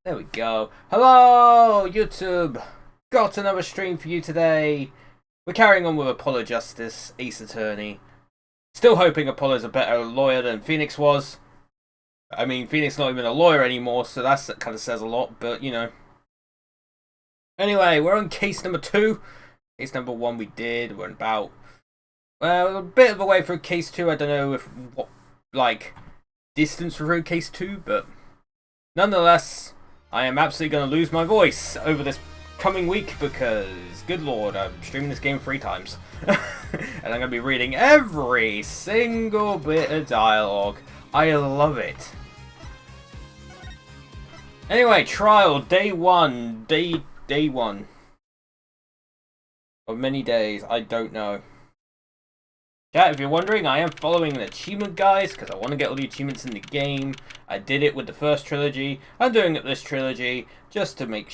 There we go. Hello, YouTube. Got another stream for you today. We're carrying on with Apollo Justice, Ace Attorney. Still hoping Apollo's a better lawyer than Phoenix was. I mean, Phoenix not even a lawyer anymore, so that kind of says a lot, but you know. Anyway, we're on case number 2. Case number 1 we did. We're about, well, a bit of a way through case 2. I don't know if, distance through case 2, but nonetheless, I am absolutely going to lose my voice over this coming week because, good lord, I'm streaming this game 3 times. And I'm going to be reading every single bit of dialogue. I love it. Anyway, trial, day 1. Day 1. Of many days, I don't know. Chat, if you're wondering, I am following the achievement guides because I want to get all the achievements in the game. I did it with the first trilogy. I'm doing it this trilogy just to make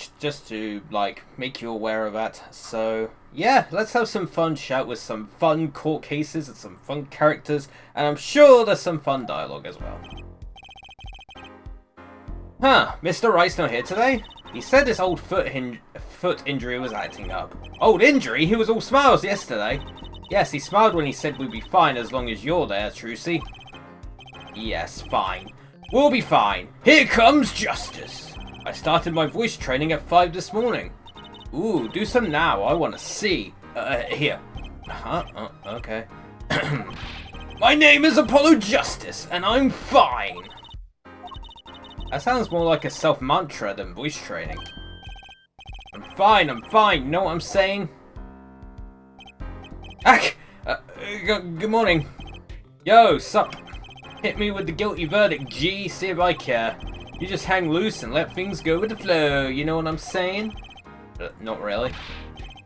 you aware of that. So yeah, let's have some fun chat with some fun court cases and some fun characters, and I'm sure there's some fun dialogue as well. Huh? Mr. Wright's not here today. He said this old foot injury was acting up. Old injury? He was all smiles yesterday. Yes, he smiled when he said we'd be fine as long as you're there, Trucy. Yes, fine. We'll be fine. Here comes justice. I started my voice training at 5 this morning. Ooh, do some now. I want to see. Here. Huh? Okay. My name is Apollo Justice, and I'm fine. That sounds more like a self-mantra than voice training. I'm fine. You know what I'm saying? Good morning. Yo, sup? Hit me with the guilty verdict, G. See if I care. You just hang loose and let things go with the flow. You know what I'm saying? Not really.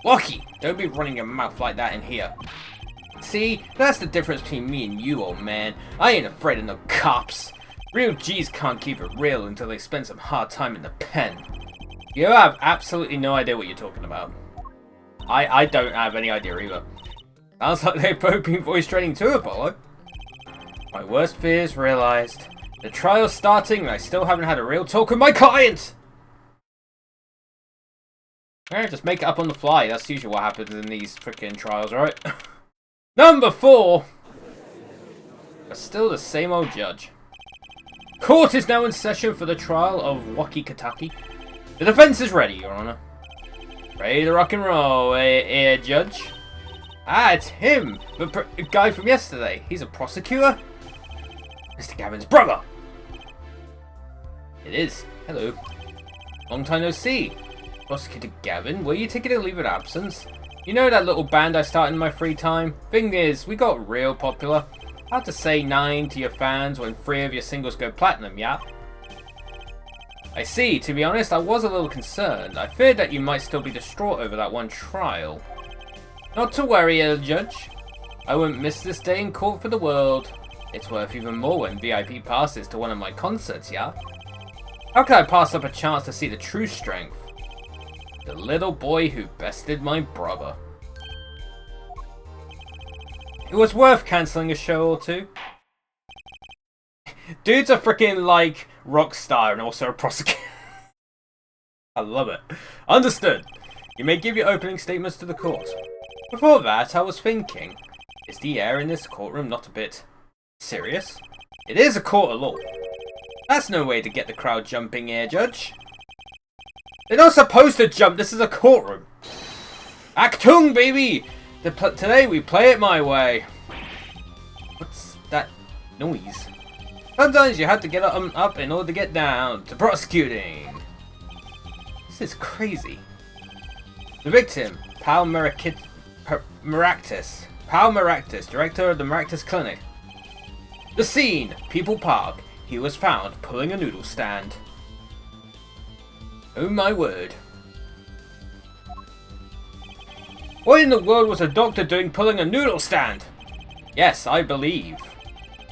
Wacky, don't be running your mouth like that in here. See, that's the difference between me and you, old man. I ain't afraid of no cops. Real G's can't keep it real until they spend some hard time in the pen. You have absolutely no idea what you're talking about. I don't have any idea either. Sounds like they've both been voice training too, Apollo. My worst fears realized. The trial's starting and I still haven't had a real talk with my client! Alright, just make it up on the fly. That's usually what happens in these freaking trials, right? Number 4! But still the same old judge. Court is now in session for the trial of Wacky Kataki. The defense is ready, Your Honor. Ready to rock and roll, Judge? Ah, it's him! The guy from yesterday. He's a prosecutor? Mr. Gavin's brother! It is. Hello. Long time no see. Prosecutor Gavin, were you taking a leave of absence? You know that little band I started in my free time? Thing is, we got real popular. Hard to say 9 to your fans when 3 of your singles go platinum, yeah? I see. To be honest, I was a little concerned. I feared that you might still be distraught over that one trial. Not to worry, Judge. I wouldn't miss this day in court for the world. It's worth even more when VIP passes to one of my concerts, yeah? How could I pass up a chance to see the true strength? The little boy who bested my brother. It was worth cancelling a show or two. Dude's a freaking, rock star and also a prosecutor. I love it. Understood. You may give your opening statements to the court. Before that, I was thinking, is the air in this courtroom not a bit serious? It is a court of law. That's no way to get the crowd jumping here, Judge. They're not supposed to jump, this is a courtroom. Actung, baby! Today we play it my way. What's that noise? Sometimes you have to get up in order to get down to prosecuting. This is crazy. The victim, Pal Maractus, director of the Maractus Clinic. The scene, People Park. He was found pulling a noodle stand. Oh my word. What in the world was a doctor doing pulling a noodle stand? Yes, I believe.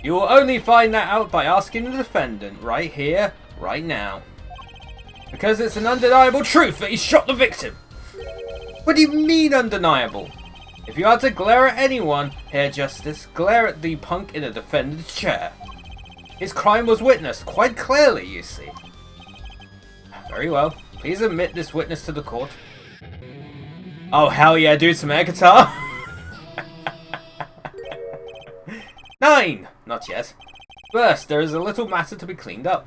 You will only find that out by asking the defendant right here, right now. Because it's an undeniable truth that he shot the victim. What do you mean undeniable? If you had to glare at anyone, Herr Justice, glare at the punk in the defendant's chair. His crime was witnessed quite clearly, you see. Very well. Please admit this witness to the court. Oh, hell yeah, dude, some air guitar. 9! Not yet. First, there is a little matter to be cleaned up.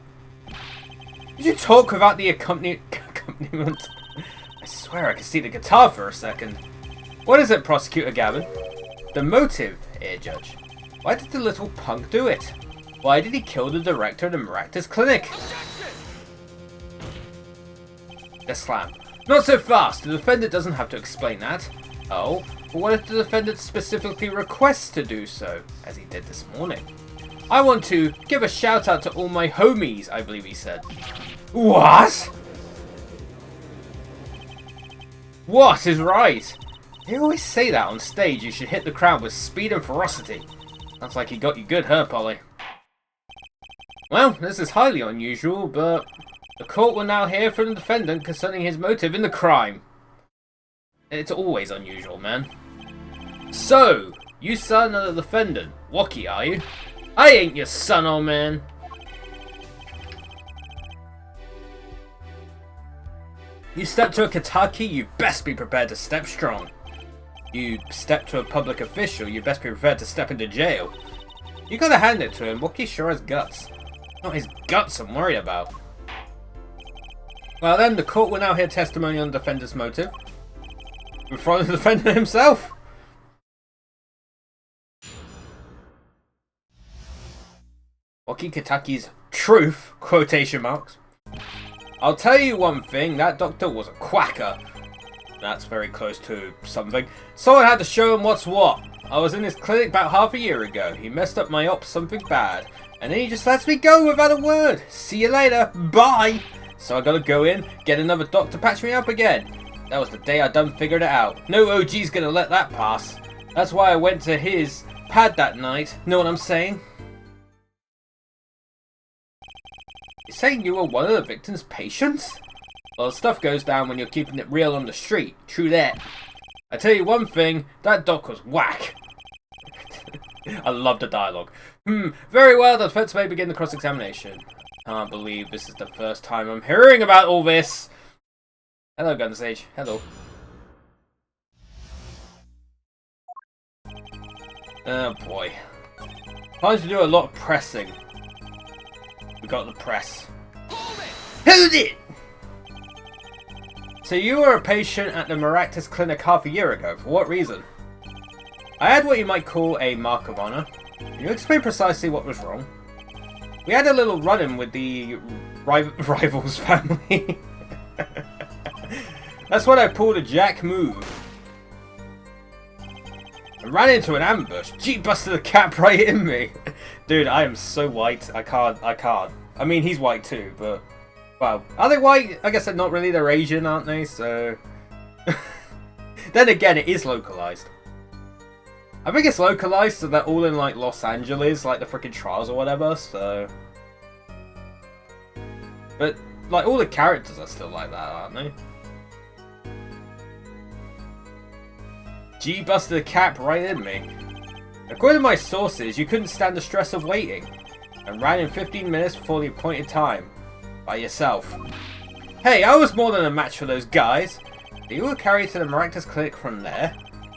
Did you talk without the accompaniment? I swear I could see the guitar for a second. What is it, Prosecutor Gavin? The motive, here, Judge. Why did the little punk do it? Why did he kill the director of the Maractus Clinic? The slam. Not so fast. The defendant doesn't have to explain that. Oh, but what if the defendant specifically requests to do so, as he did this morning? I want to give a shout out to all my homies, I believe he said. What? What is right? They always say that on stage. You should hit the crowd with speed and ferocity. Sounds like he got you good, huh, Polly? Well, this is highly unusual, but the court will now hear from the defendant concerning his motive in the crime. It's always unusual, man. So, you son of the defendant, Wookie, are you? I ain't your son, old man. You step to a Kitaki, you best be prepared to step strong. You step to a public official, you best be prepared to step into jail. You gotta hand it to him, Wookie sure has guts. Not his guts I'm worried about. Well then, the court will now hear testimony on the defendant's motive. In front of the defendant himself. Wookie Kitaki's truth, quotation marks. I'll tell you one thing, that doctor was a quacker. That's very close to something. Someone had to show him what's what. I was in his clinic about half a year ago. He messed up my ops something bad. And then he just lets me go without a word. See you later. Bye. So I gotta go in, get another doc to patch me up again. That was the day I done figured it out. No OG's gonna let that pass. That's why I went to his pad that night. Know what I'm saying? You're saying you were one of the victim's patients? Well, stuff goes down when you're keeping it real on the street. True that. I tell you one thing, that doc was whack. I love the dialogue. Very well, the defense may begin the cross-examination. Can't believe this is the first time I'm hearing about all this. Hello, Gunsage. Hello. Oh boy. Time to do a lot of pressing. We got the press. Hold it! So you were a patient at the Maractus Clinic half a year ago. For what reason? I had what you might call a mark of honor. Can you explain precisely what was wrong? We had a little run-in with the rival's family. That's when I pulled a jack move. I ran into an ambush. G busted a cap right in me. Dude, I am so white. I can't. I mean, he's white too, but... Well, are they white? I guess they're not really. They're Asian, aren't they? So... Then again, it is localized. I think it's localized so they're all in, like, Los Angeles, like the freaking trials or whatever, so... But, like, all the characters are still like that, aren't they? G busted a cap right in me. According to my sources, you couldn't stand the stress of waiting, and ran in 15 minutes before the appointed time. By yourself. Hey, I was more than a match for those guys. You were carried to the Maractus Clinic from there.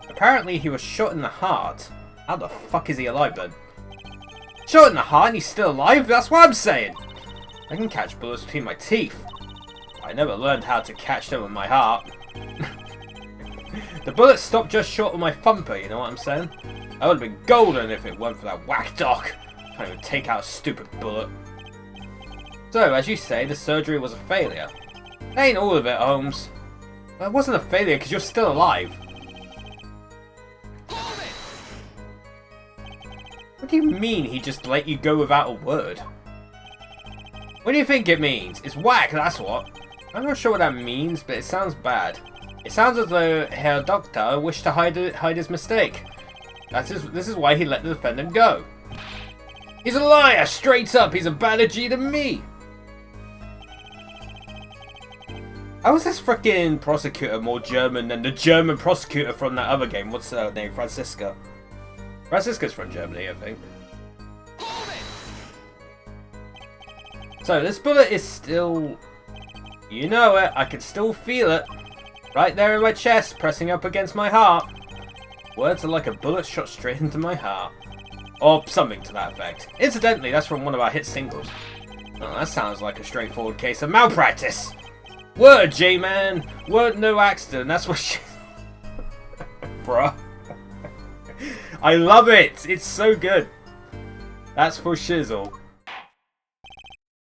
Apparently he was shot in the heart. How the fuck is he alive then? Shot in the heart and he's still alive? That's what I'm saying! I can catch bullets between my teeth. I never learned how to catch them with my heart. The bullet stopped just short of my thumper, you know what I'm saying? I would have been golden if it weren't for that whack doc. Can't even take out a stupid bullet. So, as you say, the surgery was a failure. That ain't all of it, Holmes. Well, it wasn't a failure because you're still alive. What do you mean he just let you go without a word? What do you think it means? It's whack, that's what. I'm not sure what that means, but it sounds bad. It sounds as though Herr Doctor wished to hide his mistake. This is why he let the defendant go. He's a liar, straight up. He's a badder G than me. How is this frickin' prosecutor more German than the German prosecutor from that other game? What's her name? Franziska. Franziska's from Germany, I think. So, this bullet is still You know it, I can still feel it. Right there in my chest, pressing up against my heart. Words are like a bullet shot straight into my heart. Or something to that effect. Incidentally, that's from one of our hit singles. Oh, that sounds like a straightforward case of malpractice. Word, J-Man. Word, no accident. That's what she... Bruh. I love it. It's so good. That's for shizzle.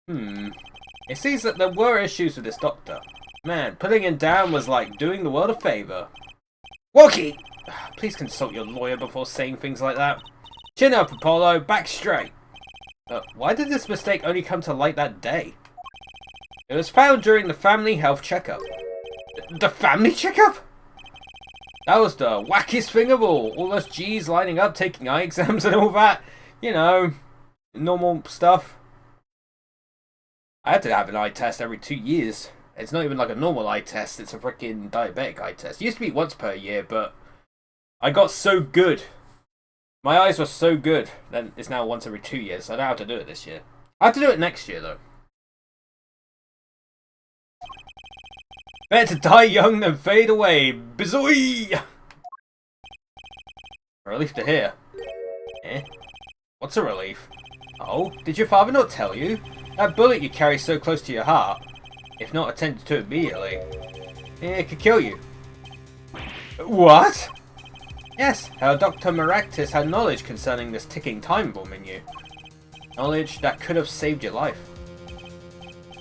It seems that there were issues with this doctor. Man, putting him down was like doing the world a favor. Wookie! Please consult your lawyer before saying things like that. Chin up, Apollo. Back straight. Why did this mistake only come to light that day? It was found during the family health checkup. The family checkup? That was the wackiest thing of all. All those G's lining up, taking eye exams and all that. You know, normal stuff. I had to have an eye test every 2 years. It's not even like a normal eye test, it's a freaking diabetic eye test. It used to be once per year, but I got so good. My eyes were so good, then it's now once every 2 years, so I don't have to do it this year. I have to do it next year, though. Better to die young than fade away. Bizoi! A relief to hear. Eh? What's a relief? Oh, did your father not tell you? That bullet you carry so close to your heart, if not attended to immediately, it could kill you. What? Yes, how Dr. Maractus had knowledge concerning this ticking time bomb in you. Knowledge that could have saved your life.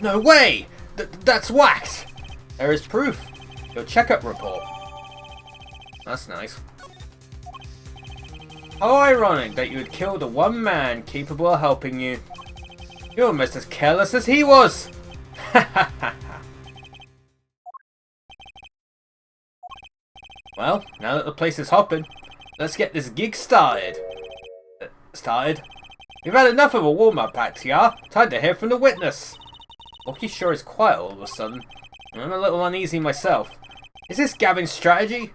No way! That's whacked! There is proof. Your checkup report. That's nice. How ironic that you would kill the one man capable of helping you. You're almost as careless as he was! Well, now that the place is hopping, let's get this gig started. We've had enough of a warm-up act here. Time to hear from the witness. Wookie sure is quiet all of a sudden. I'm a little uneasy myself. Is this Gavin's strategy?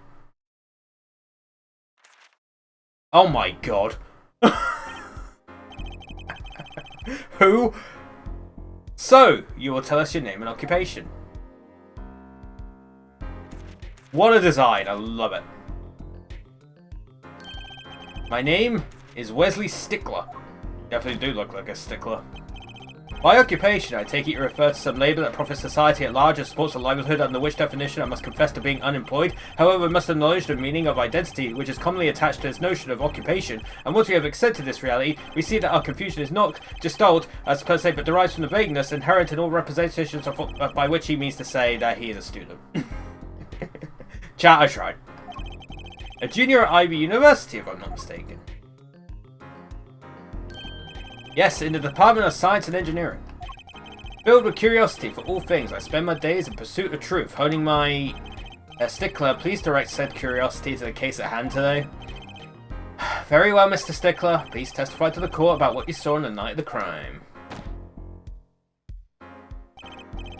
Oh my god. Who? So, you will tell us your name and occupation. What a design, I love it. My name is Wesley Stickler. Definitely do look like a stickler. By occupation, I take it you refer to some labour that profits society at large and supports a livelihood, under which definition I must confess to being unemployed. However, we must acknowledge the meaning of identity, which is commonly attached to this notion of occupation, and once we have accepted this reality, we see that our confusion is not gestalt as per se, but derives from the vagueness inherent in all representations of by which he means to say that he is a student. Chat, I tried. A junior at Ivy University, if I'm not mistaken. Yes, in the Department of Science and Engineering. Filled with curiosity for all things, I spend my days in pursuit of truth, honing my... Stickler, please direct said curiosity to the case at hand today. Very well, Mr. Stickler. Please testify to the court about what you saw on the night of the crime.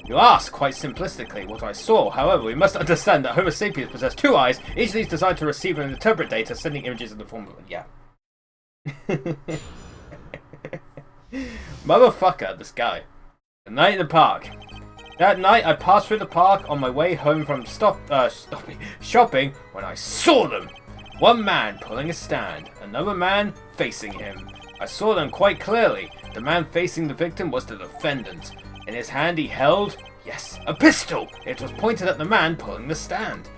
You ask, quite simplistically, what I saw. However, we must understand that Homo sapiens possess two eyes, each of these designed to receive and interpret data, sending images in the form of... Yeah. Motherfucker, this guy. The night in the park. That night, I passed through the park on my way home from shopping when I saw them. One man pulling a stand, another man facing him. I saw them quite clearly. The man facing the victim was the defendant. In his hand he held, yes, a pistol. It was pointed at the man pulling the stand.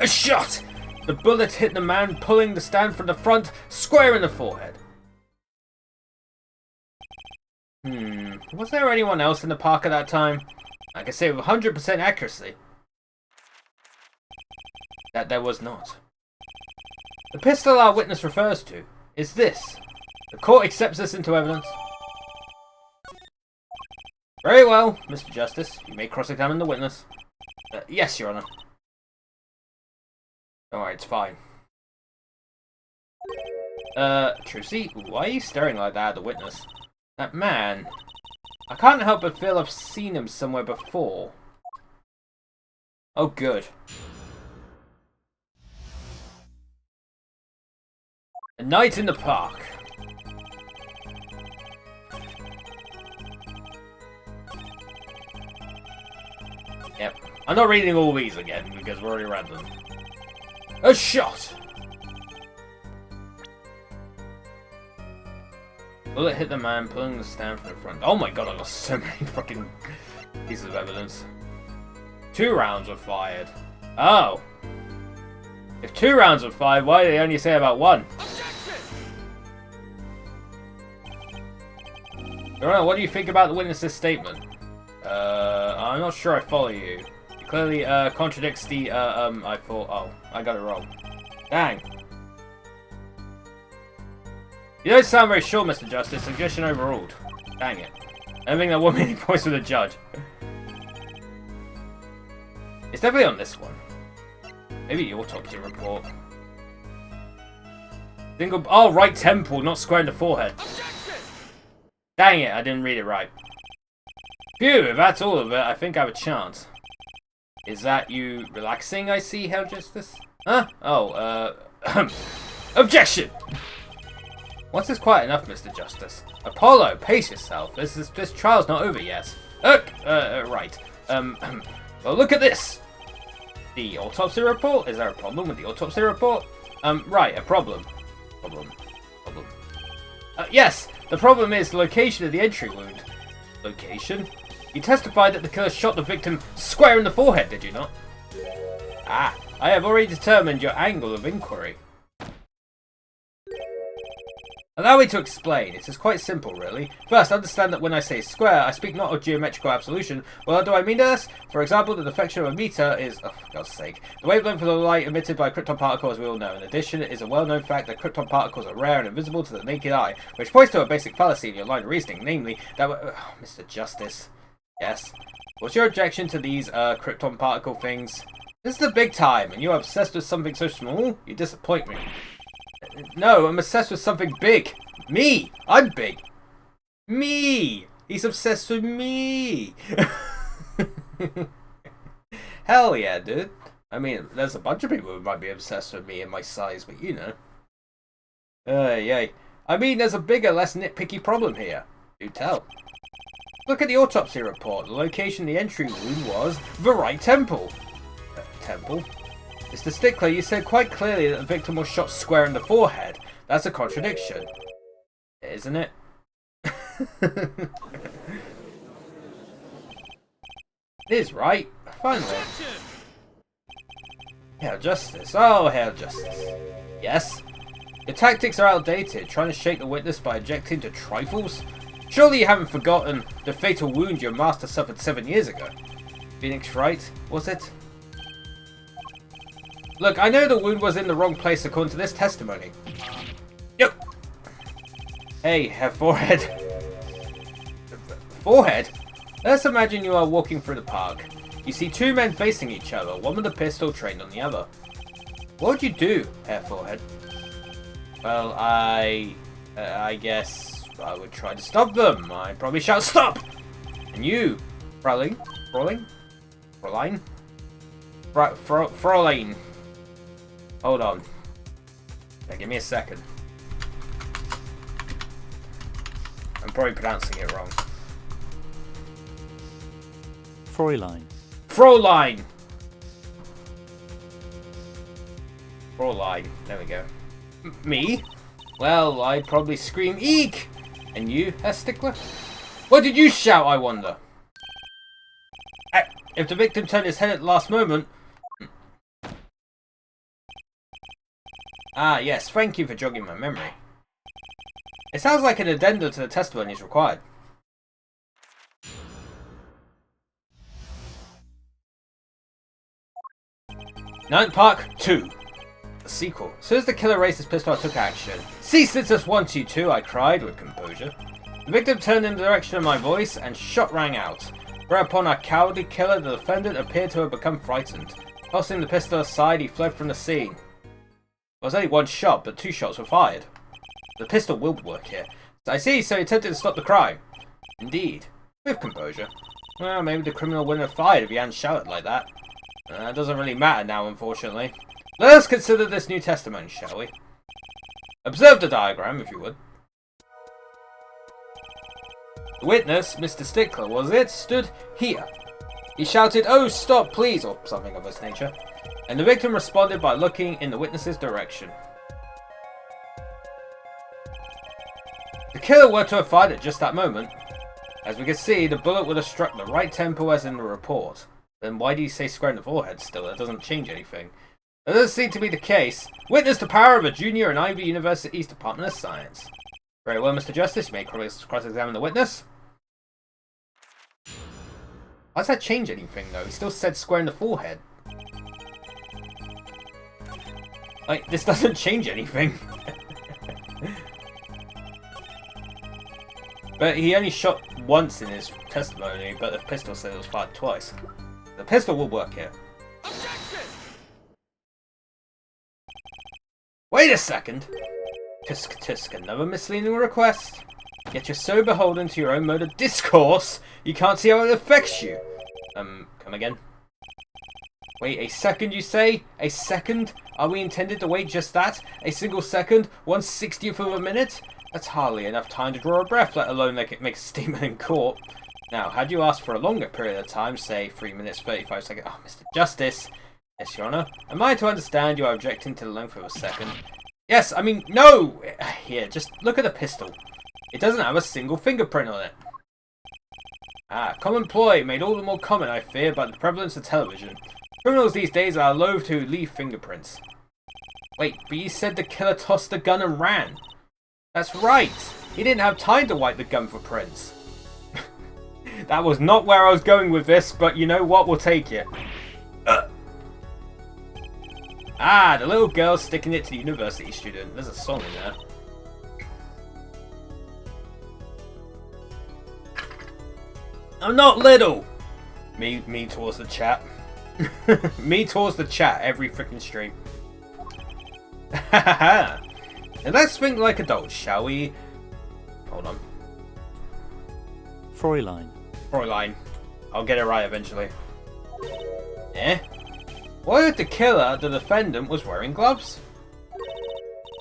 A shot! The bullet hit the man pulling the stand from the front, square in the forehead. Was there anyone else in the park at that time? I can say with 100% accuracy that there was not. The pistol our witness refers to is this. The court accepts this into evidence. Very well, Mr. Justice. You may cross-examine the witness. Yes, Your Honor. Alright, it's fine. Trucy, why are you staring like that at the witness? That man... I can't help but feel I've seen him somewhere before. Oh, good. A night in the park. Yep. I'm not reading all these again because we already read them. A shot! Bullet hit the man, pulling the stand from the front. Oh my god, I got so many fucking pieces of evidence. 2 rounds were fired. Oh. If 2 rounds were fired, why did they only say about 1? Your Honor, what do you think about the witness's statement? I'm not sure I follow you. It clearly, contradicts the, I thought, oh, I got it wrong. Dang. You don't sound very sure, Mr. Justice. Suggestion overruled. Dang it. I don't think that won me any points with the judge. It's definitely on this one. Maybe the autopsy report. Single. Oh, right temple, not square in the forehead. Dang it, I didn't read it right. Phew, if that's all of it, I think I have a chance. Is that you relaxing, I see, Hell Justice? Huh? Oh, objection! Once is quite enough, Mr. Justice. Apollo, pace yourself. This trial's not over yet. Right. Well, look at this! The autopsy report? Is there a problem with the autopsy report? Right, a problem. Problem. Yes! The problem is the location of the entry wound. Location? You testified that the killer shot the victim square in the forehead, did you not? Ah, I have already determined your angle of inquiry. Allow me to explain. It is quite simple, really. First, understand that when I say square, I speak not of geometrical absolution. Well, do I mean this? For example, the deflection of a meter is, oh, for God's sake, the wavelength of the light emitted by a krypton particle, as we all know. In addition, it is a well-known fact that krypton particles are rare and invisible to the naked eye, which points to a basic fallacy in your line of reasoning, namely that... Mr. Justice. Yes? What's your objection to these, krypton particle things? This is the big time, and you're obsessed with something so small? You disappoint me. No, I'm obsessed with something big. Me! I'm big. Me! He's obsessed with me! Hell yeah, dude. I mean, there's a bunch of people who might be obsessed with me and my size, but you know. Yay. I mean, there's a bigger, less nitpicky problem here. Do tell. Look at the autopsy report. The location of the entry wound was the right temple. Temple? Mr. Stickler, you said quite clearly that the victim was shot square in the forehead. That's a contradiction. Isn't it? It is, right? Finally. Hell Justice. Oh, Hell Justice. Yes? Your tactics are outdated, trying to shake the witness by objecting to trifles? Surely you haven't forgotten the fatal wound your master suffered 7 years ago. Phoenix Wright, was it? Look, I know the wound was in the wrong place according to this testimony. Yep. Hey, forehead. Forehead? Let's imagine you are walking through the park. You see 2 men facing each other, one with a pistol trained on the other. What would you do, Herr Forehead? Well, I guess I would try to stop them. I'd probably shout, stop! And you, Fraulein? Fraulein. Hold on. Now, give me a second. I'm probably pronouncing it wrong. Fräulein. Fraulein! Fraulein. There we go. Me? Well, I'd probably scream, eek! And you, Herr Stickler? What did you shout, I wonder? If the victim turned his head at the last moment... Ah, yes, thank you for jogging my memory. It sounds like an addendum to the testimony is required. Ninth Park 2. The sequel. As soon as the killer raised his pistol, I took action. Cease, it just wants you to, I cried with composure. The victim turned in the direction of my voice, and shot rang out. Whereupon our cowardly killer, the defendant, appeared to have become frightened. Tossing the pistol aside, he fled from the scene. There was only 1 shot, but 2 shots were fired. The pistol will work here. I see, so he attempted to stop the crime. Indeed. With composure. Well, maybe the criminal wouldn't have fired if he hadn't shouted like that. It doesn't really matter now, unfortunately. Let us consider this new testimony, shall we? Observe the diagram, if you would. The witness, Mr. Stickler, was it, stood here. He shouted, "Oh, stop, please," or something of this nature. And the victim responded by looking in the witness's direction. The killer were to have fired at just that moment. As we can see, the bullet would have struck the right temple as in the report. Then why do you say square in the forehead still? That doesn't change anything. That doesn't seem to be the case. Witness the power of a junior in Ivy University's Department of Science. Very well, Mr. Justice. You may cross-examine the witness. Why does that change anything, though? He still said square in the forehead. Like, this doesn't change anything. But he only shot once in his testimony, but the pistol said it was fired twice. The pistol will work here. Objection! Wait a second! Tisk tisk, another misleading request. Yet you're so beholden to your own mode of discourse, you can't see how it affects you. Come again? Wait a second, you say? A second? Are we intended to wait just that? A single second? 1/60th of a minute? That's hardly enough time to draw a breath, let alone make a statement in court. Now, had you asked for a longer period of time, say 3 minutes 35 seconds... Oh, Mr. Justice. Yes, Your Honour. Am I to understand you are objecting to the length of a second? Yes, I mean, no! Here, just look at the pistol. It doesn't have a single fingerprint on it. Ah, common ploy, made all the more common, I fear, by the prevalence of television. Criminals these days are loath to leave fingerprints. Wait, but you said the killer tossed the gun and ran. That's right! He didn't have time to wipe the gun for prints. That was not where I was going with this, but you know what? We'll take it. Ah, the little girl sticking it to the university student. There's a song in there. I'm not little! Me towards the chat. Me towards the chat every freaking stream. Hahaha. And let's think like adults, shall we? Hold on. Fräulein. Fräulein. I'll get it right eventually. Eh? Why if the killer, the defendant, was wearing gloves?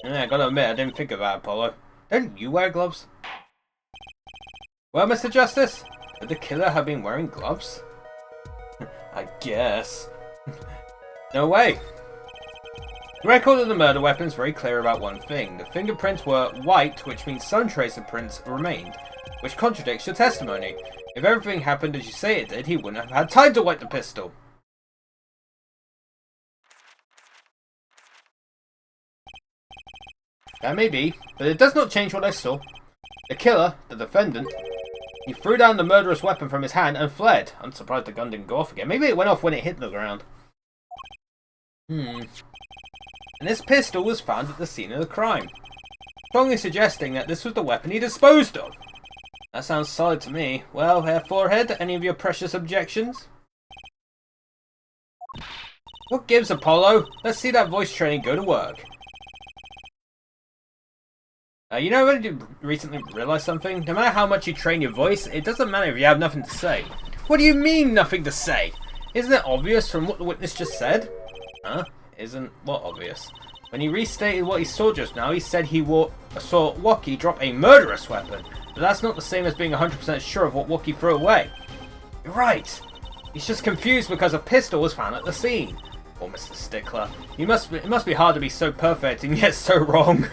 Yeah, I gotta admit, I didn't think of that, Apollo. Don't you wear gloves? Well, Mr. Justice, could the killer have been wearing gloves? I guess. No way. The record of the murder weapon is very clear about one thing. The fingerprints were white, which means some trace of prints remained, which contradicts your testimony. If everything happened as you say it did, he wouldn't have had time to wipe the pistol. That may be, but it does not change what I saw. The killer, the defendant, he threw down the murderous weapon from his hand and fled. I'm surprised the gun didn't go off again. Maybe it went off when it hit the ground. And this pistol was found at the scene of the crime, strongly suggesting that this was the weapon he disposed of. That sounds solid to me. Well, Herr Forehead, any of your precious objections? What gives, Apollo? Let's see that voice training go to work. You know, I did recently realize something. No matter how much you train your voice, it doesn't matter if you have nothing to say. What do you mean, nothing to say? Isn't it obvious from what the witness just said? Huh? Isn't what obvious? When he restated what he saw just now, he said he saw Woki drop a murderous weapon. But that's not the same as being 100% sure of what Woki threw away. You're right. He's just confused because a pistol was found at the scene. Poor Mr. Stickler. It must be hard to be so perfect and yet so wrong.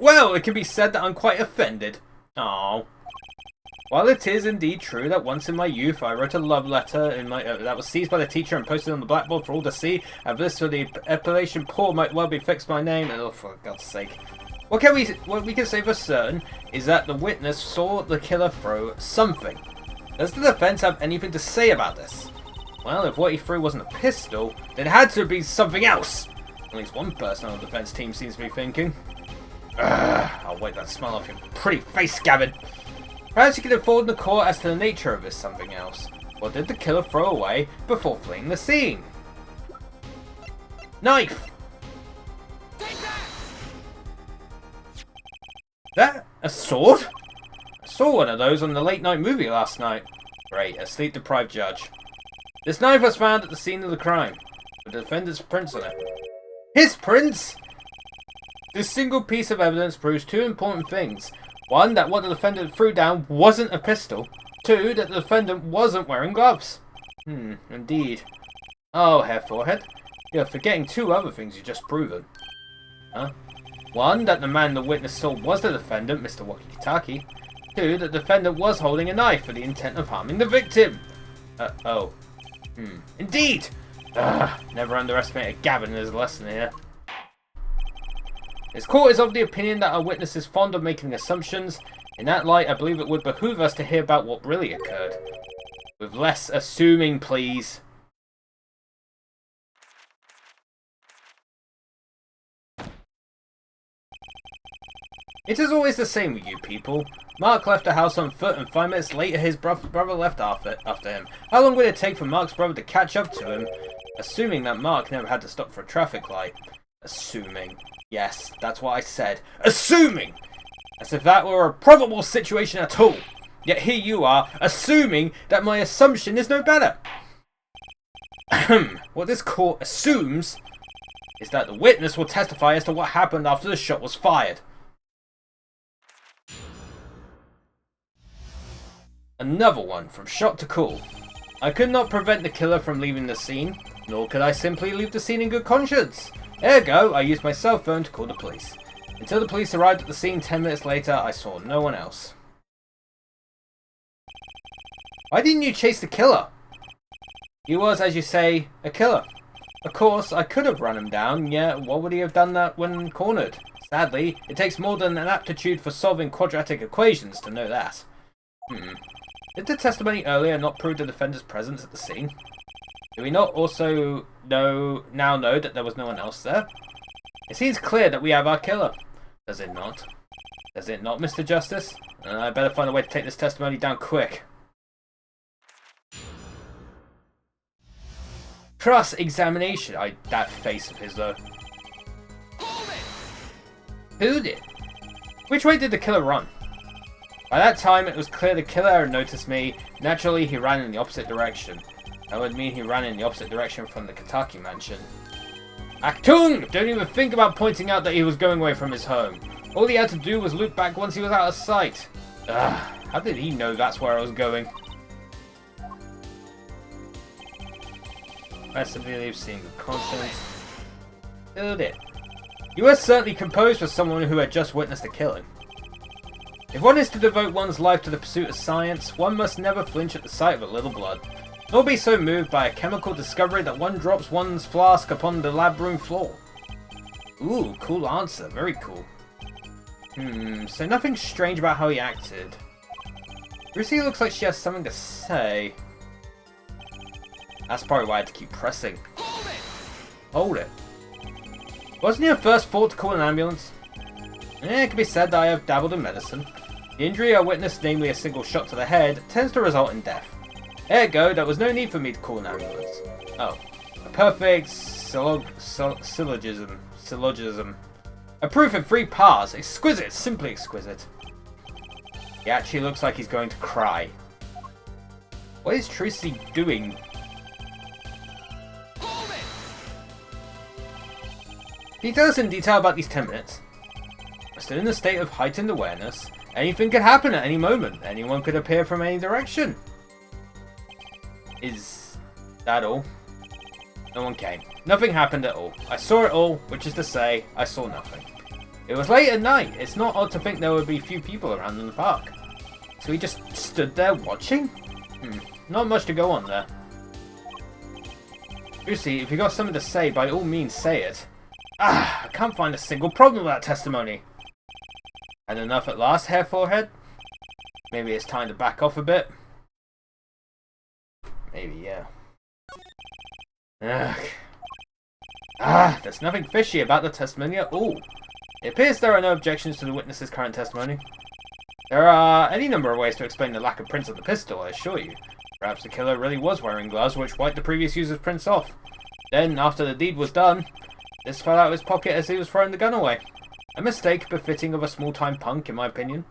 Well, it can be said that I'm quite offended. Aww. While it is indeed true that once in my youth I wrote a love letter in my that was seized by the teacher and posted on the blackboard for all to see, and this for the appellation poor might well be fixed my name. Oh, for God's sake! What we can say for certain is that the witness saw the killer throw something. Does the defense have anything to say about this? Well, if what he threw wasn't a pistol, then it had to be something else. At least one person on the defense team seems to be thinking. I'll wipe that smile off your pretty face, Gavin. Perhaps you can inform the court as to the nature of this something else. What did the killer throw away before fleeing the scene? Knife! That? A sword? I saw one of those on the late night movie last night. Great, a sleep-deprived judge. This knife was found at the scene of the crime, with the defendant's prints on it. His prints? This single piece of evidence proves two important things. One, that what the defendant threw down wasn't a pistol. 2, that the defendant wasn't wearing gloves. Indeed. Oh, Herr Forehead, you're forgetting 2 other things you just proven. Huh? 1, that the man the witness saw was the defendant, Mr. Wakikitaki. 2, that the defendant was holding a knife for the intent of harming the victim. Indeed! Never underestimate Gavin in his lesson here. This court is of the opinion that our witness is fond of making assumptions. In that light, I believe it would behoove us to hear about what really occurred. With less assuming, please. It is always the same with you people. Mark left the house on foot and 5 minutes later his brother left after him. How long would it take for Mark's brother to catch up to him? Assuming that Mark never had to stop for a traffic light. Assuming. Yes, that's what I said. Assuming! As if that were a probable situation at all. Yet here you are, assuming that my assumption is no better. What this court assumes is that the witness will testify as to what happened after the shot was fired. Another one, from shot to cool. I could not prevent the killer from leaving the scene, nor could I simply leave the scene in good conscience. Ergo, I used my cell phone to call the police. Until the police arrived at the scene 10 minutes later, I saw no one else. Why didn't you chase the killer? He was, as you say, a killer. Of course, I could have run him down, yet what would he have done that when cornered? Sadly, it takes more than an aptitude for solving quadratic equations to know that. Did the testimony earlier not prove the defender's presence at the scene? Do we not also now know that there was no one else there? It seems clear that we have our killer. Does it not? Does it not, Mr. Justice? I better find a way to take this testimony down quick. Cross-examination. That face of his, though. Who did? Which way did the killer run? By that time, it was clear the killer had noticed me. Naturally, he ran in the opposite direction. That would mean he ran in the opposite direction from the Kitaki mansion. Achtung! Don't even think about pointing out that he was going away from his home. All he had to do was loop back once he was out of sight. How did he know that's where I was going? I severely seeing the conscience. Killed it. You were certainly composed for someone who had just witnessed a killing. If one is to devote one's life to the pursuit of science, one must never flinch at the sight of a little blood, nor be so moved by a chemical discovery that one drops one's flask upon the lab room floor. Ooh, cool answer, very cool. So nothing strange about how he acted. Lucy looks like she has something to say. That's probably why I had to keep pressing. Hold it. Wasn't your first thought to call an ambulance? It can be said that I have dabbled in medicine. The injury I witnessed, namely a single shot to the head, tends to result in death. Ergo, there was no need for me to call an ambulance. Oh. A perfect syllogism. A proof in 3 parts. Exquisite, simply exquisite. He actually looks like he's going to cry. What is Tracy doing? Can you tell us in detail about these 10 minutes? We're still in a state of heightened awareness. Anything could happen at any moment. Anyone could appear from any direction. Is that all? No one came. Nothing happened at all. I saw it all, which is to say, I saw nothing. It was late at night. It's not odd to think there would be few people around in the park. So we just stood there watching? Not much to go on there. Lucy, if you got something to say, by all means say it. I can't find a single problem with that testimony. Had enough at last, Herr Forehead? Maybe it's time to back off a bit. Maybe, yeah. There's nothing fishy about the testimony at all. It appears there are no objections to the witness's current testimony. There are any number of ways to explain the lack of prints on the pistol, I assure you. Perhaps the killer really was wearing gloves which wiped the previous user's prints off. Then, after the deed was done, this fell out of his pocket as he was throwing the gun away. A mistake befitting of a small-time punk, in my opinion.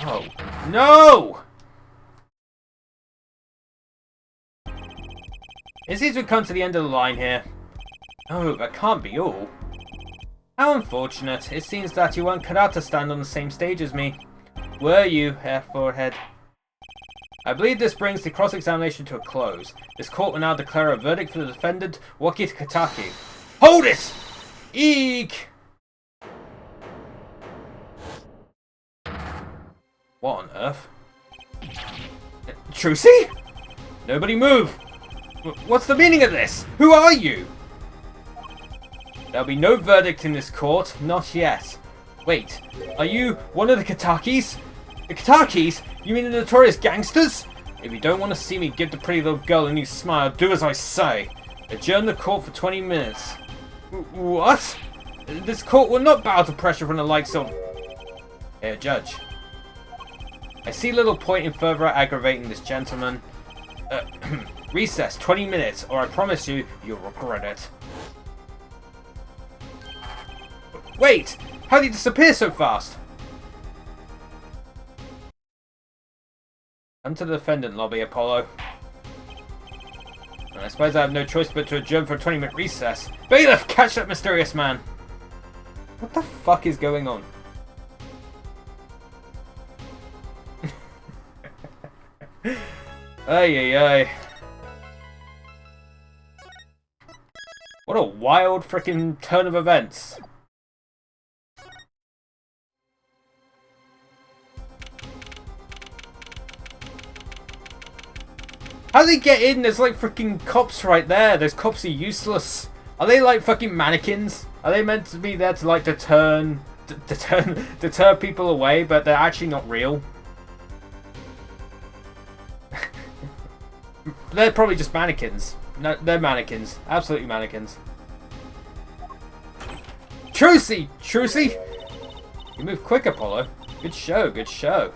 Oh. No! It seems we've come to the end of the line here. Oh, that can't be all. How unfortunate. It seems that you weren't cut out to stand on the same stage as me. Were you, Herr Forehead? I believe this brings the cross-examination to a close. This court will now declare a verdict for the defendant, Waki Kataki. Hold it! Eek! What on earth? Trucy? Nobody move! What's the meaning of this? Who are you? There'll be no verdict in this court, not yet. Wait, are you one of the Katakis? The Katakis? You mean the notorious gangsters? If you don't want to see me give the pretty little girl a new smile, do as I say. Adjourn the court for 20 minutes. What? This court will not bow to pressure from the likes of... Here, Judge. I see little point in further aggravating this gentleman. Recess, 20 minutes, or I promise you, you'll regret it. Wait! How did he disappear so fast? Come to the defendant lobby, Apollo. I suppose I have no choice but to adjourn for a 20-minute recess. Bailiff, catch that mysterious man! What the fuck is going on? Ay, ay, ay. What a wild freaking turn of events. How do they get in? There's like freaking cops right there. Those cops are useless. Are they like fucking mannequins? Are they meant to be there to like deter people away, but they're actually not real? They're probably just mannequins. No, they're mannequins. Absolutely mannequins. Trucy! Trucy! You move quick, Apollo. Good show, good show.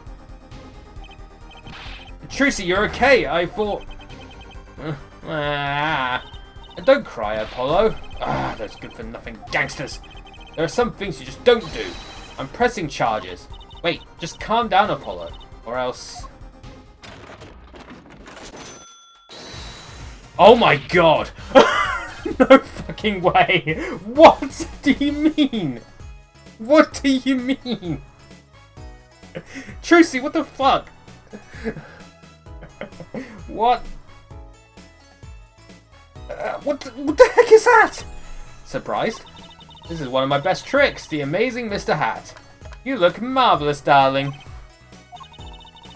Trucy, you're okay. I thought... Don't cry, Apollo. Those good-for-nothing gangsters. There are some things you just don't do. I'm pressing charges. Wait, just calm down, Apollo. Or else... Oh my god! No fucking way! What do you mean? What do you mean? Trucy, what the fuck? What? What the heck is that? Surprised? This is one of my best tricks, the amazing Mr. Hat. You look marvelous, darling.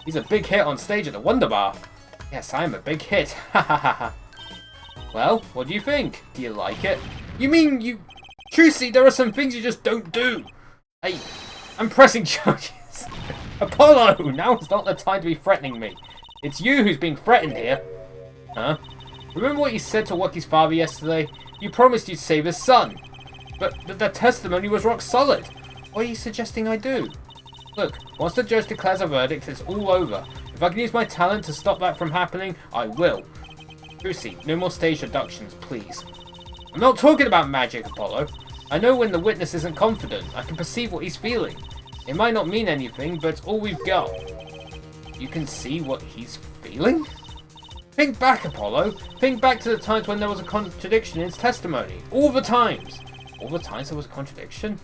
He's a big hit on stage at the Wonder Bar. Yes, I am a big hit. Ha ha ha ha. Well, what do you think? Do you like it? You mean you... Trucy, there are some things you just don't do. Hey, I'm pressing charges. Apollo, now is not the time to be threatening me. It's you who's being threatened here. Huh? Remember what you said to Waki's father yesterday? You promised you'd save his son. But the testimony was rock solid. What are you suggesting I do? Look, once the judge declares a verdict, it's all over. If I can use my talent to stop that from happening, I will. Trucy, no more stage deductions, please. I'm not talking about magic, Apollo. I know when the witness isn't confident. I can perceive what he's feeling. It might not mean anything, but it's all we've got. You can see what he's feeling? Think back, Apollo. Think back to the times when there was a contradiction in his testimony. All the times. All the times there was a contradiction?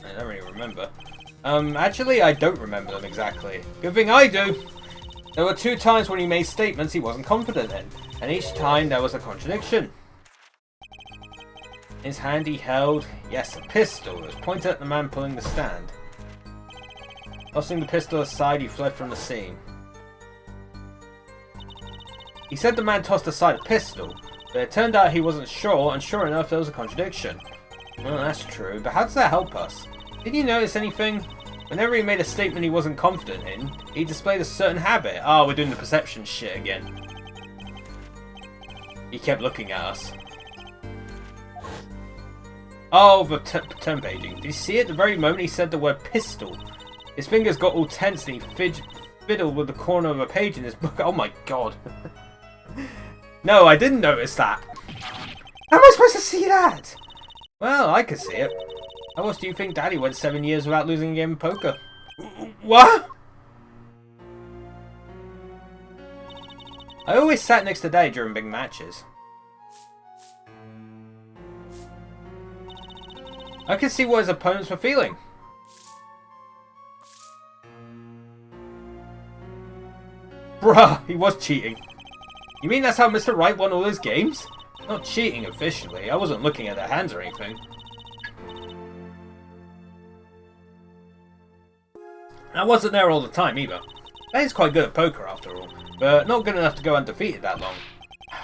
I don't really remember. Actually, I don't remember them exactly. Good thing I do. There were 2 times when he made statements he wasn't confident in, and each time there was a contradiction. In his hand he held, yes, a pistol. It was pointed at the man pulling the stand. Tossing the pistol aside, he fled from the scene. He said the man tossed aside a pistol, but it turned out he wasn't sure, and sure enough there was a contradiction. Well, that's true, but how does that help us? Did you notice anything? Whenever he made a statement he wasn't confident in, he displayed a certain habit. Oh, we're doing the perception shit again. He kept looking at us. Oh, the turn paging. Did you see it? The very moment he said the word pistol, his fingers got all tense and he fiddled with the corner of a page in his book. Oh my god. No, I didn't notice that. How am I supposed to see that? Well, I could see it. How else do you think Daddy went 7 years without losing a game of poker? What? I always sat next to Daddy during big matches. I could see what his opponents were feeling. Bruh, he was cheating. You mean that's how Mr. Right won all his games? Not cheating officially. I wasn't looking at their hands or anything. I wasn't there all the time either. He's quite good at poker after all, but not good enough to go undefeated that long.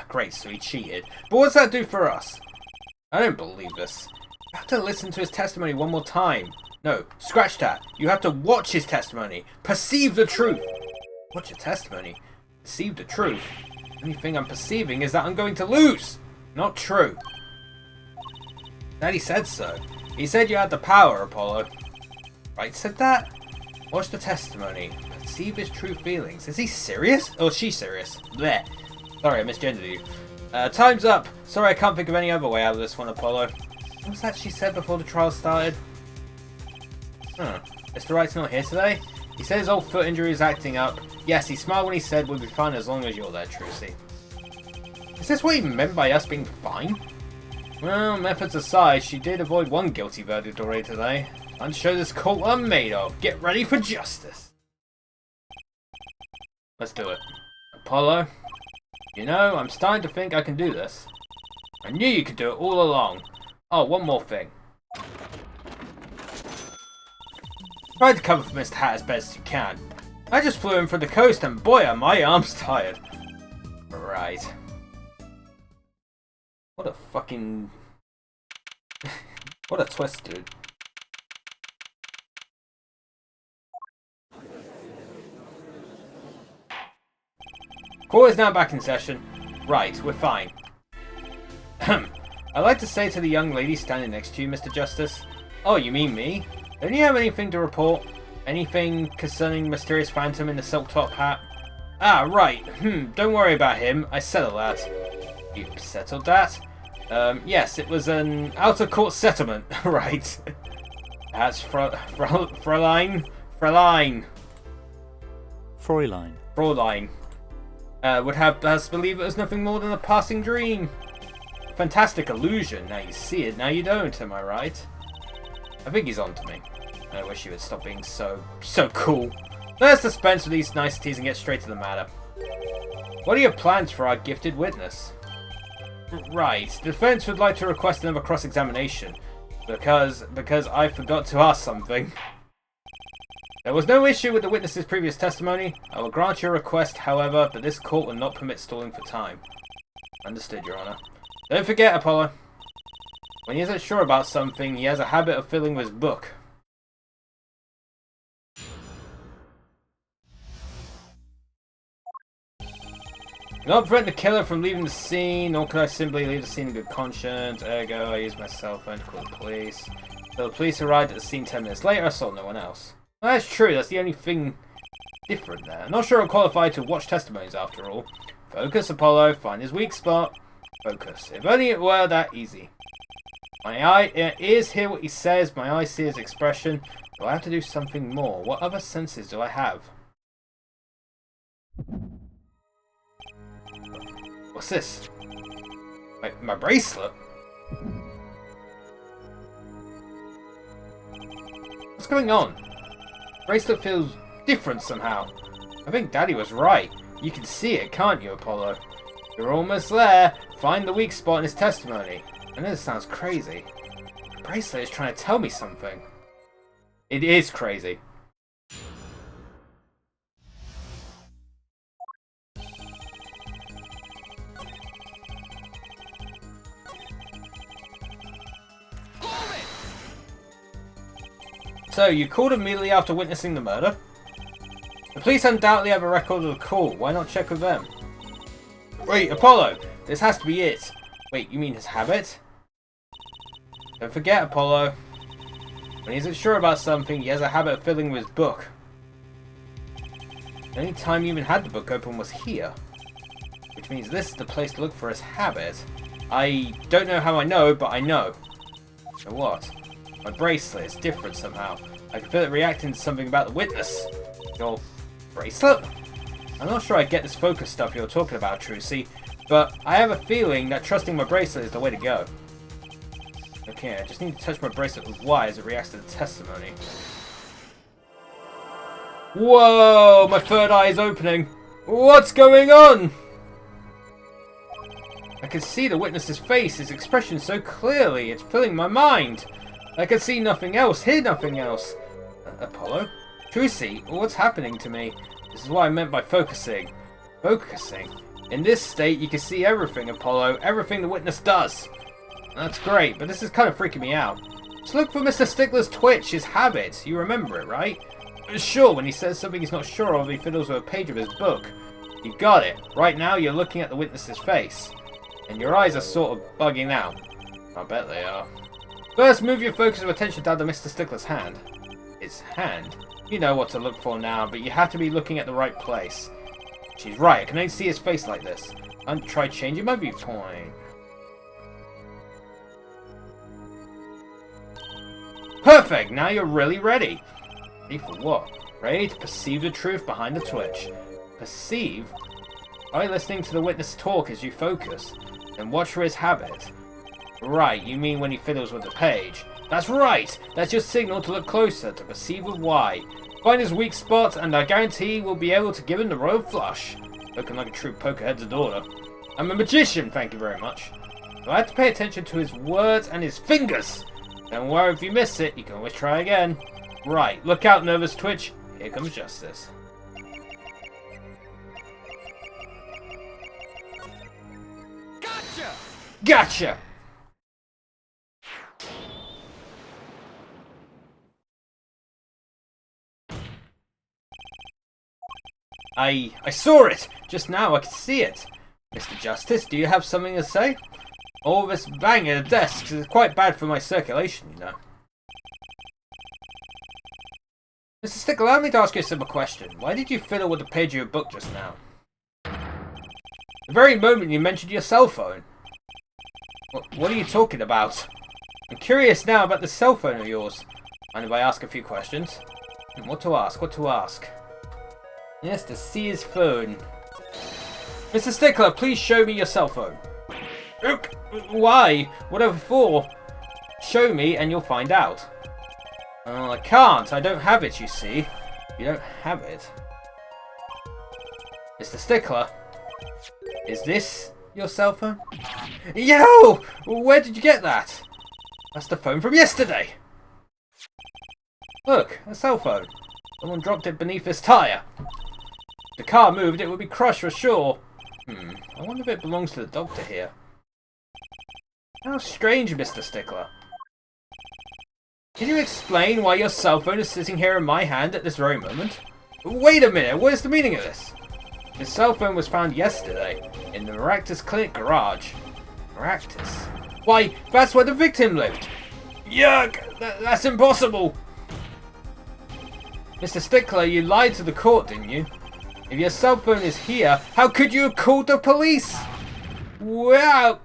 Great, so he cheated. But what's that do for us? I don't believe this. You have to listen to his testimony one more time. No, scratch that. You have to watch his testimony. Perceive the truth. Watch your testimony. Perceive the truth. The only thing I'm perceiving is that I'm going to lose. Not true. Daddy said so. He said you had the power, Apollo. Right said that? Watch the testimony. Perceive his true feelings. Is he serious? Or is she serious? Bleh. Sorry, I misgendered you. Time's up. Sorry, I can't think of any other way out of this one, Apollo. What was that she said before the trial started? Mr. Wright's not here today? He said his old foot injury is acting up. Yes, he smiled when he said we'll be fine as long as you're there, Trucy. Is this what he meant by us being fine? Well, methods aside, she did avoid one guilty verdict already today. Time to show this court what I'm made of. Get ready for justice. Let's do it. Apollo, you know, I'm starting to think I can do this. I knew you could do it all along. Oh, one more thing. Try to cover for Mr. Hat as best as you can. I just flew in from the coast and boy are my arms tired. Right. What a fucking... what a twist, dude. Court is now back in session. Right, we're fine. I'd like to say to the young lady standing next to you, Mr. Justice. Oh, you mean me? Don't you have anything to report? Anything concerning mysterious phantom in the silk top hat? Ah, right. Don't worry about him. I settled that. You settled that? Yes, it was an out-of-court settlement. Right. That's Fräulein? Would have us believe it was nothing more than a passing dream. Fantastic illusion. Now you see it, now you don't, am I right? I think he's on to me. I wish he would stop being so cool. Let's dispense with these niceties and get straight to the matter. What are your plans for our gifted witness? Right, the defense would like to request another cross-examination. Because I forgot to ask something. There was no issue with the witness's previous testimony. I will grant your request, however, but this court will not permit stalling for time. Understood, Your Honor. Don't forget, Apollo. When he isn't sure about something, he has a habit of filling his book. Not prevent the killer from leaving the scene, nor can I simply leave the scene in good conscience. Ergo, I used my cell phone to call the police. So the police arrived at the scene 10 minutes later, I saw no one else. Well, that's true, that's the only thing different there. I'm not sure I'm qualified to watch testimonies after all. Focus, Apollo, find his weak spot. Focus. If only it were that easy. My ears hear what he says, my eyes see his expression. Do I have to do something more? What other senses do I have? What's this? My bracelet? What's going on? Bracelet feels different somehow. I think Daddy was right. You can see it, can't you, Apollo? You're almost there. Find the weak spot in his testimony. I know this sounds crazy. The bracelet is trying to tell me something. It is crazy. So, you called immediately after witnessing the murder? The police undoubtedly have a record of the call. Why not check with them? Wait, Apollo! This has to be it. Wait, you mean his habit? Don't forget, Apollo. When he isn't sure about something, he has a habit of filling with his book. The only time he even had the book open was here. Which means this is the place to look for his habit. I don't know how I know, but I know. So what? My bracelet is different somehow. I can feel it reacting to something about the witness. Your bracelet? I'm not sure I get this focus stuff you're talking about, Trucy, but I have a feeling that trusting my bracelet is the way to go. Okay, I just need to touch my bracelet with Y as it reacts to the testimony. Whoa! My third eye is opening! What's going on? I can see the witness's face, his expression so clearly, it's filling my mind. I can see nothing else, hear nothing else. Apollo? Trucy, what's happening to me? This is what I meant by focusing. Focusing? In this state, you can see everything, Apollo, everything the witness does. That's great, but this is kind of freaking me out. Just look for Mr. Stickler's twitch, his habits. You remember it, right? Sure, when he says something he's not sure of, he fiddles with a page of his book. You got it. Right now, you're looking at the witness's face. And your eyes are sort of bugging out. I bet they are. First, move your focus of attention down to Mr. Stickler's hand. His hand? You know what to look for now, but you have to be looking at the right place. She's right, I can only see his face like this. I'm going to try changing my viewpoint. Perfect! Now you're really ready. Ready for what? Ready to perceive the truth behind the twitch. Perceive? By listening to the witness talk as you focus. Then watch for his habit. Right, you mean when he fiddles with the page. That's right! That's your signal to look closer, to perceive with why. Find his weak spot, and I guarantee we'll be able to give him the royal flush. Looking like a true pokerhead's daughter. I'm a magician, thank you very much. So I have to pay attention to his words and his fingers. Don't worry if you miss it, you can always try again. Right, look out, nervous twitch. Here comes justice. Gotcha! Gotcha! I saw it! Just now I could see it. Mr. Justice, do you have something to say? All this banging at the desks is quite bad for my circulation, you know. Mr. Stickler, allow me to ask you a simple question. Why did you fiddle with the page of your book just now? The very moment you mentioned your cell phone. What are you talking about? I'm curious now about the cell phone of yours. Mind if I ask a few questions? What to ask? What to ask? Yes, to see his phone. Mr. Stickler, please show me your cell phone. Why? Whatever for? Show me and you'll find out. I can't. I don't have it, you see. You don't have it. Mr. Stickler, is this your cell phone? Yo! Where did you get that? That's the phone from yesterday. Look, a cell phone. Someone dropped it beneath his tire. If the car moved, it would be crushed for sure. I wonder if it belongs to the doctor here. How strange, Mr. Stickler. Can you explain why your cell phone is sitting here in my hand at this very moment? Wait a minute, what is the meaning of this? His cell phone was found yesterday in the Maractus Clinic garage. Maractus? Why, that's where the victim lived! Yuck! That's impossible! Mr. Stickler, you lied to the court, didn't you? If your cell phone is here, how could you have called the police? Wow!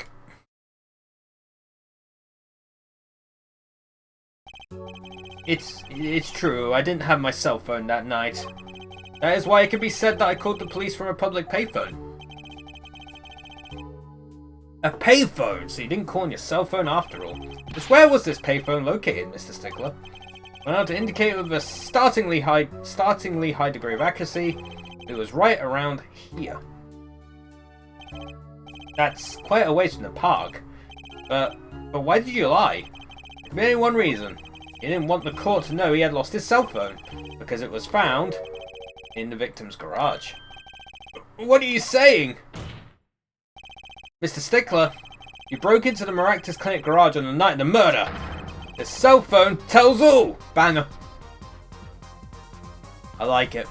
It's true, I didn't have my cell phone that night. That is why it can be said that I called the police from a public payphone. A payphone? So you didn't call on your cell phone after all. Just where was this payphone located, Mr. Stickler? Well, to indicate with a startlingly high degree of accuracy, it was right around here. That's quite a ways from the park. But why did you lie? There could be only one reason. He didn't want the court to know he had lost his cell phone, because it was found in the victim's garage. What are you saying? Mr. Stickler, you broke into the Maractus Clinic garage on the night of the murder. The cell phone tells all! Banger. I like it.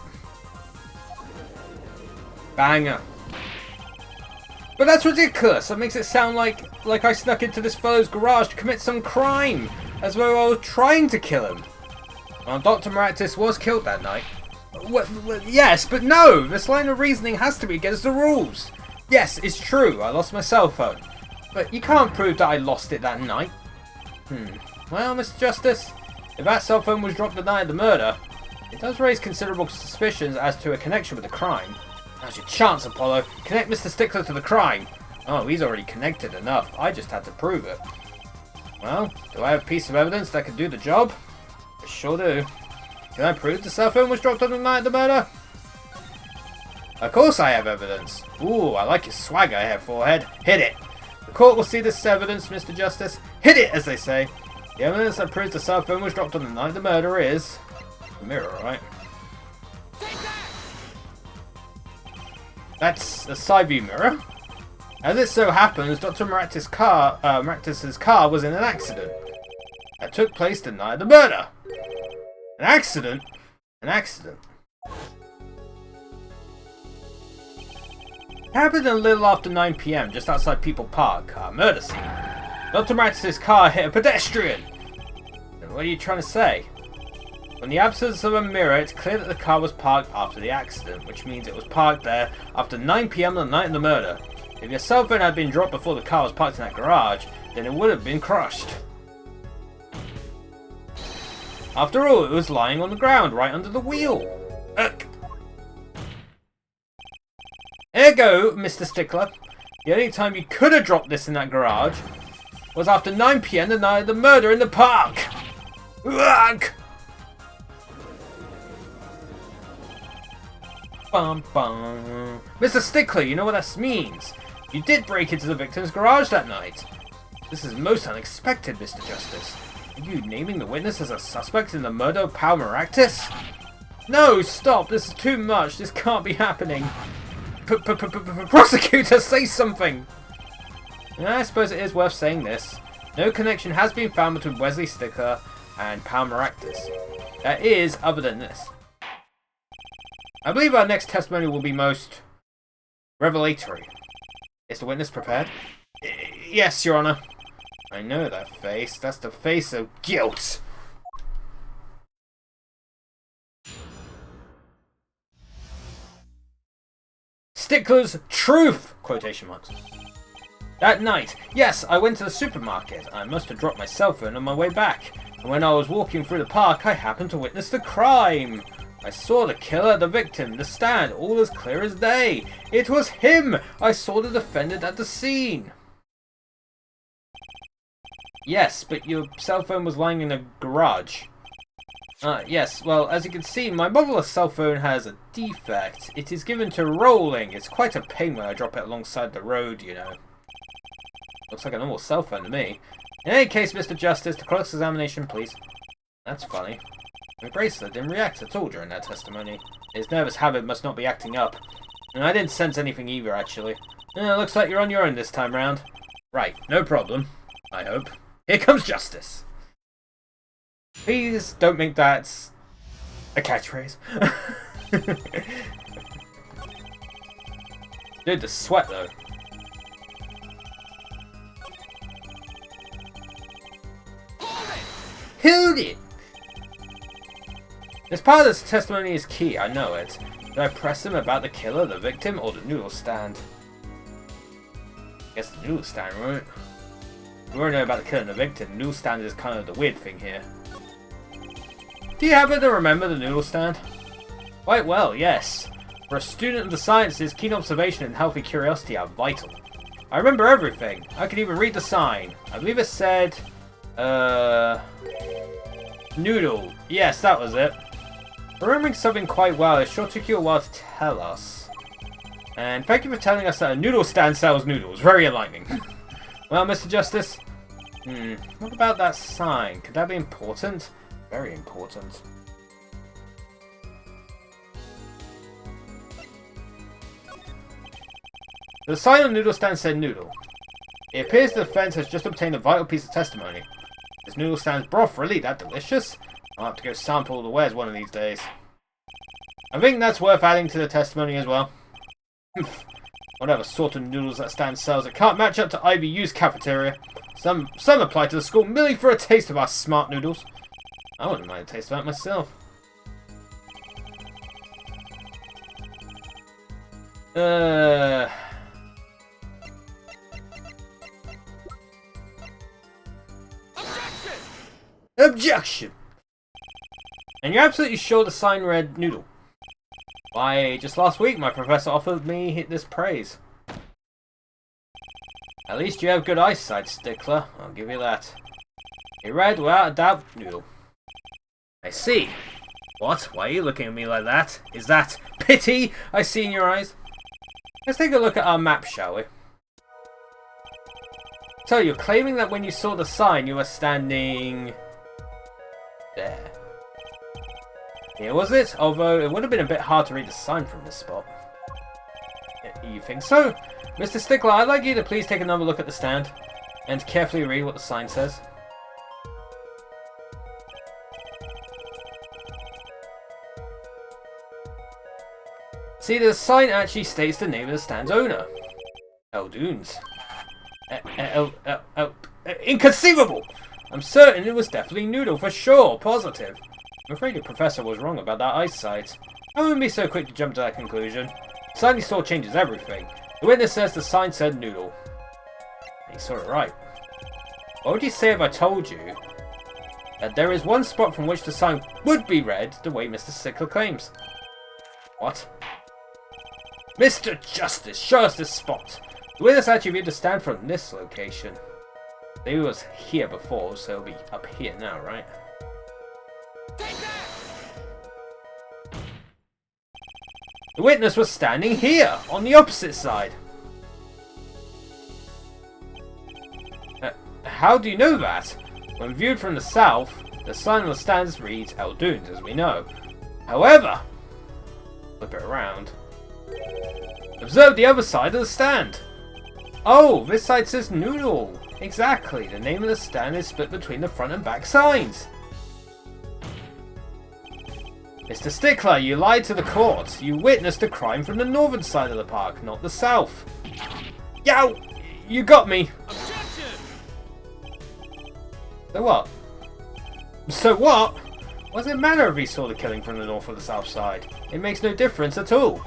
Banger. But that's ridiculous. That makes it sound like I snuck into this fellow's garage to commit some crime, as though I was trying to kill him. Well, Dr. Maractus was killed that night. Well, yes, but no! This line of reasoning has to be against the rules. Yes, it's true, I lost my cell phone. But you can't prove that I lost it that night. Well, Mr. Justice, if that cell phone was dropped the night of the murder, it does raise considerable suspicions as to a connection with the crime. Now's your chance, Apollo. Connect Mr. Stickler to the crime. Oh, he's already connected enough. I just had to prove it. Well, do I have a piece of evidence that can do the job? I sure do. Can I prove the cell phone was dropped on the night of the murder? Of course I have evidence. Ooh, I like your swagger here, forehead. Hit it. The court will see this evidence, Mr. Justice. Hit it, as they say. The evidence that proves the cell phone was dropped on the night of the murder is... the mirror, right? That's a side view mirror. As it so happens, Dr. Maractus's car was in an accident that took place the night of the murder. An accident? An accident. It happened a little after 9 PM, just outside People Park, murder scene. Dr. Maractus's car hit a pedestrian. And what are you trying to say? In the absence of a mirror, it's clear that the car was parked after the accident, which means it was parked there after 9 PM the night of the murder. If your cell phone had been dropped before the car was parked in that garage, then it would have been crushed. After all, it was lying on the ground, right under the wheel. Ergo, Mr. Stickler, the only time you could have dropped this in that garage was after 9 PM the night of the murder in the park. Ugh. Bum, bum. Mr. Stickler, you know what that means. You did break into the victim's garage that night. This is most unexpected, Mr. Justice. Are you naming the witness as a suspect in the murder of Pal Maractus? No, stop. This is too much. This can't be happening. Prosecutor, say something. I suppose it is worth saying this. No connection has been found between Wesley Stickler and Pal Maractus. That is, other than this. I believe our next testimony will be most revelatory. Is the witness prepared? Yes, Your Honor. I know that face. That's the face of guilt. Stickler's truth! Quotation marks. That night, yes, I went to the supermarket. I must have dropped my cell phone on my way back. And when I was walking through the park, I happened to witness the crime. I saw the killer, the victim, the stand, all as clear as day. It was him! I saw the defendant at the scene. Yes, but your cell phone was lying in a garage. Yes, well, as you can see, my model of cell phone has a defect. It is given to rolling. It's quite a pain when I drop it alongside the road, you know. Looks like a normal cell phone to me. In any case, Mr. Justice, the cross-examination, please. That's funny. My bracelet didn't react at all during that testimony. His nervous habit must not be acting up. And I didn't sense anything either, actually. Looks like you're on your own this time round. Right, no problem. I hope. Here comes justice. Please don't make that a catchphrase. Dude, the sweat though. Hold it! This part of this testimony is key, I know it. Did I press him about the killer, the victim, or the noodle stand? Guess the noodle stand, right? We already know about the killer and the victim. The noodle stand is kind of the weird thing here. Do you happen to remember the noodle stand? Quite well, yes. For a student of the sciences, keen observation and healthy curiosity are vital. I remember everything. I could even read the sign. I believe it said... noodle. Yes, that was it. Remembering something quite well, it sure took you a while to tell us. And thank you for telling us that a noodle stand sells noodles. Very enlightening. Well, Mr. Justice, what about that sign? Could that be important? Very important. The sign on the noodle stand said noodle. It appears the defense has just obtained a vital piece of testimony. This noodle stand's broth really that delicious? I'll have to go sample the wares one of these days. I think that's worth adding to the testimony as well. Whatever sort of noodles that stand sells, it can't match up to IVU's cafeteria. Some apply to the school merely for a taste of our smart noodles. I wouldn't mind a taste of that myself. Objection! And you're absolutely sure the sign read noodle? Why, just last week my professor offered me this praise. At least you have good eyesight, Stickler. I'll give you that. It read, without a doubt, noodle. I see. What? Why are you looking at me like that? Is that pity I see in your eyes. Let's take a look at our map, shall we? So, you're claiming that when you saw the sign, you were standing... there. Here was it? Although, it would have been a bit hard to read the sign from this spot. You think so? Mr. Stickler, I'd like you to please take another look at the stand and carefully read what the sign says. See, the sign actually states the name of the stand's owner. Eldoons. Inconceivable! I'm certain it was definitely Noodle, for sure, positive. I'm afraid the professor was wrong about that eyesight. I wouldn't be so quick to jump to that conclusion. The sign he saw changes everything. The witness says the sign said Noodle. And he saw it right. What would you say if I told you that there is one spot from which the sign would be read the way Mr. Stickler claims? What? Mr. Justice, show us this spot. The witness actually viewed the stand from this location. He was here before, so he'll be up here now, right? The witness was standing here, on the opposite side. How do you know that? When viewed from the south, the sign on the stand reads Eldoons, as we know. However, flip it around. Observe the other side of the stand. Oh, this side says Noodle. Exactly, the name of the stand is split between the front and back signs. Mr. Stickler, you lied to the court. You witnessed a crime from the northern side of the park, not the south. Yow! You got me. Objection! So what? So what? What does it matter if he saw the killing from the north or the south side? It makes no difference at all.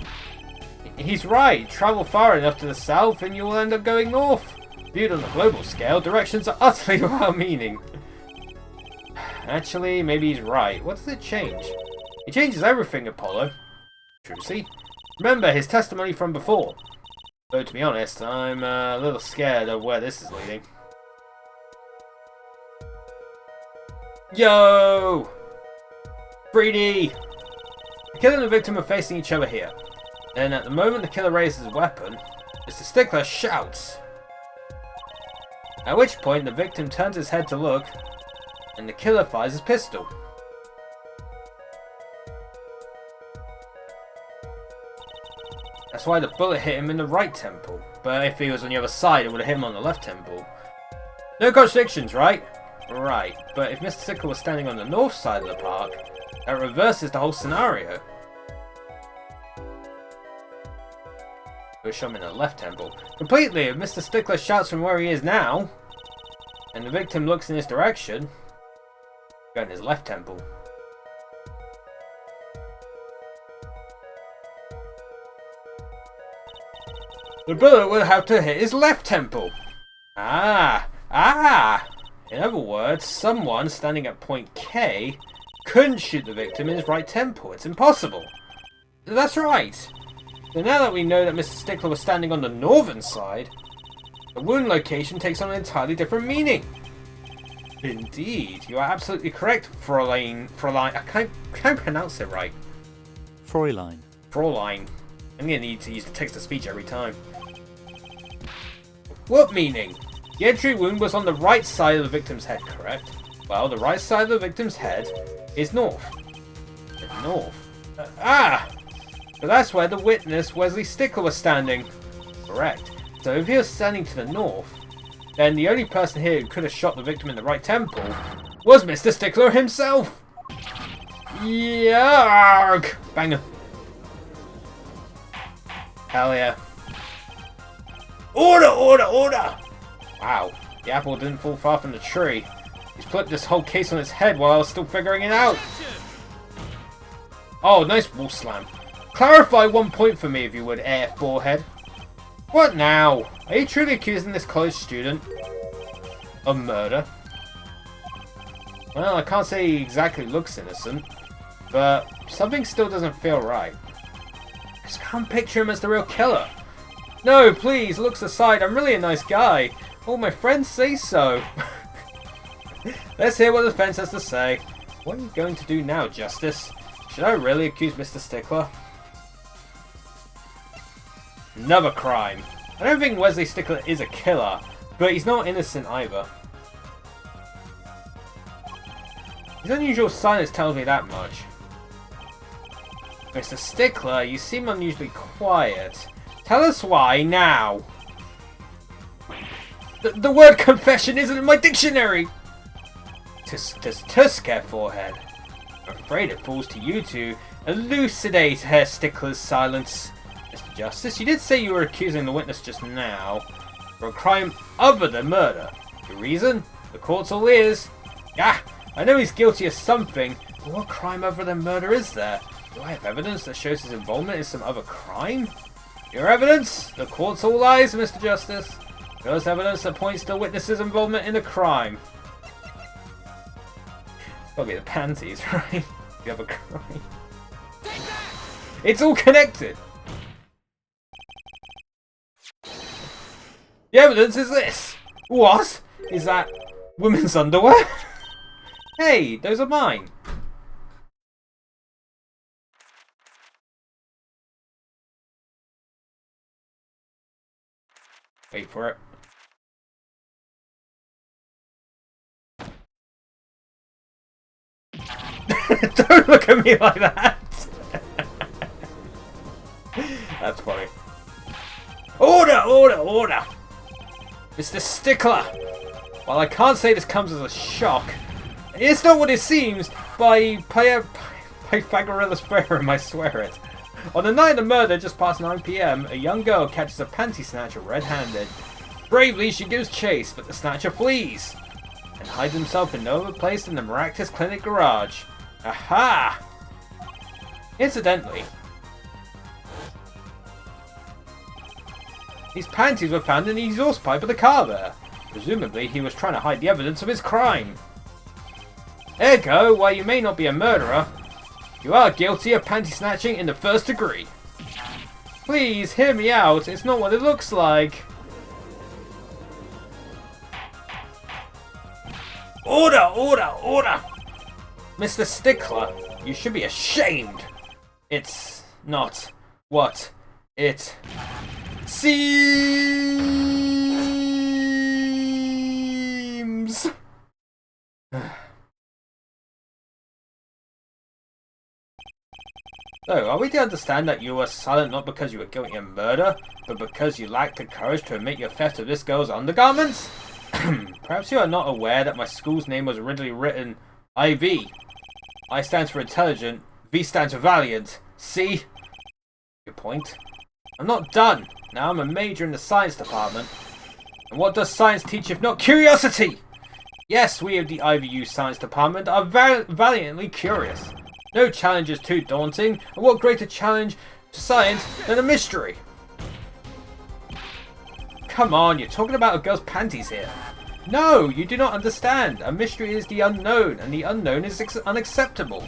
He's right. Travel far enough to the south and you will end up going north. Viewed on a global scale, directions are utterly without meaning. Actually, maybe he's right. What does it change? It changes everything, Apollo. Trucy. Remember his testimony from before. Though, to be honest, I'm a little scared of where this is leading. Yo! 3D! The killer and the victim are facing each other here. Then, at the moment the killer raises his weapon, Mr. Stickler shouts. At which point, the victim turns his head to look, and the killer fires his pistol. That's why the bullet hit him in the right temple, but if he was on the other side, it would have hit him on the left temple. No contradictions, right? Right, but if Mr. Stickler was standing on the north side of the park, that reverses the whole scenario. We'll show him in the left temple. Completely, if Mr. Stickler shouts from where he is now, and the victim looks in his direction, go in his left temple. The bullet would have to hit his left temple. In other words, someone standing at point K couldn't shoot the victim in his right temple. It's impossible. That's right. So now that we know that Mr. Stickler was standing on the northern side, the wound location takes on an entirely different meaning. Indeed, you are absolutely correct, Fräulein. I can't pronounce it right. Fräulein. Fräulein. I'm gonna need to use the text-to-speech every time. What meaning? The entry wound was on the right side of the victim's head, correct? Well, the right side of the victim's head is north. North. So that's where the witness, Wesley Stickler, was standing. Correct. So if he was standing to the north, then the only person here who could have shot the victim in the right temple was Mr. Stickler himself. Yarg! Banger. Hell yeah. Order, order, order! Wow, the apple didn't fall far from the tree. He's put this whole case on his head while I was still figuring it out. Oh, nice wall slam. Clarify 1 point for me if you would, Air Forehead. What now? Are you truly accusing this college student of murder? Well, I can't say he exactly looks innocent, but something still doesn't feel right. I just can't picture him as the real killer. No, please, looks aside, I'm really a nice guy. All my friends say so. Let's hear what the defense has to say. What are you going to do now, Justice? Should I really accuse Mr. Stickler? Another crime. I don't think Wesley Stickler is a killer, but he's not innocent either. His unusual silence tells me that much. Mr. Stickler, you seem unusually quiet. Tell us why now. The word confession isn't in my dictionary! Tusker forehead. I'm afraid it falls to you to elucidate Herr Stickler's silence. Mr. Justice, you did say you were accusing the witness just now for a crime other than murder. Your reason? The court's all ears. Ah, I know he's guilty of something, but what crime other than murder is there? Do I have evidence that shows his involvement in some other crime? Your evidence? The court's all eyes, Mr. Justice. Show us evidence that points to the witness's involvement in a crime. It's gotta be the panties, right? The other crime. It's all connected! The evidence is this! What? Is that women's underwear? Hey, those are mine! Wait for it. Don't look at me like that! That's funny. Order! Order! Order! Mr. Stickler! While I can't say this comes as a shock, it's not what it seems by Pythagoras theorem, I swear it. On the night of the murder, just past 9 PM, a young girl catches a panty snatcher red-handed. Bravely, she gives chase, but the snatcher flees and hides himself in no other place than the Maractus Clinic garage. Aha! Incidentally, these panties were found in the exhaust pipe of the car there. Presumably, he was trying to hide the evidence of his crime. Ergo, while you may not be a murderer, you are guilty of panty snatching in the first degree. Please, hear me out. It's not what it looks like. Order! Order! Order! Mr. Stickler, you should be ashamed. It's not what it seems. So, are we to understand that you were silent not because you were guilty of murder, but because you lacked the courage to admit your theft of this girl's undergarments? Perhaps you are not aware that my school's name was originally written IV. I stands for intelligent, V stands for valiant. See? Your point? I'm not done. Now I'm a major in the science department. And what does science teach if not curiosity? Yes, we of the IVU science department are valiantly curious. No challenge is too daunting, and what greater challenge to science than a mystery? Come on, you're talking about a girl's panties here. No, you do not understand. A mystery is the unknown, and the unknown is unacceptable.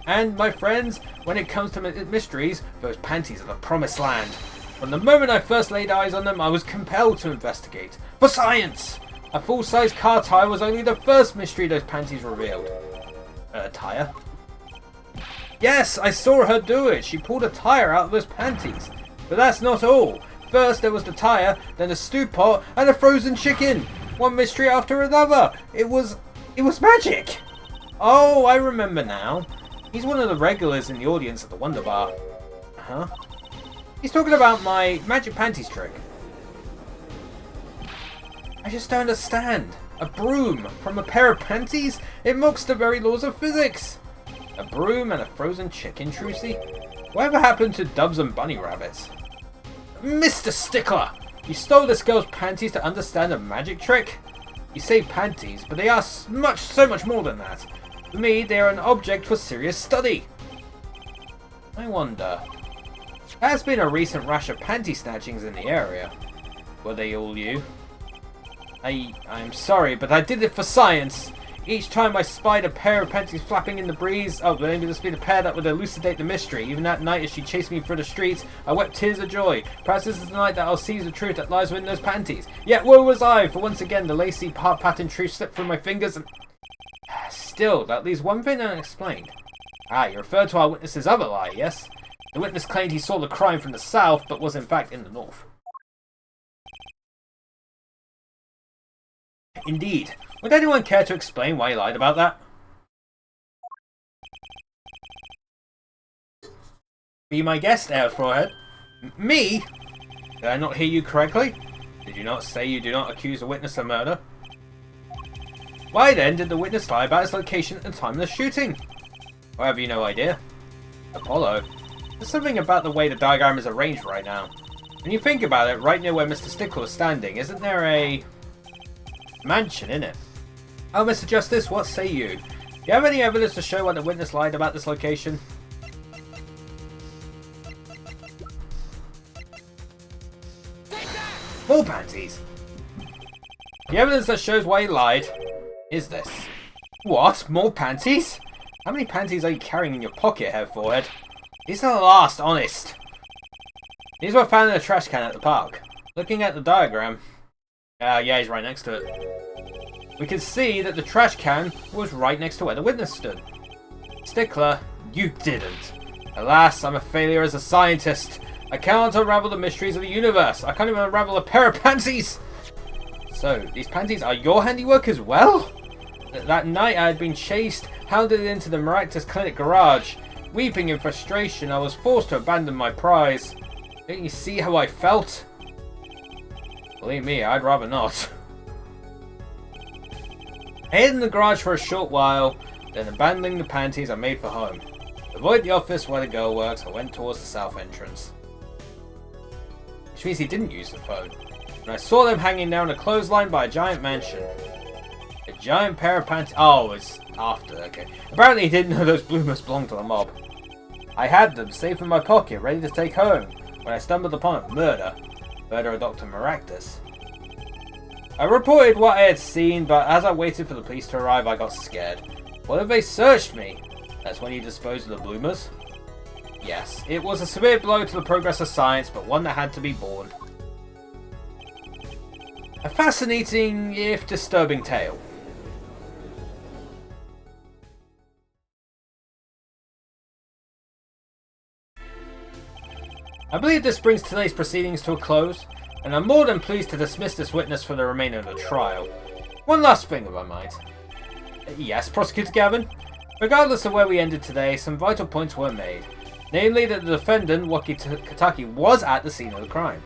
And, my friends, when it comes to mysteries, those panties are the promised land. From the moment I first laid eyes on them, I was compelled to investigate. For science! A full-size car tire was only the first mystery those panties revealed. Tire? Yes, I saw her do it. She pulled a tire out of those panties. But that's not all. First there was the tire, then the stew pot, and a frozen chicken. One mystery after another. It was magic. Oh, I remember now. He's one of the regulars in the audience at the Wonder Bar. Huh? He's talking about my magic panties trick. I just don't understand. A broom from a pair of panties? It mocks the very laws of physics. A broom and a frozen chicken, Trucy? Whatever happened to doves and bunny rabbits? Mr. Stickler! You stole this girl's panties to understand a magic trick? You say panties, but they are so much more than that. For me, they are an object for serious study. I wonder. There has been a recent rash of panty snatchings in the area. Were they all you? I'm sorry, but I did it for science. Each time I spied a pair of panties flapping in the breeze, maybe this be the pair that would elucidate the mystery. Even that night as she chased me through the streets, I wept tears of joy. Perhaps this is the night that I'll seize the truth that lies within those panties. Yet woe was I, for once again the lacy pattern truth slipped through my fingers and... Still, that leaves one thing unexplained. Ah, you refer to our witness's other lie, yes? The witness claimed he saw the crime from the south, but was in fact in the north. Indeed. Would anyone care to explain why he lied about that? Be my guest, Air Forehead. Me? Did I not hear you correctly? Did you not say you do not accuse a witness of murder? Why then did the witness lie about his location at the time of the shooting? Or have you no idea? Apollo. There's something about the way the diagram is arranged right now. When you think about it, right near where Mr. Stickler was standing, isn't there a mansion in it? Oh, Mr. Justice, what say you? Do you have any evidence to show why the witness lied about this location? More panties! The evidence that shows why he lied is this. What? More panties? How many panties are you carrying in your pocket, Hair Forehead? These are the last, honest. These were found in a trash can at the park. Looking at the diagram... yeah, he's right next to it. We can see that the trash can was right next to where the witness stood. Stickler, you didn't. Alas, I'm a failure as a scientist. I cannot unravel the mysteries of the universe. I can't even unravel a pair of panties. So, these panties are your handiwork as well? That night I had been chased, hounded into the Maractus Clinic garage. Weeping in frustration, I was forced to abandon my prize. Don't you see how I felt? Believe me, I'd rather not. I hid in the garage for a short while, then abandoning the panties I made for home. To avoid the office where the girl works, I went towards the south entrance. Which means he didn't use the phone. And I saw them hanging down a clothesline by a giant mansion. A giant pair of panties. Oh, it's after, okay. Apparently he didn't know those bloomers belonged to the mob. I had them safe in my pocket, ready to take home, when I stumbled upon a murder. Murder of Dr. Maractus. I reported what I had seen, but as I waited for the police to arrive, I got scared. What if they searched me? That's when you disposed of the bloomers? Yes, it was a severe blow to the progress of science, but one that had to be borne. A fascinating, if disturbing tale. I believe this brings today's proceedings to a close, and I'm more than pleased to dismiss this witness for the remainder of the trial. One last thing, if I might. Yes, Prosecutor Gavin? Regardless of where we ended today, some vital points were made. Namely that the defendant, Waki Kitaki, was at the scene of the crime.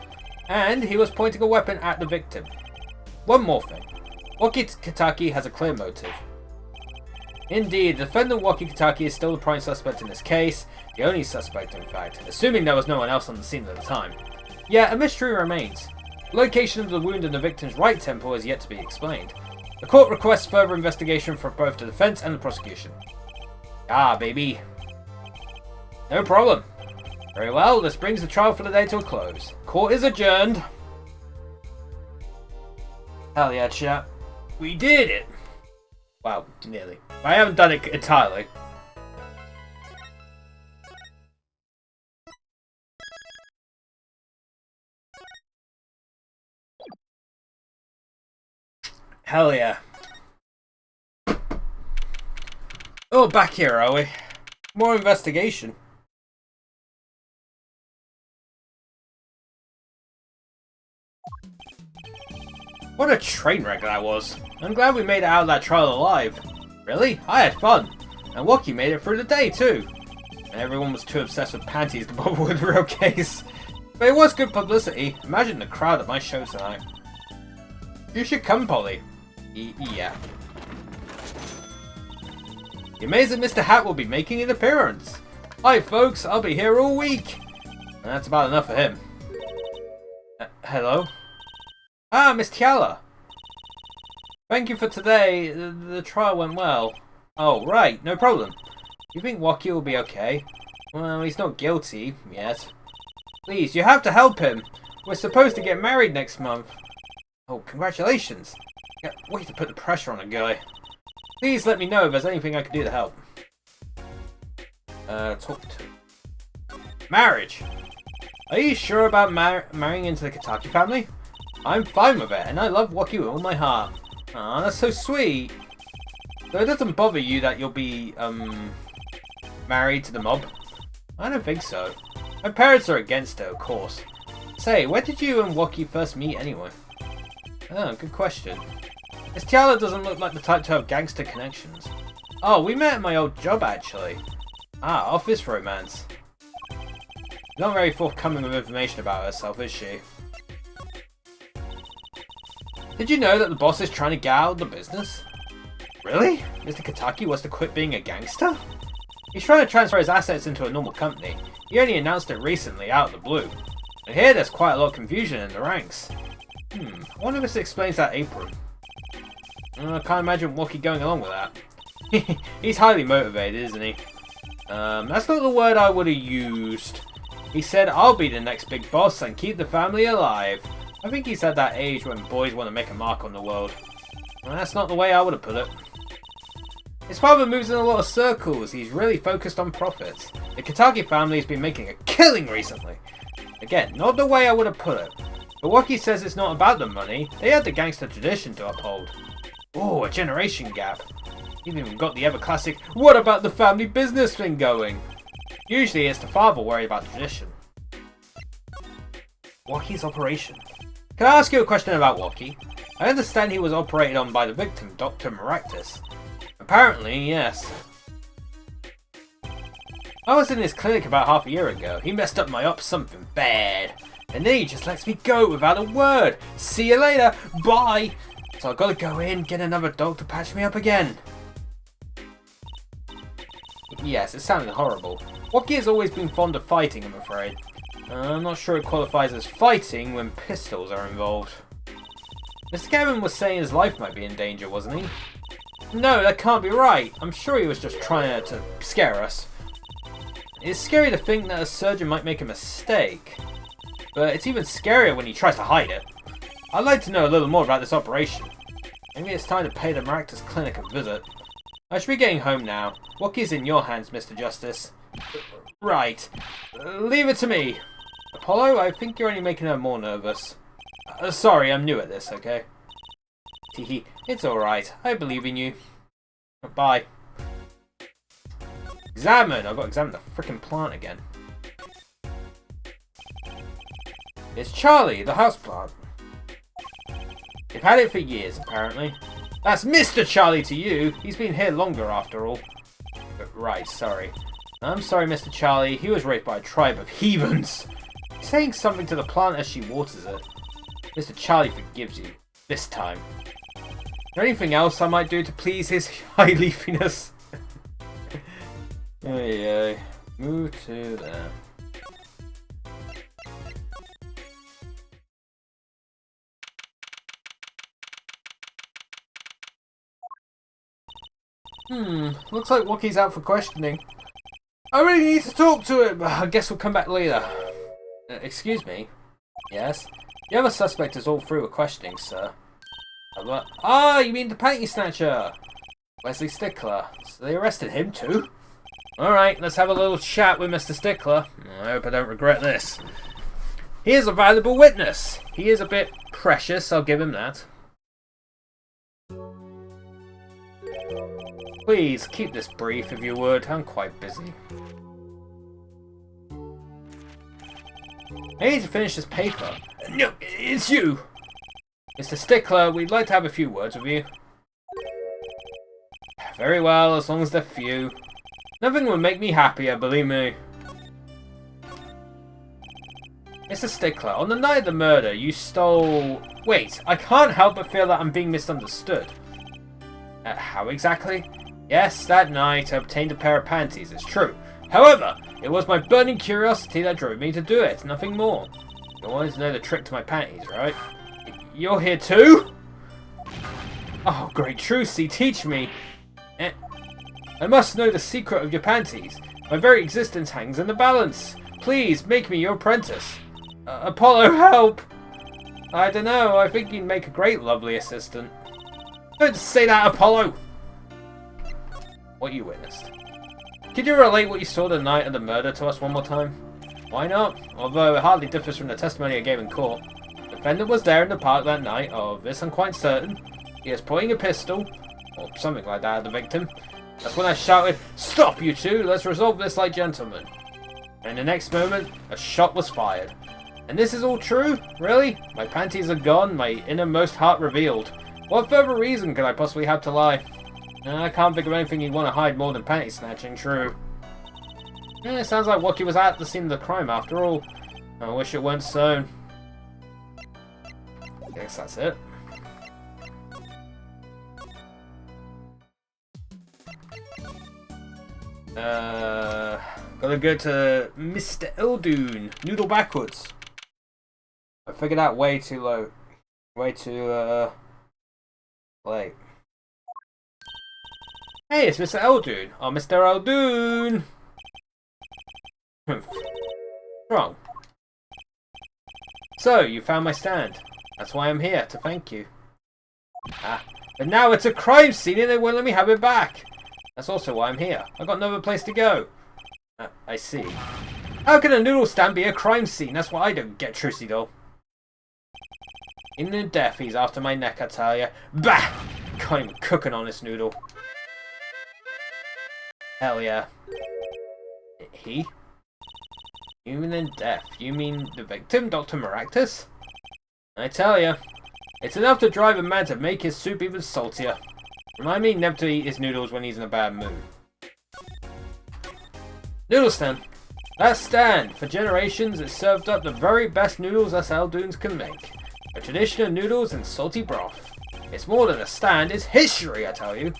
And he was pointing a weapon at the victim. One more thing. Waki Kitaki has a clear motive. Indeed, the defendant Waki Kitaki is still the prime suspect in this case, the only suspect in fact, assuming there was no one else on the scene at the time. Yet, a mystery remains. The location of the wound in the victim's right temple is yet to be explained. The court requests further investigation from both the defense and the prosecution. Ah, baby. No problem. Very well, this brings the trial for the day to a close. Court is adjourned. Hell yeah, chat. We did it! Wow, nearly. I haven't done it entirely. Hell yeah. Oh, back here, are we? More investigation. What a train wreck that was. I'm glad we made it out of that trial alive. Really? I had fun. And Waki made it through the day too. And everyone was too obsessed with panties to bother with the real case. But it was good publicity. Imagine the crowd at my show tonight. You should come, Polly. Yeah. The amazing Mr. Hat will be making an appearance. Hi folks, I'll be here all week. And that's about enough for him. Hello? Ah, Miss Tiala. Thank you for today. The trial went well. Oh, right, no problem. You think Waki will be okay? Well, he's not guilty yet. Please, you have to help him. We're supposed to get married next month. Oh, congratulations. Way to put the pressure on a guy. Please let me know if there's anything I can do to help. Talk to. Marriage. Are you sure about marrying into the Kitaki family? I'm fine with it, and I love Waki with all my heart. Aw, that's so sweet. So it doesn't bother you that you'll be, married to the mob? I don't think so. My parents are against it, of course. Say, where did you and Woki first meet anyway? Oh, good question. This Tiala doesn't look like the type to have gangster connections. Oh, we met at my old job actually. Ah, office romance. Not very forthcoming with information about herself, is she? Did you know that the boss is trying to get out of the business? Really? Mr. Kataki wants to quit being a gangster? He's trying to transfer his assets into a normal company. He only announced it recently, out of the blue. I hear there's quite a lot of confusion in the ranks. I wonder if this explains that apron. I can't imagine Woki going along with that. He's highly motivated, isn't he? That's not the word I would have used. He said, I'll be the next big boss and keep the family alive. I think he's at that age when boys want to make a mark on the world. Well, that's not the way I would have put it. His father moves in a lot of circles. He's really focused on profits. The Kataki family has been making a killing recently. Again, not the way I would have put it. But Woki says it's not about the money. They had the gangster tradition to uphold. Oh, a generation gap. You've even got the ever classic, what about the family business thing going? Usually it's the father worried about tradition. Woki's operation. Can I ask you a question about Woki? I understand he was operated on by the victim, Dr. Maractus. Apparently, yes. I was in his clinic about half a year ago. He messed up my ops something bad. And then he just lets me go without a word. See you later. Bye. So I've got to go in, get another dog to patch me up again. Yes, it sounded horrible. Woki has always been fond of fighting, I'm afraid. I'm not sure it qualifies as fighting when pistols are involved. Mr. Gavin was saying his life might be in danger, wasn't he? No, that can't be right. I'm sure he was just trying to scare us. It's scary to think that a surgeon might make a mistake. But it's even scarier when he tries to hide it. I'd like to know a little more about this operation. Maybe it's time to pay the Maractus Clinic a visit. I should be getting home now. Woki's in your hands, Mr. Justice. Right. Leave it to me. Apollo, I think you're only making her more nervous. Sorry, I'm new at this, okay? Teehee, it's alright. I believe in you. Bye. Examine! I've got to examine the frickin' plant again. It's Charlie, the houseplant. They've had it for years, apparently. That's Mr. Charlie to you. He's been here longer, after all. Right, sorry. I'm sorry, Mr. Charlie. He was raised by a tribe of heathens. He's saying something to the plant as she waters it. Mr. Charlie forgives you. This time. Is there anything else I might do to please his high leafiness? Hey, move to there. Looks like Woki's out for questioning. I really need to talk to him. I guess we'll come back later. Excuse me? Yes? The other suspect is all through with questioning, sir. Ah, you mean the panty snatcher? Wesley Stickler. So they arrested him too? Alright, let's have a little chat with Mr. Stickler. I hope I don't regret this. He is a valuable witness. He is a bit precious, I'll give him that. Please, keep this brief if you would. I'm quite busy. I need to finish this paper. No, it's you! Mr. Stickler, we'd like to have a few words with you. Very well, as long as they're few. Nothing would make me happier, believe me. Mr. Stickler, on the night of the murder, you stole... Wait, I can't help but feel that I'm being misunderstood. How exactly? Yes, that night I obtained a pair of panties, it's true. However, it was my burning curiosity that drove me to do it, nothing more. You wanted to know the trick to my panties, right? You're here too? Oh, great Trucy, teach me. I must know the secret of your panties. My very existence hangs in the balance. Please, make me your apprentice. Apollo, help! I don't know, I think you'd make a great lovely assistant. Don't say that, Apollo! What you witnessed. Could you relate what you saw the night of the murder to us one more time? Why not? Although it hardly differs from the testimony I gave in court. The defendant was there in the park that night, of this I'm quite certain. He was pointing a pistol, or something like that, at the victim. That's when I shouted, "Stop, you two! Let's resolve this like gentlemen." And the next moment, a shot was fired. And this is all true? Really? My panties are gone, my innermost heart revealed. What further reason could I possibly have to lie? I can't think of anything you'd want to hide more than panty snatching, true. It sounds like Woki was at the scene of the crime after all. I wish it weren't so. Guess that's it. Gotta go to Mr. Eldoon. Noodle backwards. I figured out way too low. Way too, late. Hey, it's Mr. Eldoon. Oh, Mr. Eldoon! Wrong. So, you found my stand. That's why I'm here, to thank you. Ah, but now it's a crime scene and they won't let me have it back. That's also why I'm here. I've got no other place to go. I see. How can a noodle stand be a crime scene? That's what I don't get, Trucy doll. In and death, he's after my neck, I tell ya. Bah! Can't even cook an honest noodle. Hell yeah. He? Human and death. You mean the victim, Dr. Maractus? I tell ya, it's enough to drive a man to make his soup even saltier. Remind me never to eat his noodles when he's in a bad mood. Noodle stand. That stand, for generations, has served up the very best noodles us Eldoons can make. A tradition of noodles and salty broth. It's more than a stand, it's history, I tell you.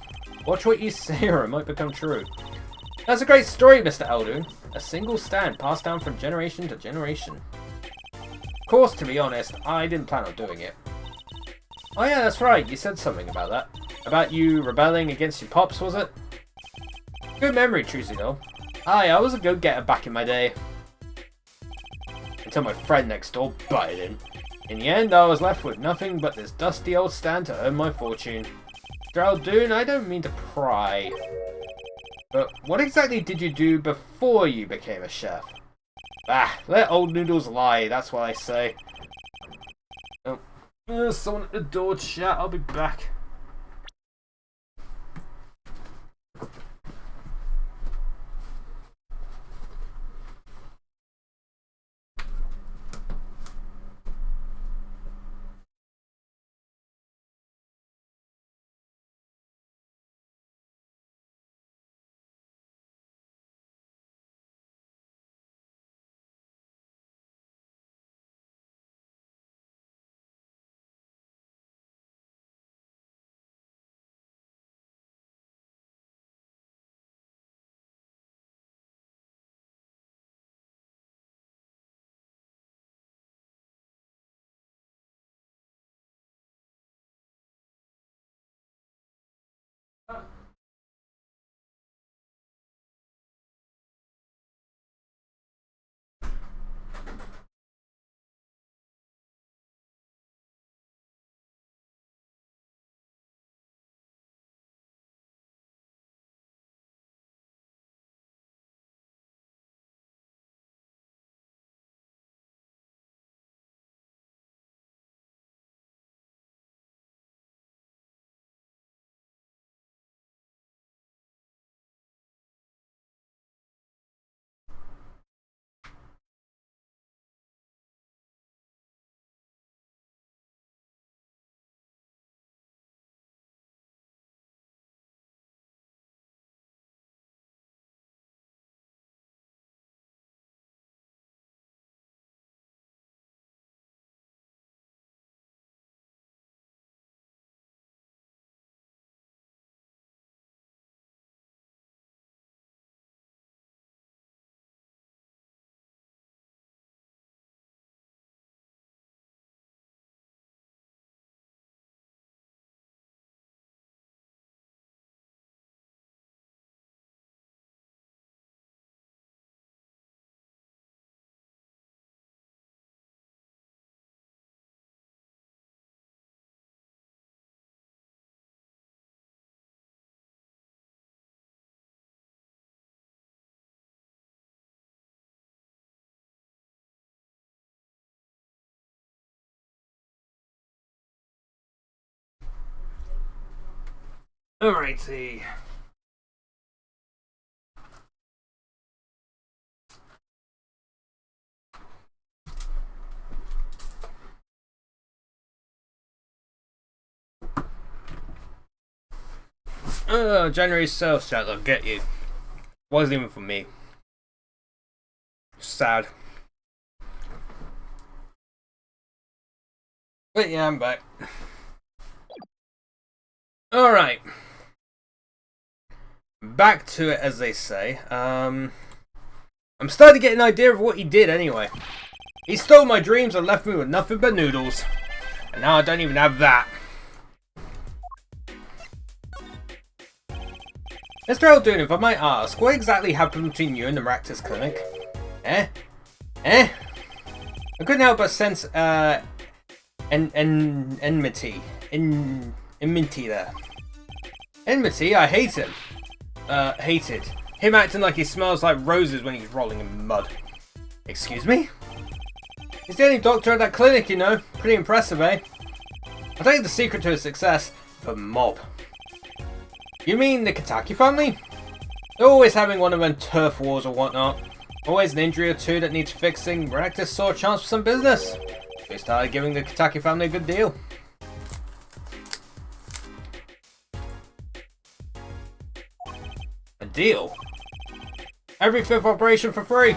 Watch what you say or it might become true. That's a great story, Mr. Eldoon. A single stand passed down from generation to generation. Of course, to be honest, I didn't plan on doing it. Oh yeah, that's right, you said something about that. About you rebelling against your pops, was it? Good memory, Trucy though. Aye, I was a go-getter back in my day. Until my friend next door butted in. In the end, I was left with nothing but this dusty old stand to earn my fortune. Mr. Eldoon, I don't mean to pry. But what exactly did you do before you became a chef? Ah, let old noodles lie, that's what I say. Oh, someone at the door, chat, I'll be back. Alrighty. January sales chat, I'll get you. Wasn't even for me. Sad. But yeah, I'm back. Alright. Back to it, as they say. I'm starting to get an idea of what he did anyway. He stole my dreams and left me with nothing but noodles. And now I don't even have that. Mr. Eldoon, if I might ask, what exactly happened between you and the Maractus Clinic? Eh? I couldn't help but sense, enmity. Enmity there. Enmity? I hate him. Hated. Him acting like he smells like roses when he's rolling in mud. Excuse me? He's the only doctor at that clinic, you know. Pretty impressive, eh? I'll tell you the secret to his success. The mob. You mean the Kitaki family? They're always having one of them turf wars or whatnot. Always an injury or two that needs fixing. Maractus saw a chance for some business. They started giving the Kitaki family a good deal. A deal? Every fifth operation for free.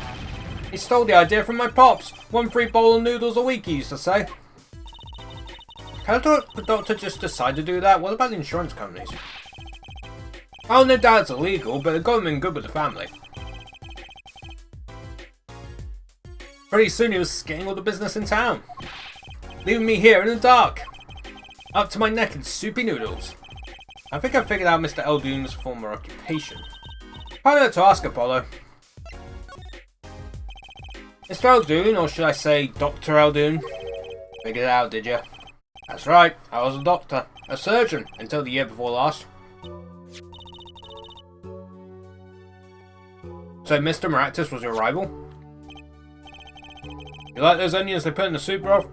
He stole the idea from my pops. 1 free bowl of noodles a week, he used to say. Can the doctor just decide to do that? What about the insurance companies? Oh, no doubt it's illegal, but it got him in good with the family. Pretty soon he was getting all the business in town. Leaving me here in the dark. Up to my neck in soupy noodles. I think I figured out Mr. Eldoon's former occupation. Probably not to ask, Apollo. Mr. Eldoon, or should I say Dr. Eldoon? Figured it out, did you? That's right, I was a doctor. A surgeon, until the year before last. So Mr. Maractus was your rival? You like those onions they put in the soup, bro?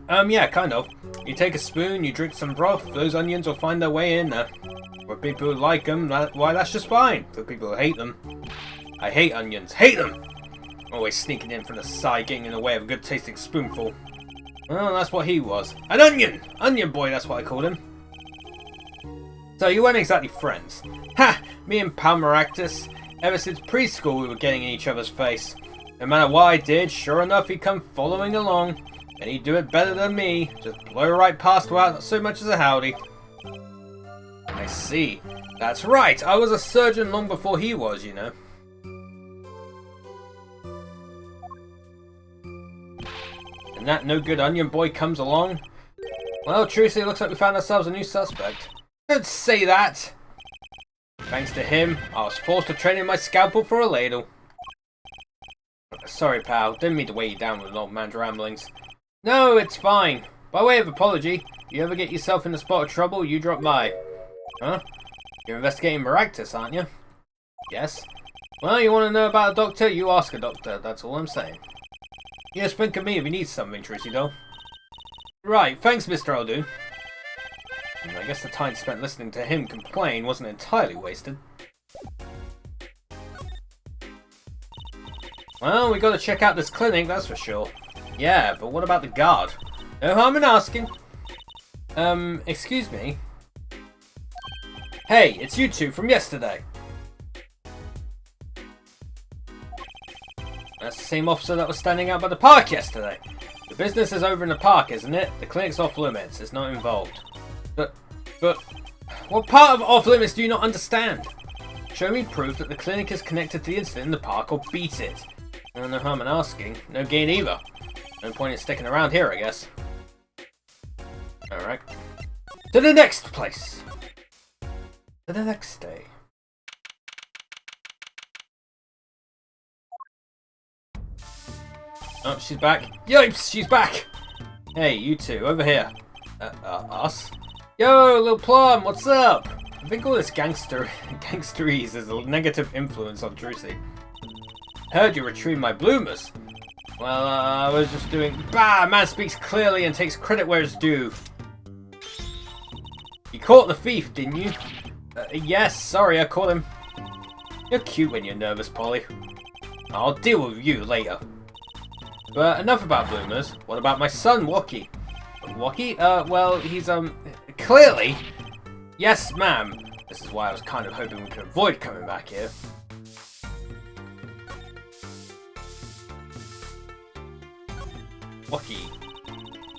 Yeah, kind of. You take a spoon, you drink some broth, those onions will find their way in there. For people who like them, why that's just fine. For people who hate them. I hate onions. Hate them! Always sneaking in from the side, getting in the way of a good tasting spoonful. Well, that's what he was. An onion! Onion boy, that's what I called him. So you weren't exactly friends. Ha! Me and Pal Maractus, ever since preschool we were getting in each other's face. No matter what I did, sure enough he'd come following along. And he'd do it better than me. Just blow right past without not so much as a howdy. I see. That's right, I was a surgeon long before he was, you know. And that no good onion boy comes along? Well, truthfully, it looks like we found ourselves a new suspect. Don't say that! Thanks to him, I was forced to trade in my scalpel for a ladle. Sorry, pal. Didn't mean to weigh you down with an old man's ramblings. No, it's fine. By way of apology, you ever get yourself in a spot of trouble, you drop by. Huh? You're investigating Maractus, aren't you? Yes. Well, you want to know about a doctor? You ask a doctor. That's all I'm saying. You just think of me if you need something, Trucy doll. Right, thanks, Mr. Eldoon. I guess the time spent listening to him complain wasn't entirely wasted. Well, we gotta check out this clinic, that's for sure. Yeah, but what about the guard? No harm in asking. Excuse me? Hey, it's you two from yesterday. That's the same officer that was standing out by the park yesterday. The business is over in the park, isn't it? The clinic's off limits, it's not involved. But, what part of off limits do you not understand? Show me proof that the clinic is connected to the incident in the park or beat it. No harm in asking. No gain either. No point in sticking around here, I guess. Alright. To the next place. To the next day. Oh, she's back. Yipes, she's back! Hey, you two, over here. Us? Yo, Lil Plum, what's up? I think all this gangsterese is a negative influence on Trucy. Heard you retrieved my bloomers. Well, I was just doing... Bah! Man speaks clearly and takes credit where it's due. You caught the thief, didn't you? Yes, sorry, I caught him. You're cute when you're nervous, Polly. I'll deal with you later. But enough about bloomers. What about my son, Wocky? Wocky? Well, he's, clearly... Yes, ma'am. This is why I was kind of hoping we could avoid coming back here. Wocky.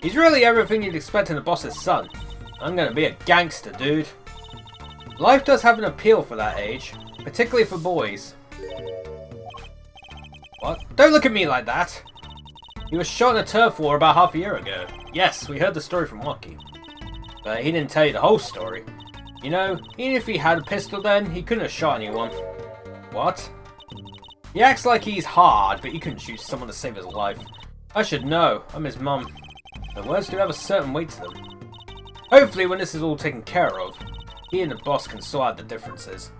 He's really everything you'd expect in a boss's son. I'm gonna be a gangster, dude. Life does have an appeal for that age, particularly for boys. What? Don't look at me like that! He was shot in a turf war about half a year ago. Yes, we heard the story from Wocky. But he didn't tell you the whole story. You know, even if he had a pistol then, he couldn't have shot anyone. What? He acts like he's hard, but he couldn't shoot someone to save his life. I should know. I'm his mum. The words do have a certain weight to them. Hopefully when this is all taken care of, he and the boss can sort out the differences.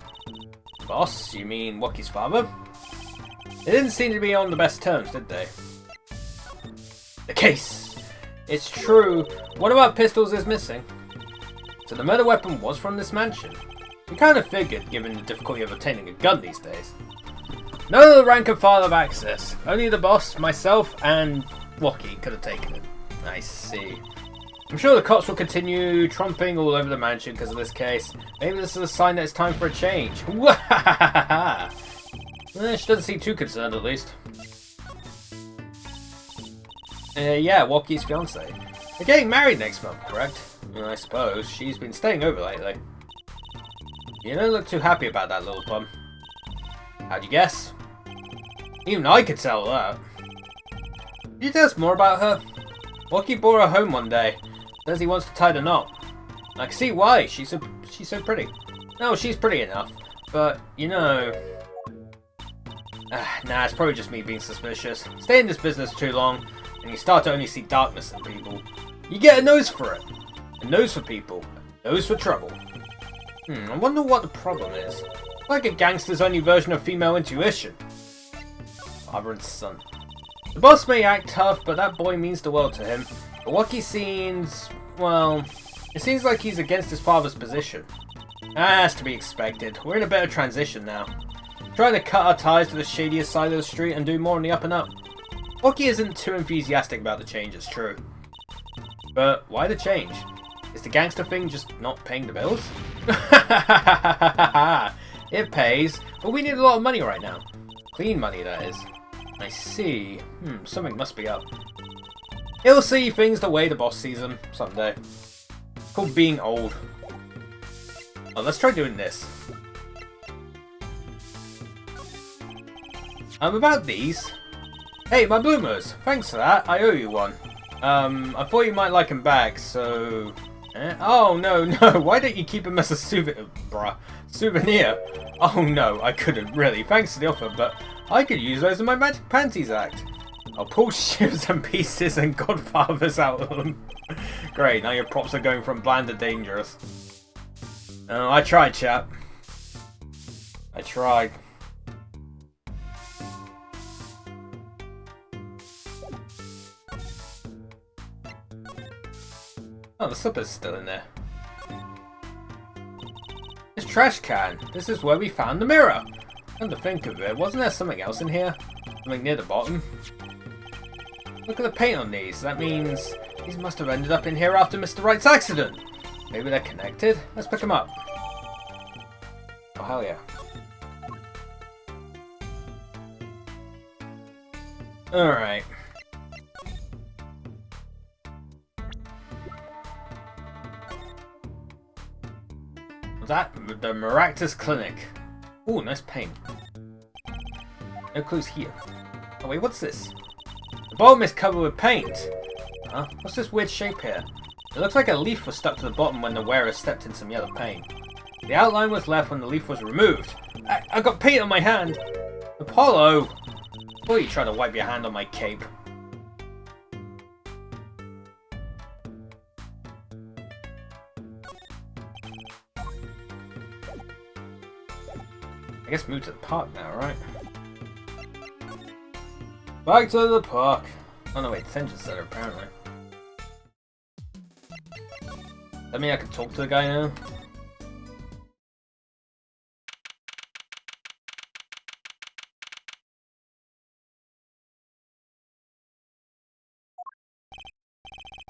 Boss? You mean Wocky's father? They didn't seem to be on the best terms, did they? The case! It's true. One of our pistols is missing. So the murder weapon was from this mansion. We kind of figured, given the difficulty of obtaining a gun these days. None of the rank and file have access. Only the boss, myself, and Wocky could have taken it. I see. I'm sure the cops will continue tromping all over the mansion because of this case. Maybe this is a sign that it's time for a change. She doesn't seem too concerned, at least. Yeah, Wocky's fiance. They're getting married next month, correct? I suppose. She's been staying over lately. You don't look too happy about that, little plum. How'd you guess? Even I could tell that. Could you tell us more about her? Wocky brought her home one day. Says he wants to tie the knot. I can see why. She's so pretty. No, she's pretty enough. But, you know... nah, it's probably just me being suspicious. Stay in this business too long, and you start to only see darkness in people. You get a nose for it. A nose for people. A nose for trouble. I wonder what the problem is. Like a gangster's only version of female intuition. Father and son. The boss may act tough, but that boy means the world to him. But Wocky seems... well... it seems like he's against his father's position. That's to be expected. We're in a better transition now. Trying to cut our ties to the shadiest side of the street and do more on the up and up. Wocky isn't too enthusiastic about the change, it's true. But why the change? Is the gangster thing just not paying the bills? It pays, but we need a lot of money right now. Clean money, that is. I see. Something must be up. He'll see things the way the boss sees them someday. It's called being old. Oh, let's try doing this. About these. Hey, my bloomers. Thanks for that. I owe you one. I thought you might like them back, so... Oh, no. Why don't you keep them as a souvenir? Oh, no, I couldn't, really. Thanks for the offer, but I could use those in my Magic Panties act. I'll pull shivers and pieces and godfathers out of them. Great, now your props are going from bland to dangerous. Oh, I tried, chap. I tried. Oh, the slipper's still in there. This trash can. This is where we found the mirror. Come to think of it, wasn't there something else in here? Something near the bottom? Look at the paint on these. That means these must have ended up in here after Mr. Wright's accident. Maybe they're connected? Let's pick them up. Oh, hell yeah. Alright. That, the Maractus Clinic. Ooh, nice paint. No clues here. Oh wait, what's this? The bottom is covered with paint. Huh? What's this weird shape here? It looks like a leaf was stuck to the bottom when the wearer stepped in some yellow paint. The outline was left when the leaf was removed. I got paint on my hand! Apollo! Why are you trying to wipe your hand on my cape? I guess move to the park now, right? Back to the park. Oh no, wait, detention center apparently. That mean I can talk to the guy now?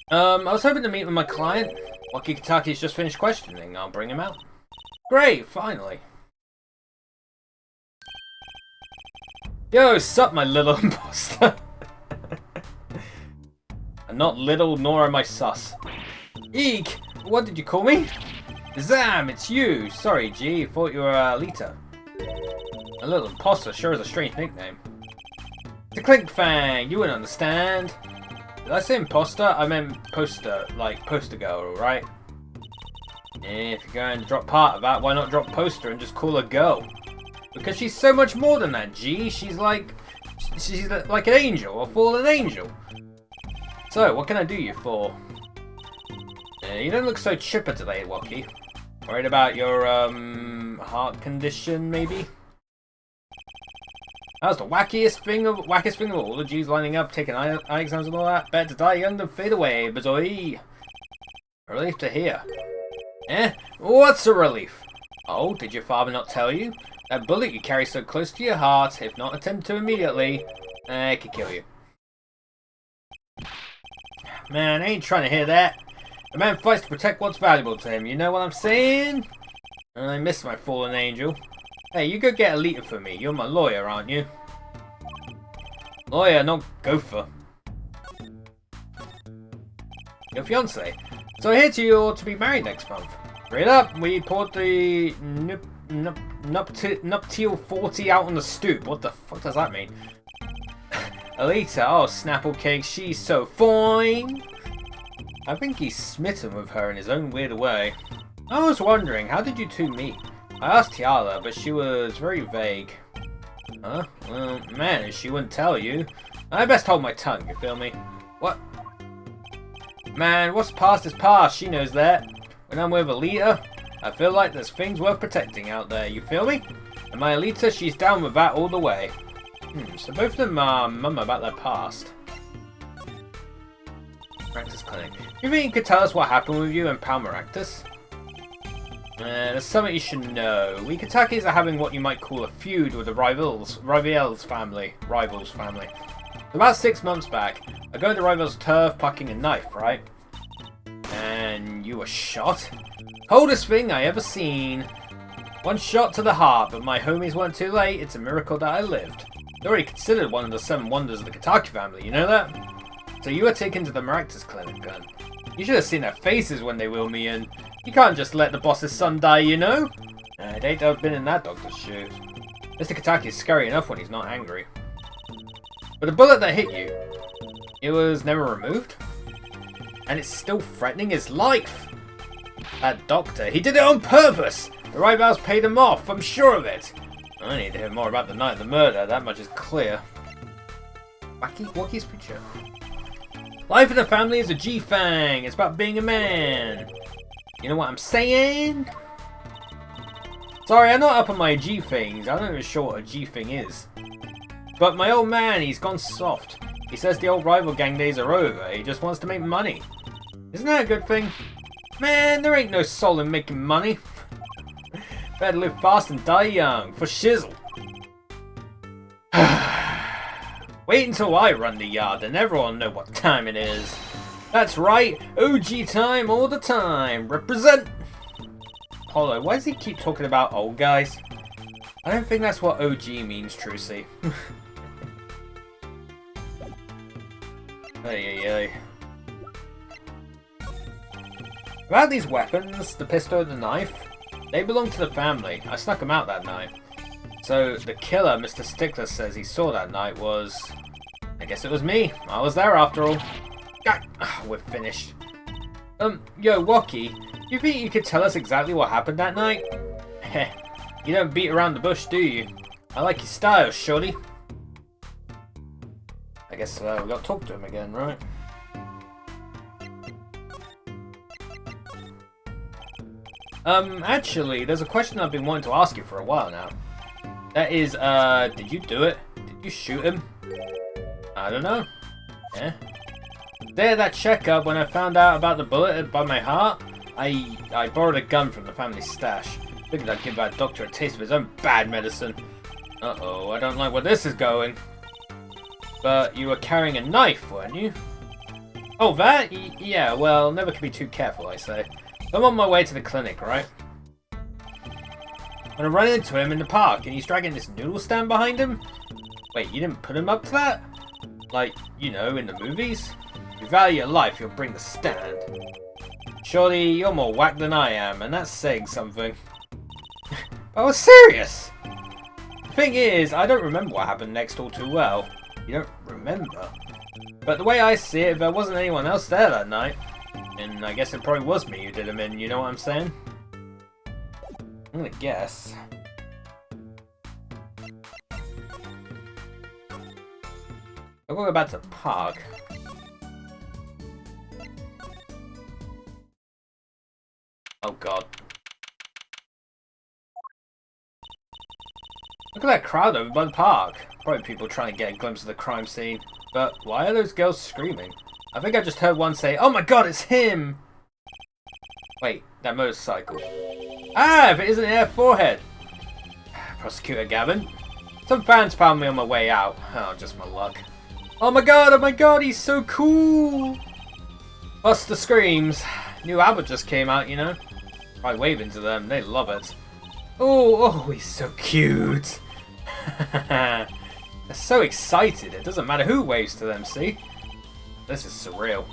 I was hoping to meet with my client. Waki Kataki's just finished questioning. I'll bring him out. Great, finally. Yo, sup, my little imposter. I'm not little, nor am I sus. Eek! What did you call me? Zam, it's you! Sorry, G, thought you were Alita. A little imposter sure is a strange nickname. The Clink Fang, you wouldn't understand. Did I say imposter? I meant poster, like poster girl, right? If you're going to drop part of that, why not drop poster and just call her girl? Because she's so much more than that, G. She's like an angel, a fallen angel. So, what can I do you for? You don't look so chipper today, Waki. Worried about your, heart condition, maybe? That was the wackest thing of all. The G's lining up, taking eye exams and all that. Better to die young than fade away, Bazoi. A relief to hear. Eh? What's a relief? Oh, did your father not tell you? That bullet you carry so close to your heart, if not attend to immediately, it could kill you. Man, I ain't trying to hear that. A man fights to protect what's valuable to him, you know what I'm saying? I miss my fallen angel. Hey, you go get Alita for me. You're my lawyer, aren't you? Lawyer, not gopher. Your fiance. So I hear you're to be married next month. Read up, we poured the nuptial 40 out on the stoop. What the fuck does that mean? Alita, oh Snapple Cake, she's so fine. I think he's smitten with her in his own weird way. I was wondering, how did you two meet? I asked Tiala, but she was very vague. Huh? Well, man, she wouldn't tell you. I best hold my tongue, you feel me? What? Man, what's past is past, she knows that. When I'm with Alita, I feel like there's things worth protecting out there, you feel me? And my Alita, she's down with that all the way. So both of them are mum about their past. Maractus Clinic. You think you could tell us what happened with you and Pal Maractus? There's something you should know. We Katakis are having what you might call a feud with the Rivals family. About 6 months back, I go to Rivals' turf pucking a knife, right? And you were shot? Coldest thing I ever seen. One shot to the heart, but my homies weren't too late. It's a miracle that I lived. They're already considered one of the 7 wonders of the Kataki family, you know that? So you were taken to the Maractus Clinic then. You should have seen their faces when they wheel me in. You can't just let the boss's son die, you know? I'd hate to have been in that doctor's shoes. Mr. Kataki is scary enough when he's not angry. But the bullet that hit you, it was never removed? And it's still threatening his life! That doctor, he did it on purpose! The Rivals paid him off, I'm sure of it! I need to hear more about the night of the murder, that much is clear. Waki's picture. Life in the family is a G-Fang, it's about being a man. You know what I'm saying? Sorry, I'm not up on my G-Things, I'm not even sure what a G-Thing is. But my old man, he's gone soft. He says the old rival gang days are over, he just wants to make money. Isn't that a good thing? Man, there ain't no soul in making money. Better live fast and die young, for shizzle. Wait until I run the yard and everyone will know what time it is. That's right, OG time all the time. Represent! Polo, why does he keep talking about old guys? I don't think that's what OG means, Trucy. Ay. About these weapons, the pistol and the knife, they belong to the family. I snuck them out that night. So the killer Mr. Stickler says he saw that night was... I guess it was me. I was there after all. We're finished. Yo, Waki, you think you could tell us exactly what happened that night? Heh, you don't beat around the bush, do you? I like your style, shorty. I guess we got to talk to him again, right? Actually, there's a question I've been wanting to ask you for a while now. That is, did you do it? Did you shoot him? I don't know. Yeah. Day of that checkup, when I found out about the bullet by my heart, I borrowed a gun from the family stash. Figured I'd give that doctor a taste of his own bad medicine. Uh-oh, I don't like where this is going. But you were carrying a knife, weren't you? Oh, that? Yeah, well, never can be too careful, I say. I'm on my way to the clinic, right? When I run into him in the park and he's dragging this noodle stand behind him. Wait, you didn't put him up to that? Like, you know, in the movies? If you value your life, you'll bring the stand. Surely you're more whack than I am, and that's saying something. I was serious! The thing is, I don't remember what happened next all too well. You don't remember? But the way I see it, if there wasn't anyone else there that night, and I guess it probably was me who did him in, you know what I'm saying? I'm gonna guess. I'll go back to the park. Oh god. Look at that crowd over by the park. Probably people trying to get a glimpse of the crime scene. But why are those girls screaming? I think I just heard one say, "Oh my god, it's him!" Wait, that motorcycle. Ah, if it isn't Air Forehead! Prosecutor Gavin. Some fans found me on my way out. Oh, just my luck. Oh my god, he's so cool! Buster screams. New album just came out, you know. I wave into them, they love it. Oh, he's so cute! They're so excited, it doesn't matter who waves to them, see? This is surreal.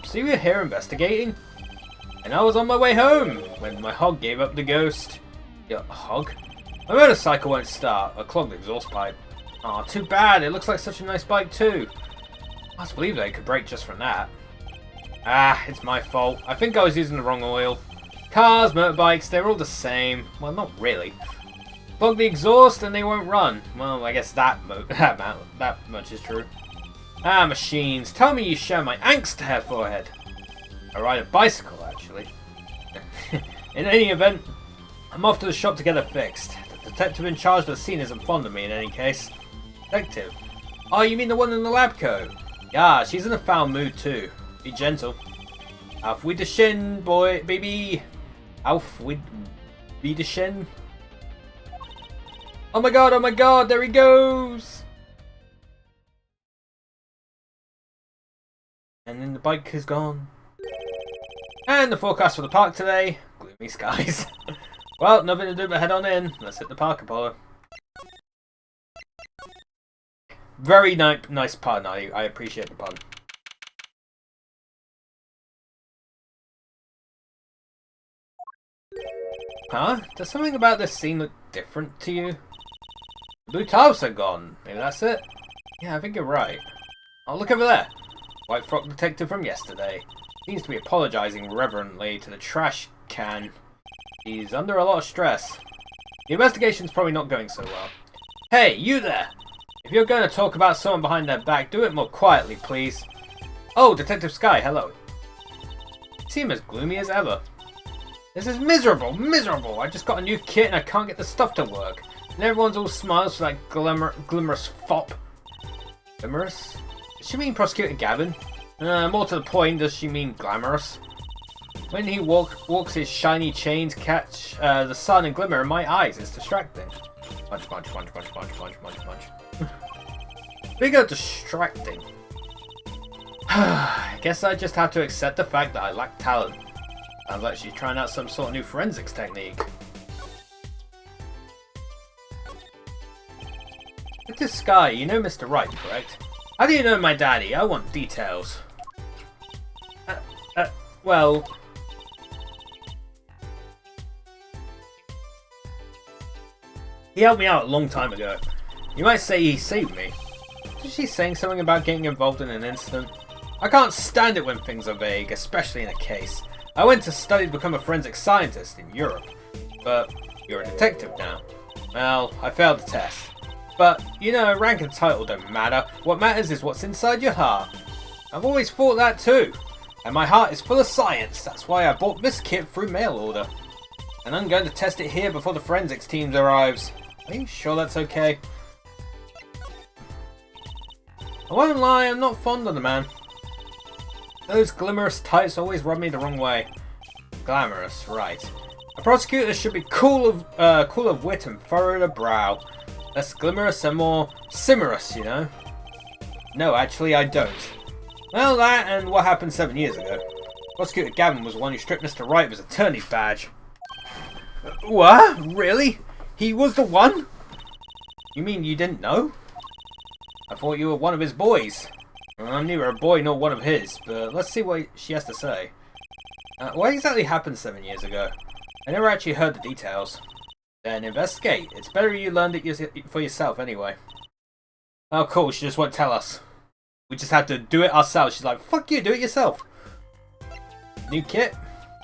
So you were here investigating? And I was on my way home when my hog gave up the ghost. Your hog? My motorcycle won't start. I clogged the exhaust pipe. Aw, too bad. It looks like such a nice bike too. I can't believe they could break just from that. Ah, it's my fault. I think I was using the wrong oil. Cars, motorbikes, they're all the same. Well, not really. Plug the exhaust and they won't run. Well, I guess that much is true. Ah, machines. Tell me you share my angst, Air Forehead. I ride a bicycle, actually. In any event, I'm off to the shop to get it fixed. The detective in charge of the scene isn't fond of me in any case. Detective? Oh, you mean the one in the lab coat? Yeah, she's in a foul mood too. Be gentle. Auf Wiedersehen, boy, baby. Auf Wiedersehen. Oh my god, there he goes! And then the bike is gone. And the forecast for the park today, gloomy skies. Well, nothing to do but head on in. Let's hit the park, Apollo. Very nice pun, I appreciate the pun. Huh? Does something about this scene look different to you? The blue tarps are gone. Maybe that's it? Yeah, I think you're right. Oh, look over there. White frock detective from yesterday. Seems to be apologizing reverently to the trash can. He's under a lot of stress. The investigation's probably not going so well. Hey, you there! If you're going to talk about someone behind their back, do it more quietly, please. Oh, Detective Sky, hello. You seem as gloomy as ever. This is miserable! I just got a new kit and I can't get the stuff to work. And everyone's all smiles for that glamorous fop. Glamorous? Does she mean Prosecutor Gavin? More to the point, does she mean glamorous? When he walks his shiny chains catch the sun and glimmer in my eyes, it's distracting. Punch. Bigger distracting. I guess I just have to accept the fact that I lack talent. Sounds like she's trying out some sort of new forensics technique. Detective Sky, you know Mr. Wright, correct? How do you know my daddy? I want details. Well... He helped me out a long time ago. You might say he saved me. Was she saying something about getting involved in an incident? I can't stand it when things are vague, especially in a case. I went to study to become a forensic scientist in Europe. But you're a detective now. Well, I failed the test. But, you know, rank and title don't matter. What matters is what's inside your heart. I've always thought that too. And my heart is full of science. That's why I bought this kit through mail order. And I'm going to test it here before the forensics team arrives. Are you sure that's okay? I won't lie, I'm not fond of the man. Those glamorous types always rub me the wrong way. Glamorous, right. A prosecutor should be cool of wit and furrowed of brow. Less glamorous and more simorous, you know? No, actually I don't. Well, that and what happened 7 years ago. Prosecutor Gavin was the one who stripped Mr. Wright of his attorney's badge. What? Really? He was the one? You mean you didn't know? I thought you were one of his boys. Well, I'm neither a boy nor one of his, but let's see what she has to say. What exactly happened 7 years ago? I never actually heard the details. Then investigate. It's better you learned it for yourself anyway. Oh cool, she just won't tell us. We just have to do it ourselves. She's like, fuck you, do it yourself. New kit?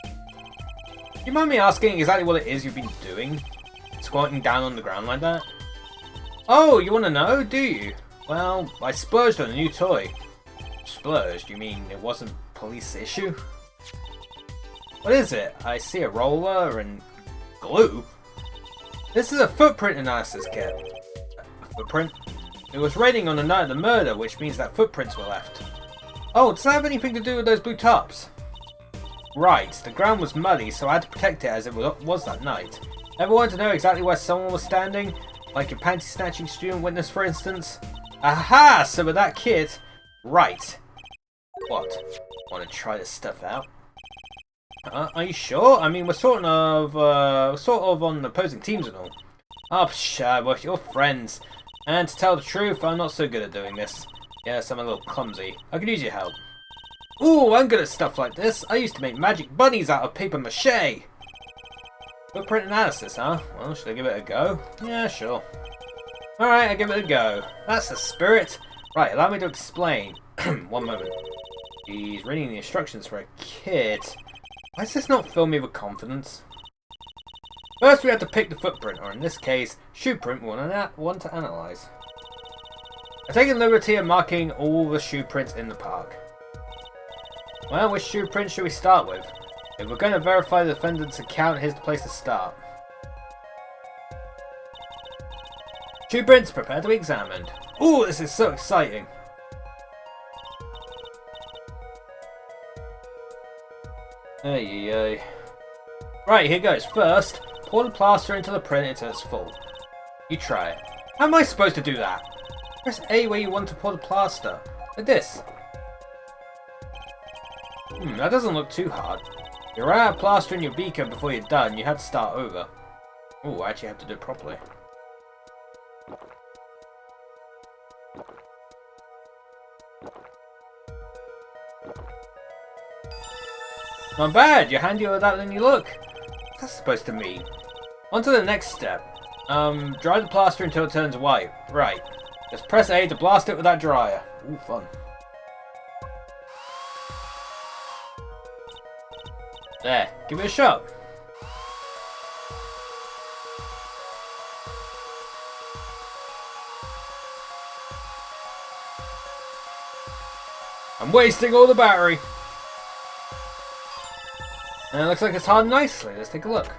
Do you mind me asking exactly what it is you've been doing? Squatting down on the ground like that? Oh, you want to know, do you? Well, I splurged on a new toy. Splurged? You mean it wasn't police issue? What is it? I see a roller and glue. This is a footprint analysis kit. A footprint? It was raining on the night of the murder, which means that footprints were left. Oh, does that have anything to do with those blue tops? Right, the ground was muddy, so I had to protect it as it was that night. Ever wanted to know exactly where someone was standing? Like a panty-snatching student witness, for instance? Aha! So with that kit... Right. What? Want to try this stuff out? Are you sure? I mean, we're sort of on opposing teams and all. Oh, pshaw, well, you're friends. And to tell the truth, I'm not so good at doing this. Yes, I'm a little clumsy. I could use your help. Ooh, I'm good at stuff like this. I used to make magic bunnies out of paper mache. Footprint analysis, huh? Well, should I give it a go? Yeah, sure. Alright, I give it a go. That's the spirit. Right, allow me to explain. One moment. He's reading the instructions for a kit. Why does this not fill me with confidence? First we have to pick the footprint, or in this case, shoe print we want to analyse. I've taken the liberty of marking all the shoe prints in the park. Well, which shoe print should we start with? If we're going to verify the defendant's account, here's the place to start. Shoe prints, prepare to be examined. Ooh, this is so exciting! Ay. Right, here goes. First, pour the plaster into the print until it's full. You try it. How am I supposed to do that? Press A where you want to pour the plaster. Like this. That doesn't look too hard. You ran out of plaster in your beaker before you're done. You had to start over. Ooh, I actually have to do it properly. Not bad. You're handier with that than you look. What's that supposed to mean? On to the next step. Dry the plaster until it turns white. Right. Just press A to blast it with that dryer. Ooh, fun. There. Give it a shot. I'm wasting all the battery. And it looks like it's hardened nicely. Let's take a look.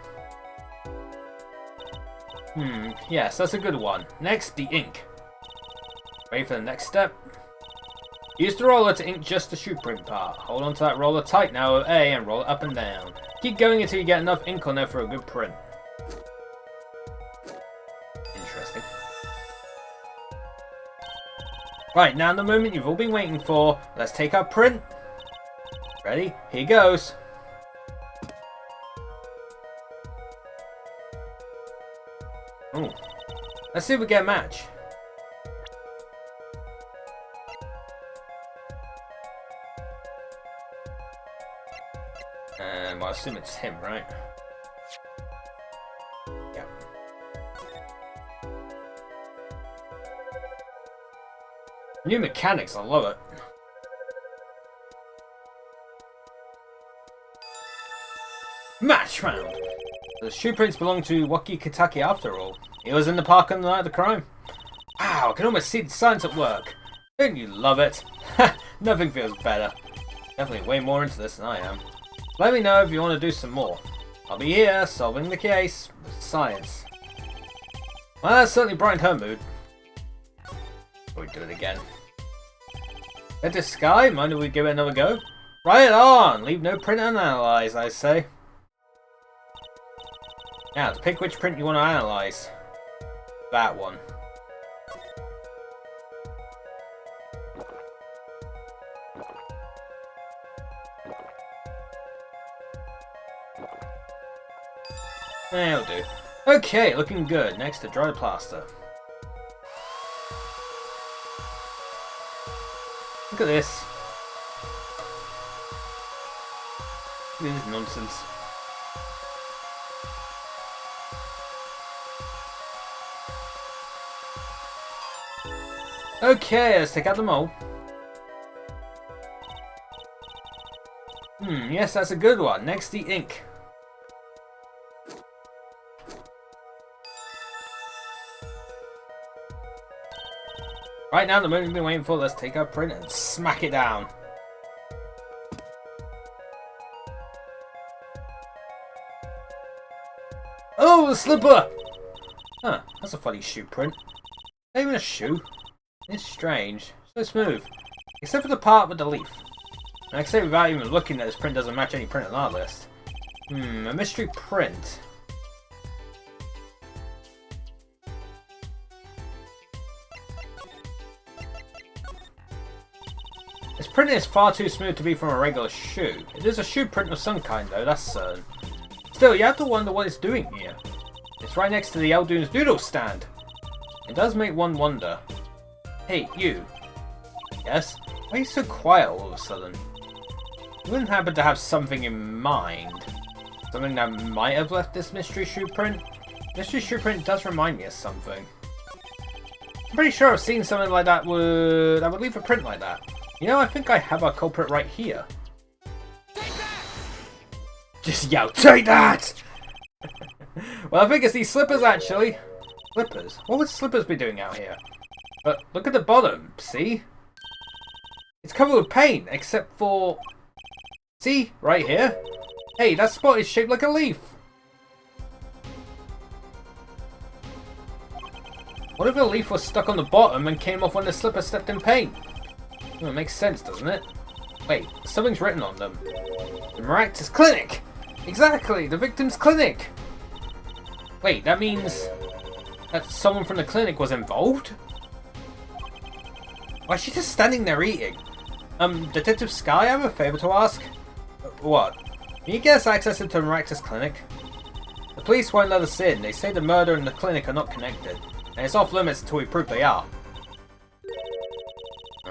Yes, that's a good one. Next, the ink. Ready for the next step? Use the roller to ink just the shoe print part. Hold on to that roller tight now with A and roll it up and down. Keep going until you get enough ink on there for a good print. Interesting. Right, now the moment you've all been waiting for. Let's take our print. Ready? Here goes. Ooh. Let's see if we get a match. Well, I assume it's him, right? Yeah. New mechanics, I love it. Match round! The shoe prints belong to Waki Kitaki after all. He was in the park on the night of the crime. Wow, I can almost see the signs at work. Don't you love it? Ha! Nothing feels better. Definitely way more into this than I am. Let me know if you want to do some more. I'll be here, solving the case with science. Well, that certainly brightened her mood. We'll do it again. Get this sky? Mind if we give it another go? Right on! Leave no print unanalyzed, I say. Now, to pick which print you want to analyze. That one. That'll do. Okay, looking good. Next to dry plaster. Look at this. Look at this nonsense. Okay, let's take out the mole. Yes, that's a good one. Next, the ink. Right now, the moment we've been waiting for, let's take our print and smack it down. Oh, the slipper! Huh, that's a funny shoe print. Not even a shoe. It's strange. So smooth. Except for the part with the leaf. And I can say without even looking that this print doesn't match any print on our list. A mystery print. This print is far too smooth to be from a regular shoe. It is a shoe print of some kind though, that's certain. Still, you have to wonder what it's doing here. It's right next to the Eldoon's noodle stand. It does make one wonder. Hey, you. Yes? Why are you so quiet all of a sudden? You wouldn't happen to have something in mind? Something that might have left this mystery shoe print? Mystery shoe print does remind me of something. I'm pretty sure I've seen something like that would leave a print like that. You know, I think I have our culprit right here. Take that! Just yell, take that! Well, I think it's these slippers actually. Slippers? What would slippers be doing out here? But look at the bottom, see? It's covered with paint, except for... See? Right here? Hey, that spot is shaped like a leaf! What if a leaf was stuck on the bottom and came off when the slipper stepped in paint? Well, it makes sense, doesn't it? Wait, something's written on them. The Maractus Clinic! Exactly, the victim's clinic! Wait, that means... that someone from the clinic was involved? Why is she just standing there eating? Detective Sky, I have a favour to ask. What? Can you get us access into the Maractus Clinic? The police won't let us in. They say the murder and the clinic are not connected. And it's off limits until we prove they are.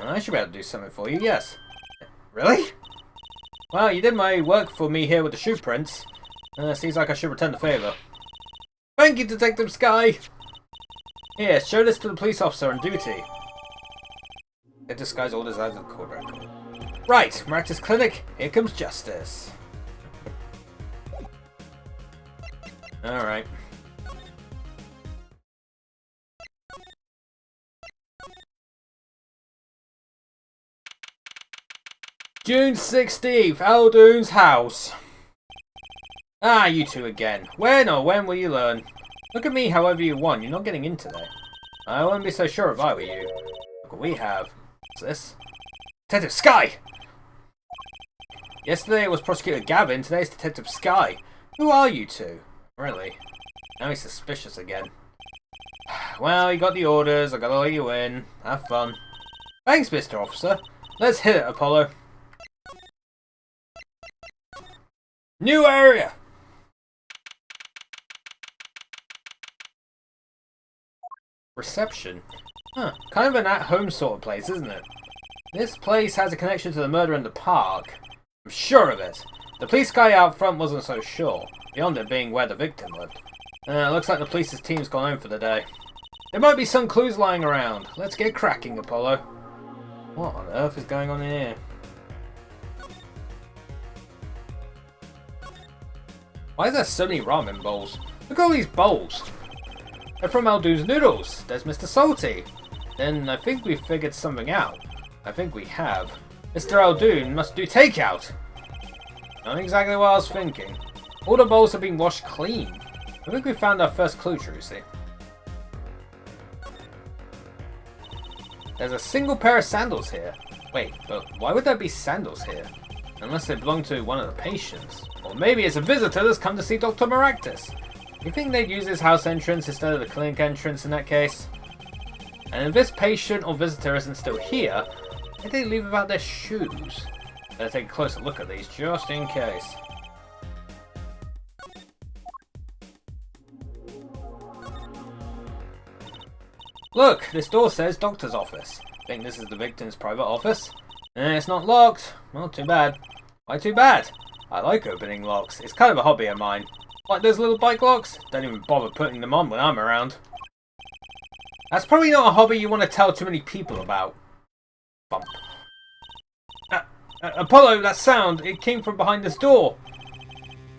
I should be able to do something for you, yes. Really? Well, you did my work for me here with the shoe prints. Seems like I should return the favour. Thank you, Detective Sky! Here, show this to the police officer on duty. Detective Sky's orders out of the court record. Right, Maractus Clinic, here comes justice. Alright. June 16th, Eldoon's house. Ah, you two again. When or when will you learn? Look at me however you want, you're not getting in today. I wouldn't be so sure if I were you. Look what we have. What's this? Detective Sky! Yesterday it was Prosecutor Gavin, today's Detective Sky. Who are you two? Really? Now he's suspicious again. Well, you got the orders, I gotta let you in. Have fun. Thanks, Mr. Officer. Let's hit it, Apollo. New area! Reception. Huh, kind of an at-home sort of place, isn't it? This place has a connection to the murder in the park. I'm sure of it. The police guy out front wasn't so sure, beyond it being where the victim lived. Looks like the police's team's gone home for the day. There might be some clues lying around. Let's get cracking, Apollo. What on earth is going on here? Why is there so many ramen bowls? Look at all these bowls. They're from Eldoon's Noodles. There's Mr. Salty. Then I think we've figured something out. I think we have. Mr. Eldoon must do takeout. Not exactly what I was thinking. All the bowls have been washed clean. I think we found our first clue, Trucy. There's a single pair of sandals here. Wait, but why would there be sandals here? Unless they belong to one of the patients. Or maybe it's a visitor that's come to see Dr. Maractus. You think they'd use his house entrance instead of the clinic entrance in that case? And if this patient or visitor isn't still here, did they leave without their shoes? Better take a closer look at these just in case. Look, this door says doctor's office. Think this is the victim's private office? It's not locked. Well, too bad. Why too bad? I like opening locks. It's kind of a hobby of mine. Like those little bike locks? Don't even bother putting them on when I'm around. That's probably not a hobby you want to tell too many people about. Bump. Apollo, that sound, it came from behind this door.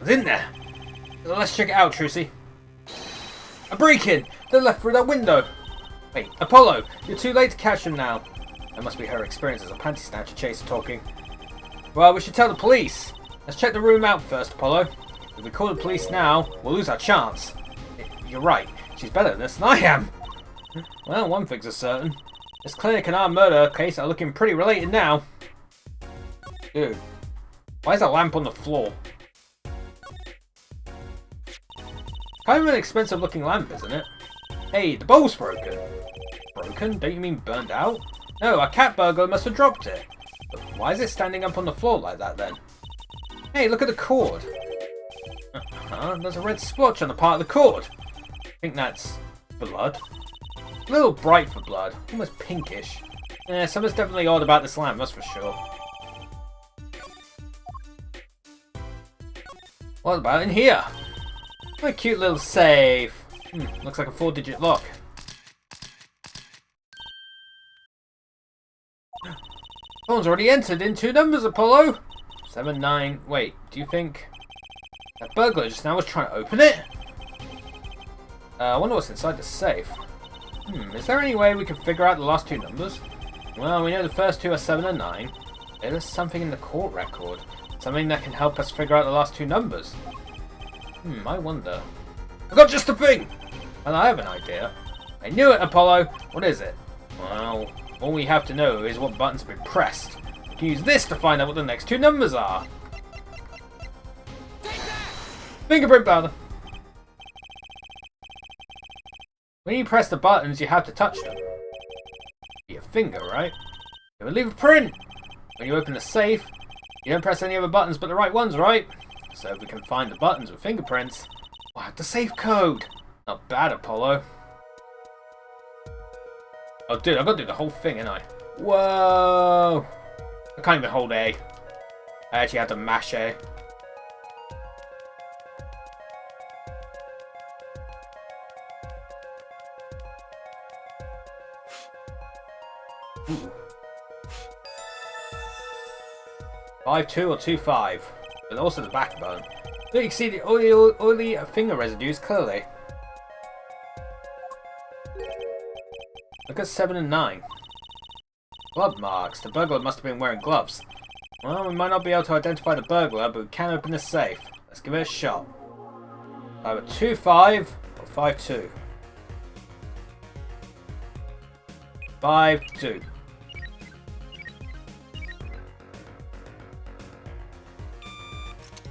It's in there. Let's check it out, Trucy. A break-in! They left through that window. Wait, Apollo, you're too late to catch them now. That must be her experience as a panty snatcher chaser talking. Well, we should tell the police. Let's check the room out first, Apollo. If we call the police now, we'll lose our chance. You're right. She's better at this than I am. Well, one thing's is certain. This clinic and our murder case are looking pretty related now. Dude, why is a lamp on the floor? Kind of an expensive looking lamp, isn't it? Hey, the bulb's broken. Broken? Don't you mean burned out? No, a cat burglar must have dropped it. But why is it standing up on the floor like that then? Hey, look at the cord. There's a red splotch on the part of the cord. I think that's blood. A little bright for blood, almost pinkish. Something's definitely odd about this lamp, that's for sure. What about in here? What a cute little safe. Looks like a 4-digit lock. Someone's already entered in 2 numbers, Apollo. 7, 9. Wait, do you think that burglar just now was trying to open it? I wonder what's inside the safe. Is there any way we can figure out the last 2 numbers? Well, we know the first 2 are 7 and 9. There's something in the court record. Something that can help us figure out the last 2 numbers. I wonder. I got just the thing! Well, I have an idea. I knew it, Apollo! What is it? Well, all we have to know is what buttons have been pressed. We can use this to find out what the next 2 numbers are. Fingerprint powder! When you press the buttons, you have to touch them. Your finger, right? It will leave a print! When you open the safe, you don't press any other buttons but the right ones, right? So if we can find the buttons with fingerprints, we'll have the safe code! Not bad, Apollo. Oh, dude, I've got to do the whole thing, ain't I? Whoa! I can't even hold A. I actually had to mash A. Ooh. 5-2 or 2-5, but also the backbone. Don't you see the oily finger residues clearly? Look at 7 and 9. Glove marks. The burglar must have been wearing gloves. Well, we might not be able to identify the burglar, but we can open the safe. Let's give it a shot. Either 2-5 or 5-2. 5-2.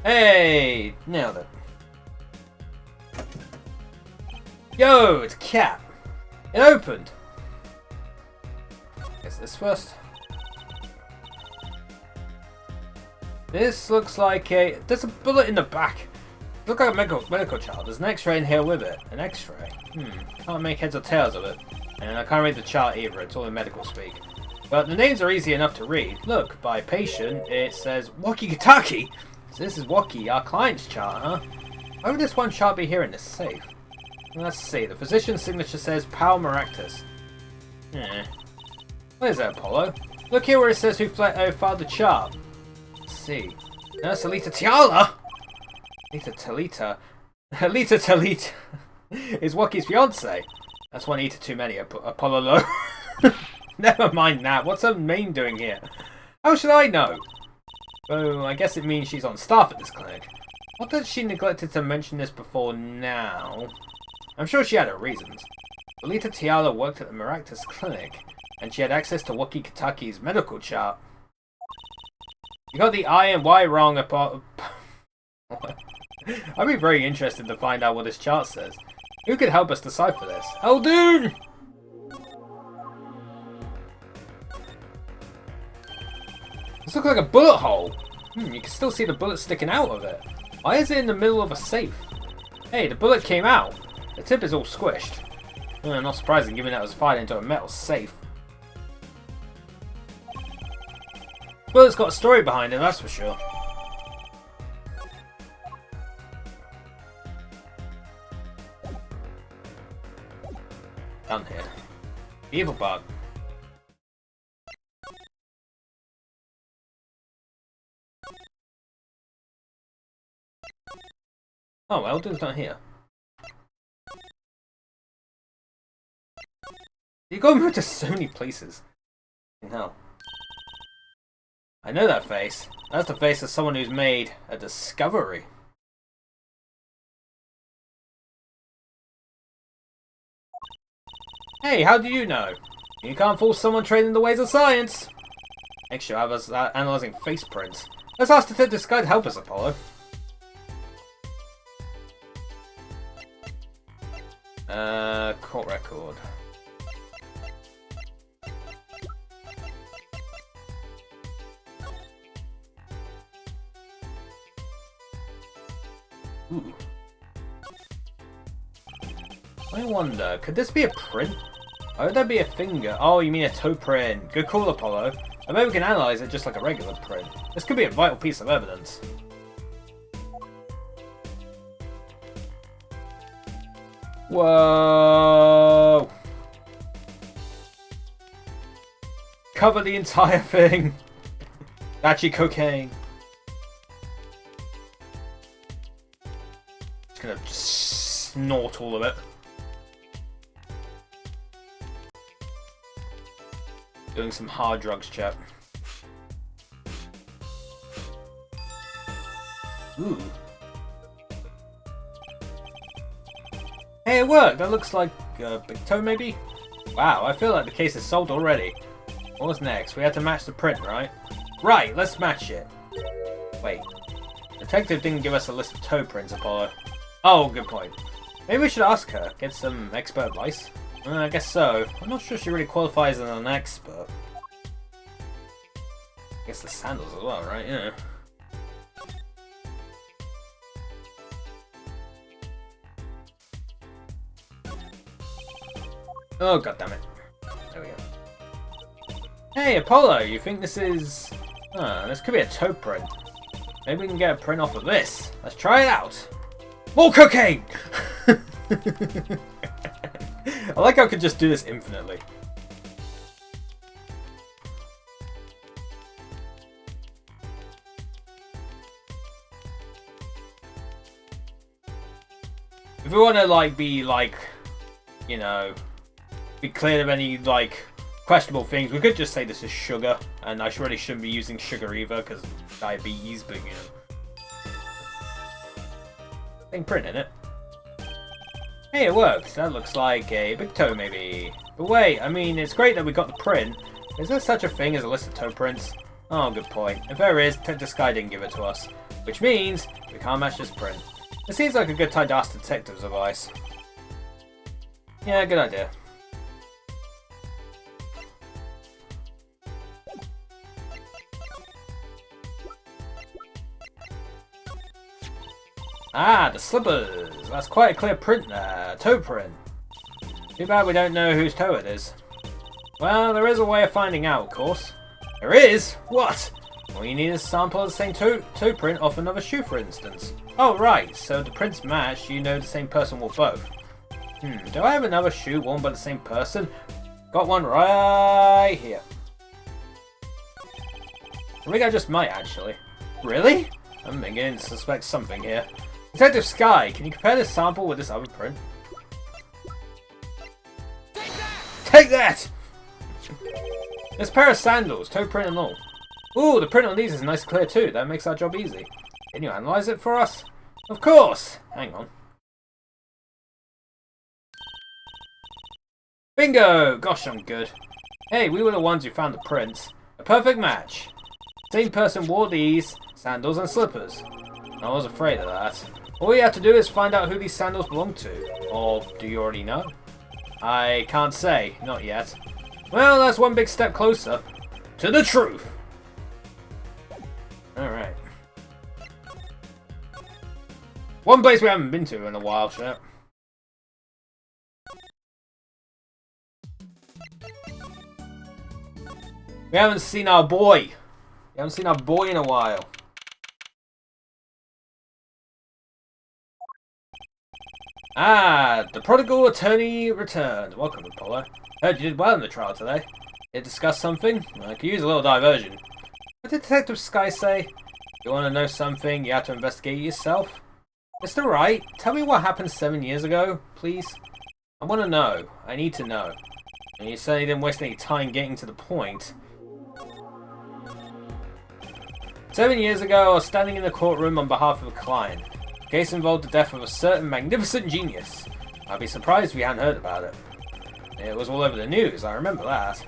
Hey! Nailed it. Yo, it's Cap. It opened. Guess this first. This looks like a... There's a bullet in the back. Look like a medical chart. There's an x-ray in here with it. An x-ray. Can't make heads or tails of it. And I can't read the chart either. It's all in medical speak. But the names are easy enough to read. Look, by patient, it says Wakikataki. So this is Waki, our client's chart, huh? Why would this one chart be here in this safe? Let's see. The physician's signature says Pal Maractus. What is that, Apollo? Look here where it says who filed the chart. Let's see. Nurse Alita Tiala? Alita Talita is Waki's fiance. That's one Eta too many, Apollo Low. Never mind that. What's her main doing here? How should I know? Oh, I guess it means she's on staff at this clinic. What that she neglected to mention this before now? I'm sure she had her reasons. Alita Tiala worked at the Maractus clinic, and she had access to Wakikataki's medical chart. You got the I and Y wrong, I'd be very interested to find out what this chart says. Who could help us decipher this? Eldoon! This looks like a bullet hole. You can still see the bullet sticking out of it. Why is it in the middle of a safe? Hey, the bullet came out. The tip is all squished. Not surprising, given that it was fired into a metal safe. Well, it's got a story behind it, that's for sure. Down here. Evil bug. Oh, Eldon's not here. You got moved to so many places. No. I know that face. That's the face of someone who's made a discovery. Hey, how do you know? You can't fool someone trained in the ways of science. Next you have us analysing face prints. Let's ask Detective Sky to help us, Apollo. Court record. Ooh. I wonder, could this be a print? Why would that be a finger? Oh, you mean a toe print. Good call, Apollo. I bet we can analyse it just like a regular print. This could be a vital piece of evidence. Whoa! Cover the entire thing! Actually, cocaine. Just gonna snort all of it. Doing some hard drugs, chap. Ooh. Hey, it worked! That looks like Big Toe, maybe? Wow, I feel like the case is solved already. What's next? We have to match the print, right? Right, let's match it. Wait. Detective didn't give us a list of toe prints, Apollo. Oh, good point. Maybe we should ask her. Get some expert advice? I guess so. I'm not sure she really qualifies as an expert. I guess the sandals as well, right? Yeah. Oh, goddammit. There we go. Hey, Apollo, you think this is... this could be a toe print. Maybe we can get a print off of this. Let's try it out. More cocaine! I like how I could just do this infinitely. If we want to, like, be, like, you know, be clear of any, like, questionable things, we could just say this is sugar, and I really shouldn't be using sugar either, because diabetes, but, you know. Thing print in it. Hey, it works. That looks like a big toe, maybe. But wait, I mean, it's great that we got the print. Is there such a thing as a list of toe prints? Oh, good point. If there is, Detective Sky didn't give it to us. Which means we can't match this print. It seems like a good time to ask the detective's advice. Yeah, good idea. Ah, the slippers! That's quite a clear print there. Toe print. Too bad we don't know whose toe it is. Well, there is a way of finding out, of course. There is? What? All you need is a sample of the same toe print off another shoe, for instance. Oh, right. So the prints match, you know the same person wore both. Do I have another shoe worn by the same person? Got one right here. I think I just might, actually. Really? I'm beginning to suspect something here. Detective Sky, can you compare this sample with this other print? Take that! Take that! This pair of sandals, toe print and all. Ooh, the print on these is nice and clear too. That makes our job easy. Can you analyze it for us? Of course! Hang on. Bingo! Gosh, I'm good. Hey, we were the ones who found the prints. A perfect match. Same person wore these sandals and slippers. I was afraid of that. All you have to do is find out who these sandals belong to. Or do you already know? I can't say. Not yet. Well, that's one big step closer to the truth. Alright. One place we haven't been to in a while, chat. We haven't seen our boy. We haven't seen our boy in a while. Ah, the prodigal attorney returned. Welcome, Apollo. Heard you did well in the trial today. Did discuss something? I could use a little diversion. What did Detective Sky say? You want to know something? You have to investigate yourself. Mr. Wright, tell me what happened 7 years ago, please. I want to know. I need to know. And you certainly didn't waste any time getting to the point. 7 years ago, I was standing in the courtroom on behalf of a client. The case involved the death of a certain magnificent genius. I'd be surprised if we hadn't heard about it. It was all over the news, I remember that.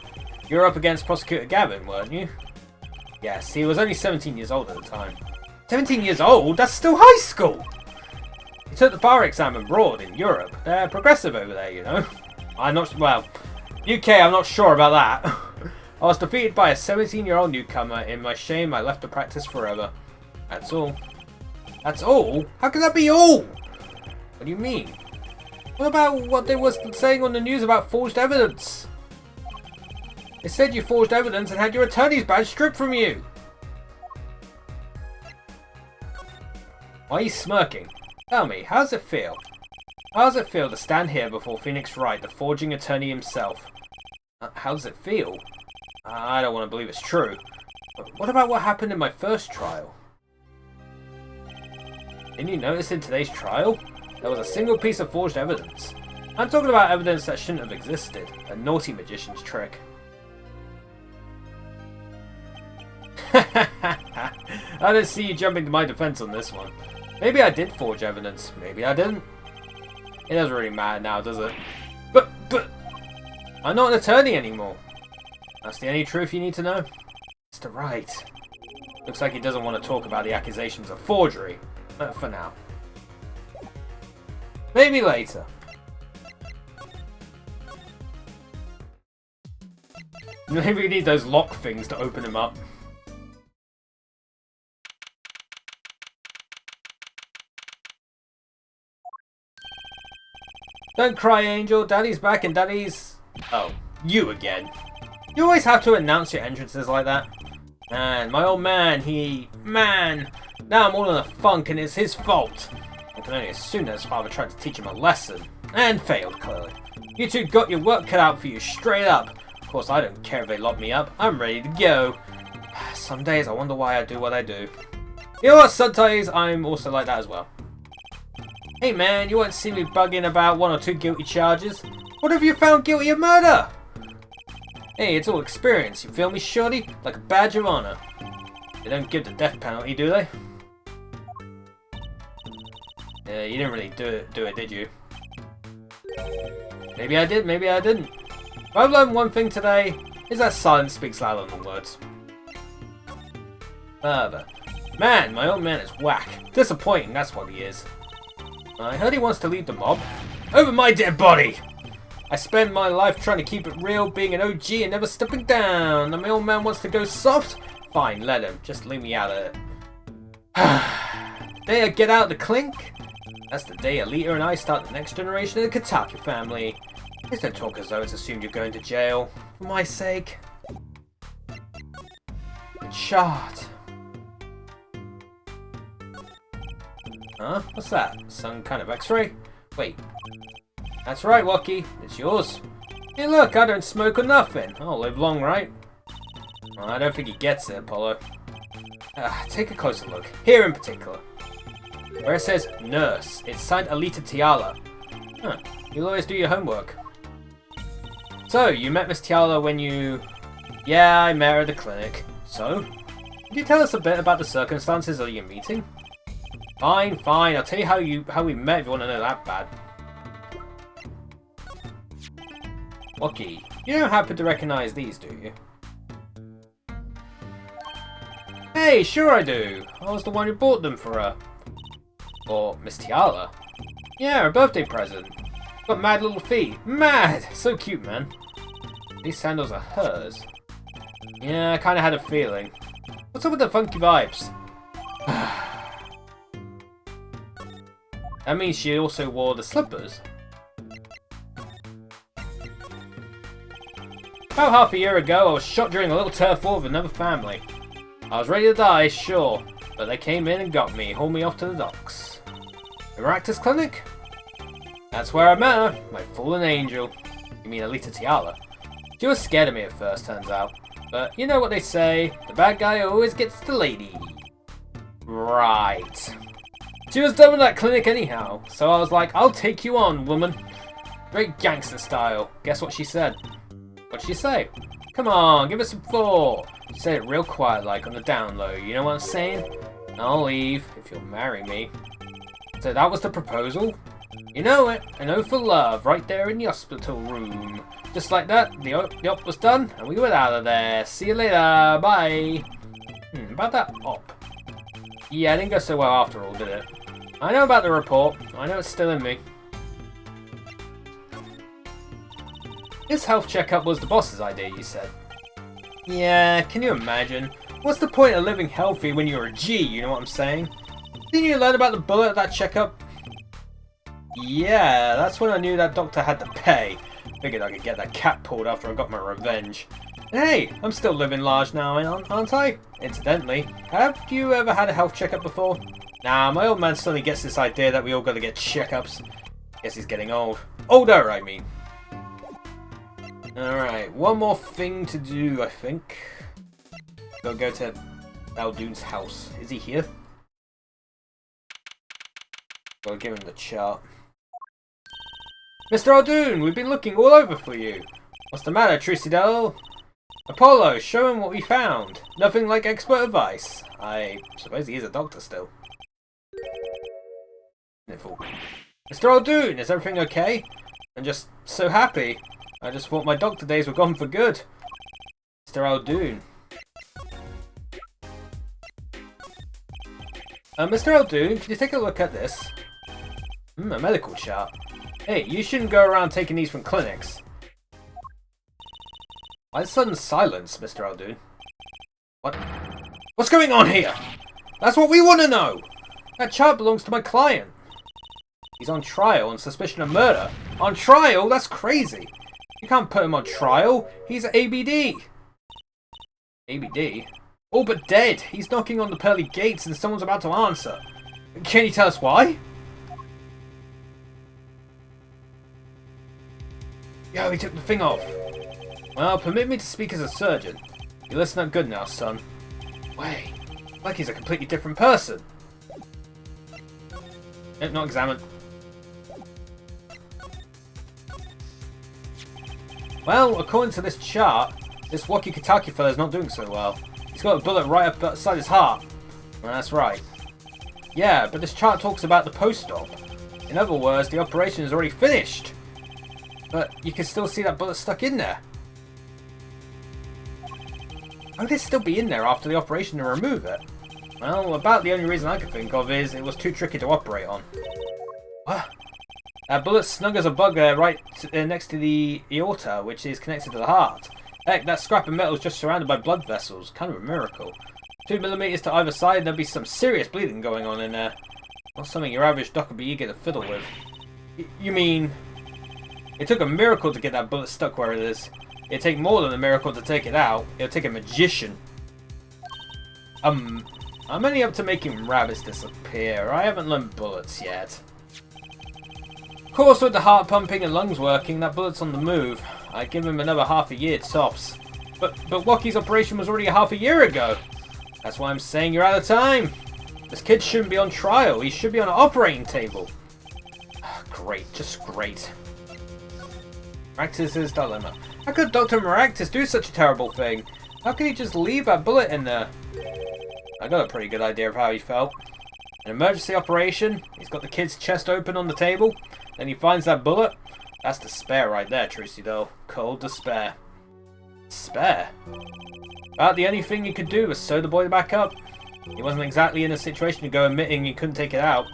You were up against Prosecutor Gavin, weren't you? Yes, he was only 17 years old at the time. 17 years old? That's still high school! He took the bar exam abroad in Europe. They're progressive over there, you know. Well, UK, I'm not sure about that. I was defeated by a 17-year-old newcomer. In my shame, I left the practice forever. That's all. That's all? How can that be all? What do you mean? What about what they were saying on the news about forged evidence? They said you forged evidence and had your attorney's badge stripped from you. Why are you smirking? Tell me, how does it feel? How does it feel to stand here before Phoenix Wright, the forging attorney himself? How does it feel? I don't want to believe it's true. But what about what happened in my first trial? Didn't you notice in today's trial? There was a single piece of forged evidence. I'm talking about evidence that shouldn't have existed. A naughty magician's trick. I didn't see you jumping to my defense on this one. Maybe I did forge evidence. Maybe I didn't. It doesn't really matter now, does it? But... I'm not an attorney anymore. That's the only truth you need to know. Mr. Wright. Looks like he doesn't want to talk about the accusations of forgery. For now. Maybe later. Maybe we need those lock things to open him up. Don't cry, Angel. Daddy's back and Daddy's... Oh, you again. You always have to announce your entrances like that. Man, my old man, Man! Now I'm all in a funk and it's his fault. I can only assume that his father tried to teach him a lesson. And failed, clearly. You two got your work cut out for you, straight up. Of course, I don't care if they lock me up. I'm ready to go. Some days I wonder why I do what I do. You know what, sometimes I'm also like that as well. Hey man, you won't see me bugging about 1 or 2 guilty charges. What if you're found guilty of murder? Hey, it's all experience, you feel me, shorty? Like a badge of honor. They don't give the death penalty, do they? Yeah, you didn't really do it, did you? Maybe I did, maybe I didn't. But I've learned one thing today, is that silence speaks louder than words. Further. Man, my old man is whack. Disappointing, that's what he is. I heard he wants to lead the mob. Over my dead body! I spend my life trying to keep it real, being an OG and never stepping down. And my old man wants to go soft? Fine, let him. Just leave me out of it. The day I get out the clink, that's the day Alita and I start the next generation of the Kotaku family. Please don't talk as though it's assumed you're going to jail. For my sake. Good shot. Huh? What's that? Some kind of x-ray? Wait. That's right, Wocky. It's yours. Hey look, I don't smoke or nothing. I'll live long, right? Well, I don't think he gets it, Apollo. Take a closer look. Here in particular. Where it says nurse, it's signed Alita Tiala. Huh. You'll always do your homework. So, you met Miss Tiala when you... Yeah, I met her at the clinic. So? Could you tell us a bit about the circumstances of your meeting? Fine, fine. I'll tell you how we met if you want to know that bad. Wocky, you don't happen to recognize these, do you? Hey, sure I do. I was the one who bought them for her. Or Miss Tiala. Yeah, her birthday present. Got mad little feet. Mad! So cute, man. These sandals are hers. Yeah, I kinda had a feeling. What's up with the funky vibes? That means she also wore the slippers. About half a year ago, I was shot during a little turf war with another family. I was ready to die, sure, but they came in and got me, hauled me off to the docks. The Maractus Clinic? That's where I met her, my fallen angel. You mean Alita Tiala? She was scared of me at first, turns out. But you know what they say, the bad guy always gets the lady. Right. She was done with that clinic anyhow, so I was like, I'll take you on, woman. Great gangster style. Guess what she said? What'd she say? Come on, give us some thought. She said it real quiet like on the down low, you know what I'm saying? I'll leave if you'll marry me. So that was the proposal? You know it, an oath for love, right there in the hospital room. Just like that, the op was done, and we were out of there. See you later, bye. About that op. Yeah, it didn't go so well after all, did it? I know about the report. I know it's still in me. This health checkup was the boss's idea, you said. Yeah, can you imagine? What's the point of living healthy when you're a G, you know what I'm saying? Didn't you learn about the bullet at that checkup? Yeah, that's when I knew that doctor had to pay. Figured I could get that cat pulled after I got my revenge. And hey, I'm still living large now, aren't I? Incidentally, have you ever had a health checkup before? Nah, my old man suddenly gets this idea that we all gotta get checkups. Guess he's getting old. Older, I mean. Alright, one more thing to do, I think. Gotta go to Balduin's house. Is he here? Gotta give him the chart. Mr. Aldoon, we've been looking all over for you. What's the matter, Trucidel? Apollo, show him what we found. Nothing like expert advice. I suppose he is a doctor still. Mr. Aldoon, is everything okay? I'm just so happy. I just thought my doctor days were gone for good. Mr. Aldoon. Mr. Aldoon, can you take a look at this? A medical chart. Hey, you shouldn't go around taking these from clinics. Why sudden silence, Mr. Aldoon? What? What's going on here? That's what we want to know! That chart belongs to my client. He's on trial on suspicion of murder. On trial? That's crazy. You can't put him on trial. He's ABD. ABD? All but dead. He's knocking on the pearly gates and someone's about to answer. Can you tell us why? Yo, he took the thing off. Well, permit me to speak as a surgeon. You listen up good now, son. Wait, like he's a completely different person. Nope, not examined. Well, according to this chart, this Waki Kitaki fella's not doing so well. He's got a bullet right up beside his heart. Well, that's right. Yeah, but this chart talks about the post-op. In other words, the operation is already finished. But you can still see that bullet stuck in there. How would it still be in there after the operation to remove it? Well, about the only reason I could think of is it was too tricky to operate on. What? That bullet's snug as a bug there right next to the aorta, which is connected to the heart. Heck, that scrap of metal is just surrounded by blood vessels. Kind of a miracle. 2 millimeters to either side, there'd be some serious bleeding going on in there. Not something your average doc would be eager to fiddle with. You mean... It took a miracle to get that bullet stuck where it is. It'd take more than a miracle to take it out. It'll take a magician. I'm only up to making rabbits disappear. I haven't learned bullets yet. Of course, with the heart pumping and lungs working, that bullet's on the move. I'd give him another half a year tops. But Waki's operation was already half a year ago. That's why I'm saying you're out of time. This kid shouldn't be on trial. He should be on an operating table. Great, just great. Maractus' dilemma. How could Dr. Maractus do such a terrible thing? How could he just leave that bullet in there? I got a pretty good idea of how he felt. An emergency operation, he's got the kid's chest open on the table, then he finds that bullet. That's despair right there, Trucidel. Cold despair. Despair? About the only thing he could do was sew the boy back up. He wasn't exactly in a situation to go admitting he couldn't take it out.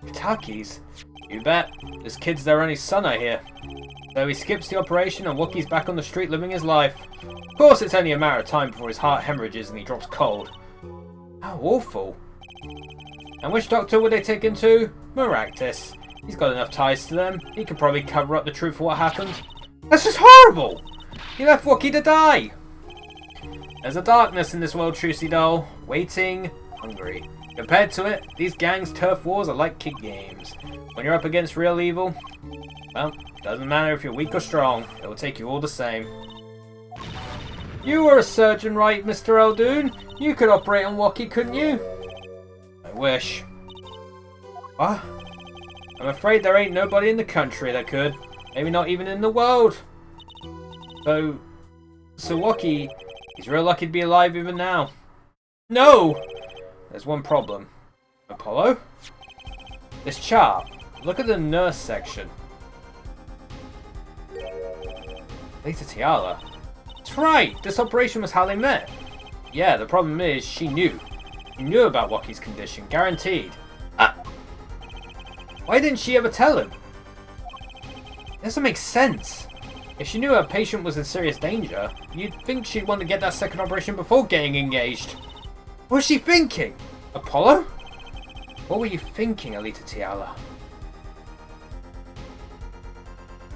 Kitaki's? You bet. This kid's their only son, I hear. So he skips the operation and Waki's back on the street living his life. Of course, it's only a matter of time before his heart hemorrhages and he drops cold. How awful. And which doctor would they take him to? Maractus. He's got enough ties to them. He could probably cover up the truth of what happened. That's just horrible! You left Wookie to die! There's a darkness in this world, Trucy doll. Waiting, hungry. Compared to it, these gangs' turf wars are like kid games. When you're up against real evil, well, doesn't matter if you're weak or strong, it will take you all the same. You were a surgeon, right, Mr. Eldoon? You could operate on Wookie, couldn't you? I wish. What? I'm afraid there ain't nobody in the country that could. Maybe not even in the world. So Wookie, he's real lucky to be alive even now. No! There's one problem. Apollo? This chart. Look at the nurse section. Lita Tiala. That's right! This operation was how they met. Yeah, the problem is she knew. She knew about Wookie's condition, guaranteed. Why didn't she ever tell him? It doesn't make sense. If she knew her patient was in serious danger, you'd think she'd want to get that second operation before getting engaged. What was she thinking? Apollo? What were you thinking, Alita Tiala?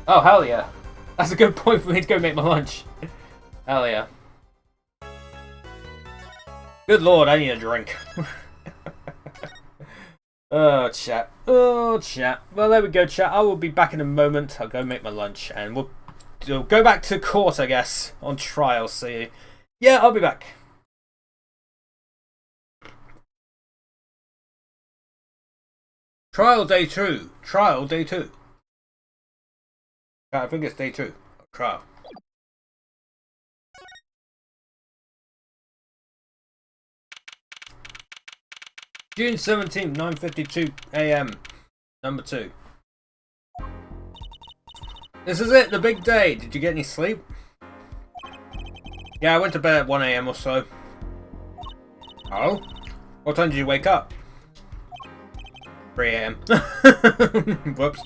Oh, hell yeah. That's a good point for me to go make my lunch. Hell yeah. Good lord, I need a drink. Oh, chat. Oh, chat. Well, there we go, chat. I will be back in a moment. I'll go make my lunch and we'll go back to court, I guess, on trial. See, yeah, I'll be back. Trial day 2. Trial day 2. I think it's day 2. Trial. June 17th, 9:52 AM. Number 2. This is it, the big day. Did you get any sleep? Yeah, I went to bed at 1 AM or so. Oh? What time did you wake up? 3 AM. Whoops.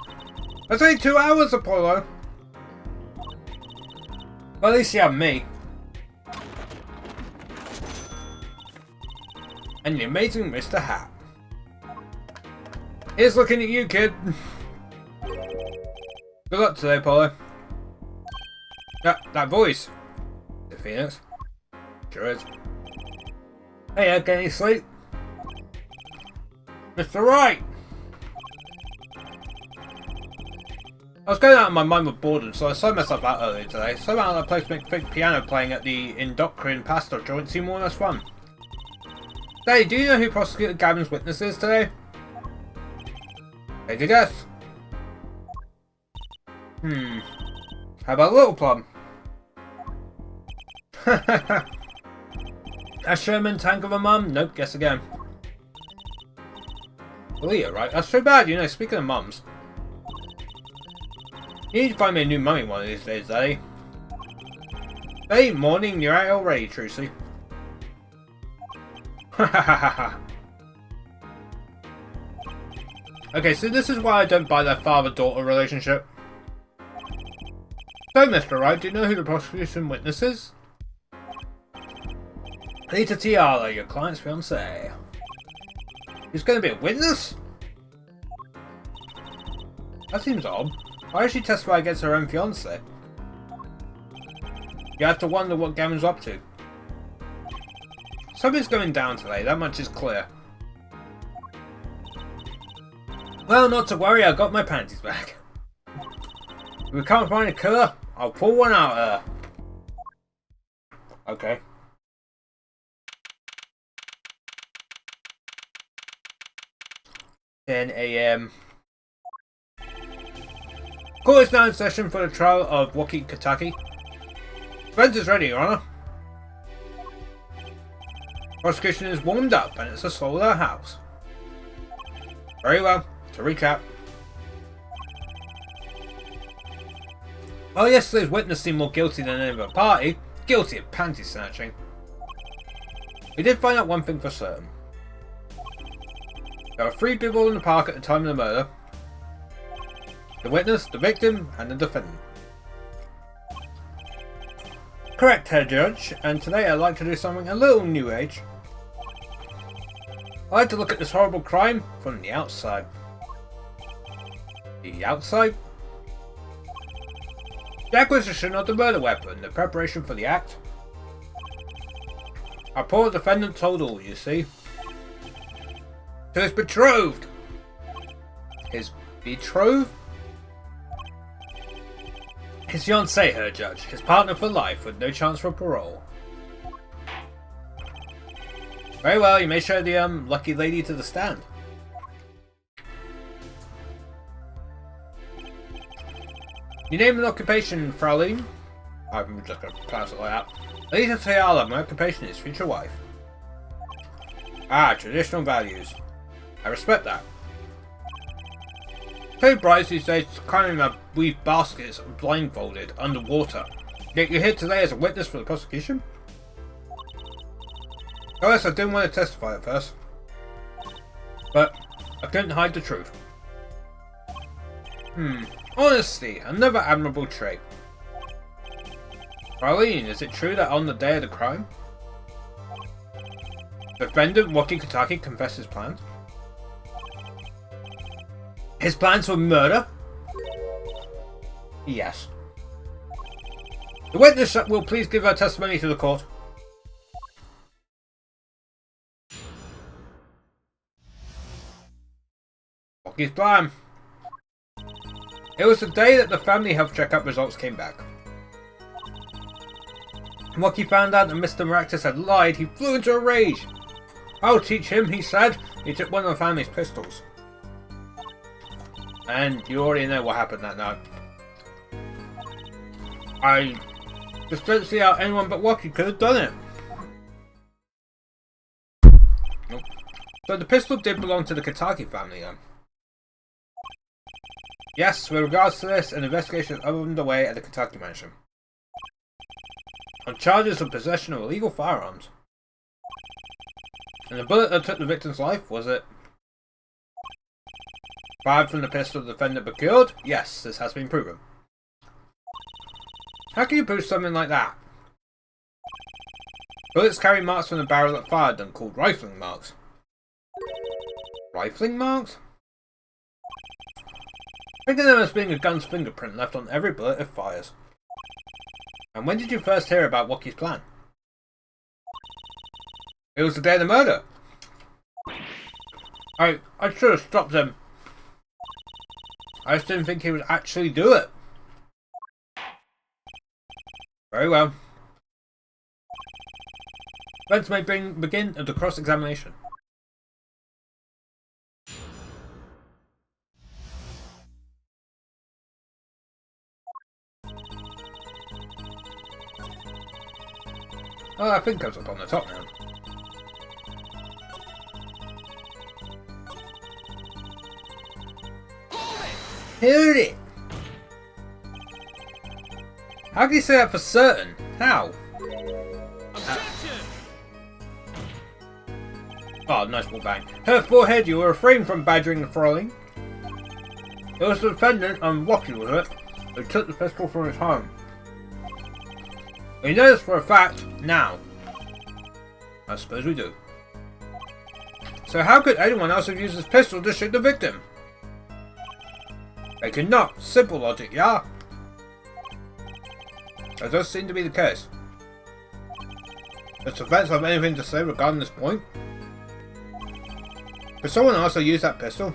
That's only 2 hours, Apollo. Well, at least you have me. And the amazing Mr. Hat. Here's looking at you, kid. Good luck today, Apollo. That voice. The Phoenix. Sure is. Hey, get any sleep? Mr. Right! I was going out of my mind with boredom, so I saw myself out earlier today. Somehow that place makes big piano playing at the endocrine pastor joint seem more or less fun. Daddy, do you know who prosecuted Gavin's witnesses today? Take a guess. How about Little Plum? A Sherman tank of a mum? Nope, guess again. Leah, right? That's so bad, you know, speaking of mums. You need to find me a new mummy one of these days, Daddy. Hey, morning, you're out already, Trucy. Okay, so this is why I don't buy that father-daughter relationship. So, Mr. Wright, do you know who the prosecution witness is? Lita Tiala, your client's fiancée. He's going to be a witness? That seems odd. Why does she testify against her own fiancé? You have to wonder what Gavin's up to. Something's going down today, that much is clear. Well, not to worry, I got my panties back. If we can't find a killer, I'll pull one out of her. Okay. (10 AM) Court is now in session for the trial of Wookie Kataki. Defense is ready, Your Honor. Prosecution is warmed up and it's a solar house. Very well. To recap. While yesterday's witness seemed more guilty than any other party, guilty of panty snatching, we did find out one thing for certain. There were 3 people in the park at the time of the murder. The witness, the victim, and the defendant. Correct, Head Judge, and today I'd like to do something a little new age. I'd like to look at this horrible crime from the outside. The outside? The acquisition of the murder weapon, the preparation for the act. Our poor defendant told all, you see. To his betrothed! His betrothed? His fiancée, her judge. His partner for life, with no chance for parole. Very well, you may show the lucky lady to the stand. You name an occupation, Fraulein. I'm just going to pronounce it like that. Lisa Tiala, my occupation is future wife. Ah, traditional values. I respect that. Trade brides these days climbing in weave baskets blindfolded underwater. Yet you're here today as a witness for the prosecution? Oh yes, I didn't want to testify at first. But I couldn't hide the truth. Honesty, another admirable trait. Fraulein, is it true that on the day of the crime, the defendant, Waki Kitaki, confessed his plans? His plans for murder? Yes. The witness will please give her testimony to the court. Waki's plan. It was the day that the family health checkup results came back. When Waki found out that Mr. Maractus had lied, he flew into a rage. I'll teach him, he said. He took one of the family's pistols. And you already know what happened that night. I just don't see how anyone but Waki could have done it. Nope. So the pistol did belong to the Kitaki family then. Yes, with regards to this, an investigation is underway at the Kitaki mansion. On charges of possession of illegal firearms. And the bullet that took the victim's life, was it fired from the pistol the defendant procured? Yes, this has been proven. How can you prove something like that? Bullets carry marks from the barrel that fired them, called rifling marks. Rifling marks? Think of them as being a gun's fingerprint left on every bullet it fires. And when did you first hear about Waki's plan? It was the day of the murder. I should have stopped him. I just didn't think he would actually do it. Very well. Events may begin at the cross-examination. Oh, I think it comes up on the top now. Hold it! How can you say that for certain? How? Oh, nice ball bang. Her forehead, you will refrain from badgering the Fraulein. It was the defendant, and Waki with it, who took the pistol from his home. We know this for a fact now. I suppose we do. So how could anyone else have used this pistol to shoot the victim? They could not. Simple logic, yeah? That does seem to be the case. Does the defense have anything to say regarding this point? Could someone else have used that pistol?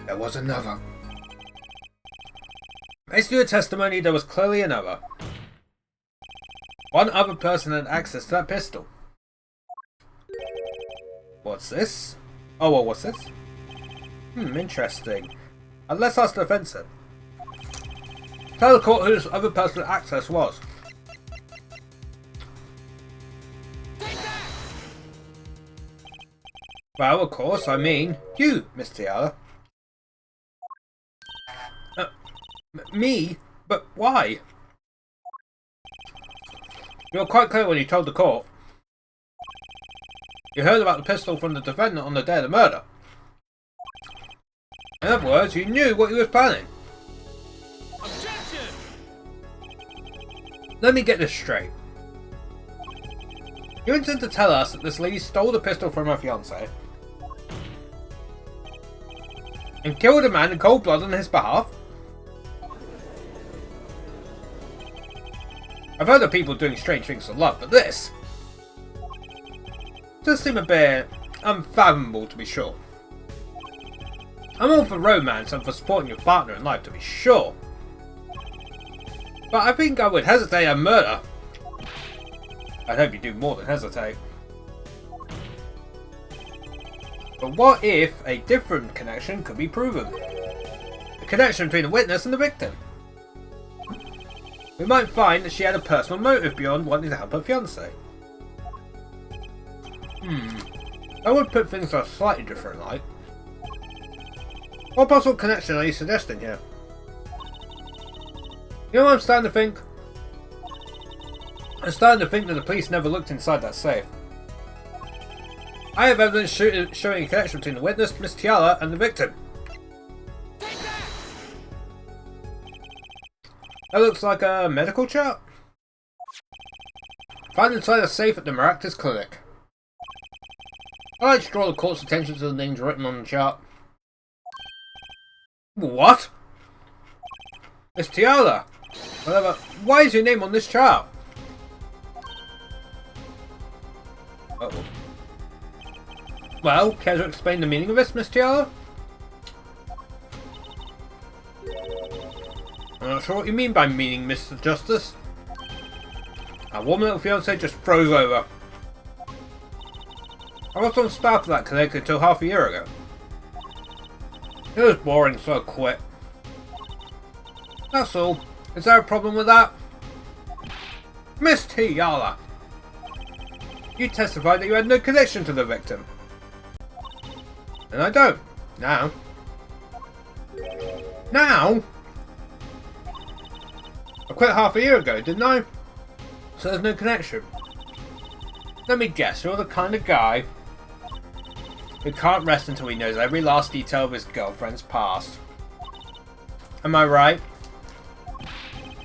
There was another. Based on your testimony, there was clearly another. One other person had access to that pistol. What's this? Oh, well, what's this? Interesting. Let's ask the defense then. Tell the court who this other person with access was. Well, of course, I mean you, Miss Tiala. Me? But why? You were quite clear when you told the court. You heard about the pistol from the defendant on the day of the murder. In other words, you knew what he was planning. Objection! Let me get this straight. You intend to tell us that this lady stole the pistol from her fiancé and killed a man in cold blood on his behalf? I've heard of people doing strange things for love, but this does seem a bit unfathomable, to be sure. I'm all for romance and for supporting your partner in life, to be sure. But I think I would hesitate on murder. I'd hope you do more than hesitate. But what if a different connection could be proven? A connection between the witness and the victim. We might find that she had a personal motive beyond wanting to help her fiancé. I would put things in a slightly different light. What possible connection are you suggesting here? You know what I'm starting to think? I'm starting to think that the police never looked inside that safe. I have evidence showing a connection between the witness, Miss Tiala, and the victim. That looks like a medical chart. Found inside a safe at the Maractus Clinic. I'd like to draw the court's attention to the names written on the chart. What? Miss Tiala! Whatever. Why is your name on this chart? Uh-oh. Well, care to explain the meaning of this, Miss Tiala? I'm not sure what you mean by meaning, Mr. Justice. Our warm little fiancé just froze over. I was on staff of that clinic until half a year ago. It was boring, so I quit. That's all. Is there a problem with that? Miss Tiala! You testified that you had no connection to the victim. And I don't. Now. Now? I quit half a year ago, didn't I? So there's no connection. Let me guess, you're the kind of guy who can't rest until he knows every last detail of his girlfriend's past. Am I right?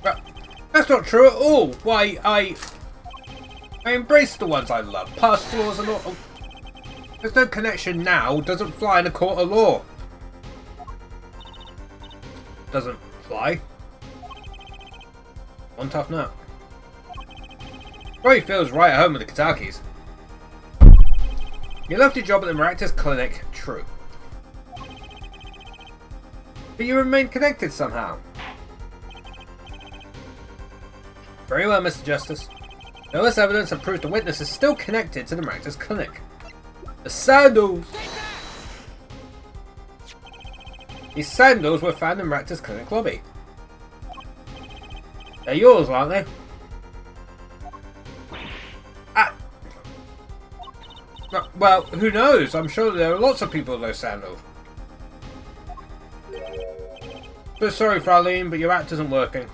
But that's not true at all. Why, I embrace the ones I love. Past flaws and all. There's no connection now. Doesn't fly in a court of law. Doesn't fly. One tough nut. Probably feels right at home with the Katakis. You left your job at the Maractus Clinic, true. But you remain connected somehow. Very well, Mr. Justice. There is evidence that proves the witness is still connected to the Maractus Clinic. The sandals! These sandals were found in the Maractus Clinic lobby. They're yours, aren't they? Ah! Well, who knows? I'm sure there are lots of people with those sandals. But sorry, Fraulein, but your act isn't working.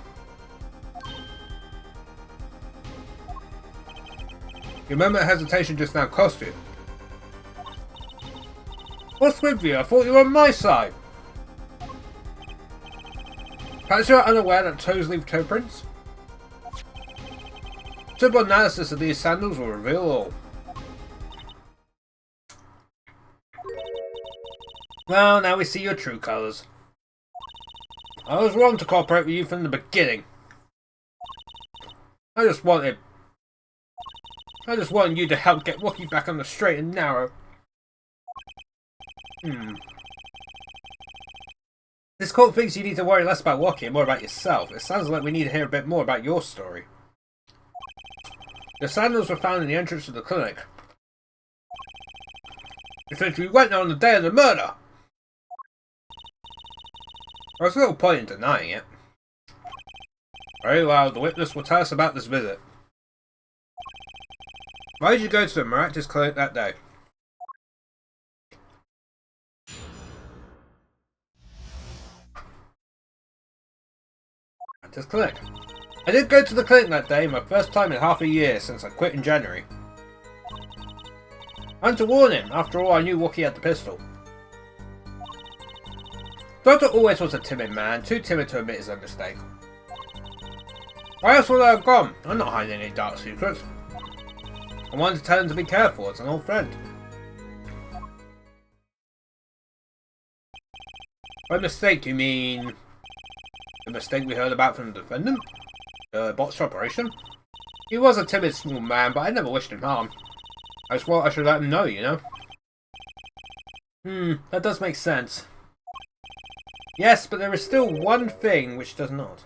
Your moment of hesitation just now cost you. What's with you? I thought you were on my side. Perhaps you're unaware that toes leave toe prints? Simple analysis of these sandals will reveal all. Well, now we see your true colours. I was wrong to cooperate with you from the beginning. I just wanted you to help get Wookie back on the straight and narrow. This court thinks you need to worry less about Wookie and more about yourself. It sounds like we need to hear a bit more about your story. The sandals were found in the entrance to the clinic. Essentially, we went there on the day of the murder. There's little point in denying it. Very well, the witness will tell us about this visit. Why did you go to the Maractus Clinic that day? Maractus Clinic. I did go to the clinic that day, my first time in half a year since I quit in January. I had to warn him, after all I knew Wookie had the pistol. Doctor always was a timid man, too timid to admit his own mistake. Why else would I have gone? I'm not hiding any dark secrets. I wanted to tell him to be careful, as an old friend. By mistake, you mean the mistake we heard about from the defendant? botched operation? He was a timid small man, but I never wished him harm. I just thought I should let him know, you know? That does make sense. Yes, but there is still one thing which does not.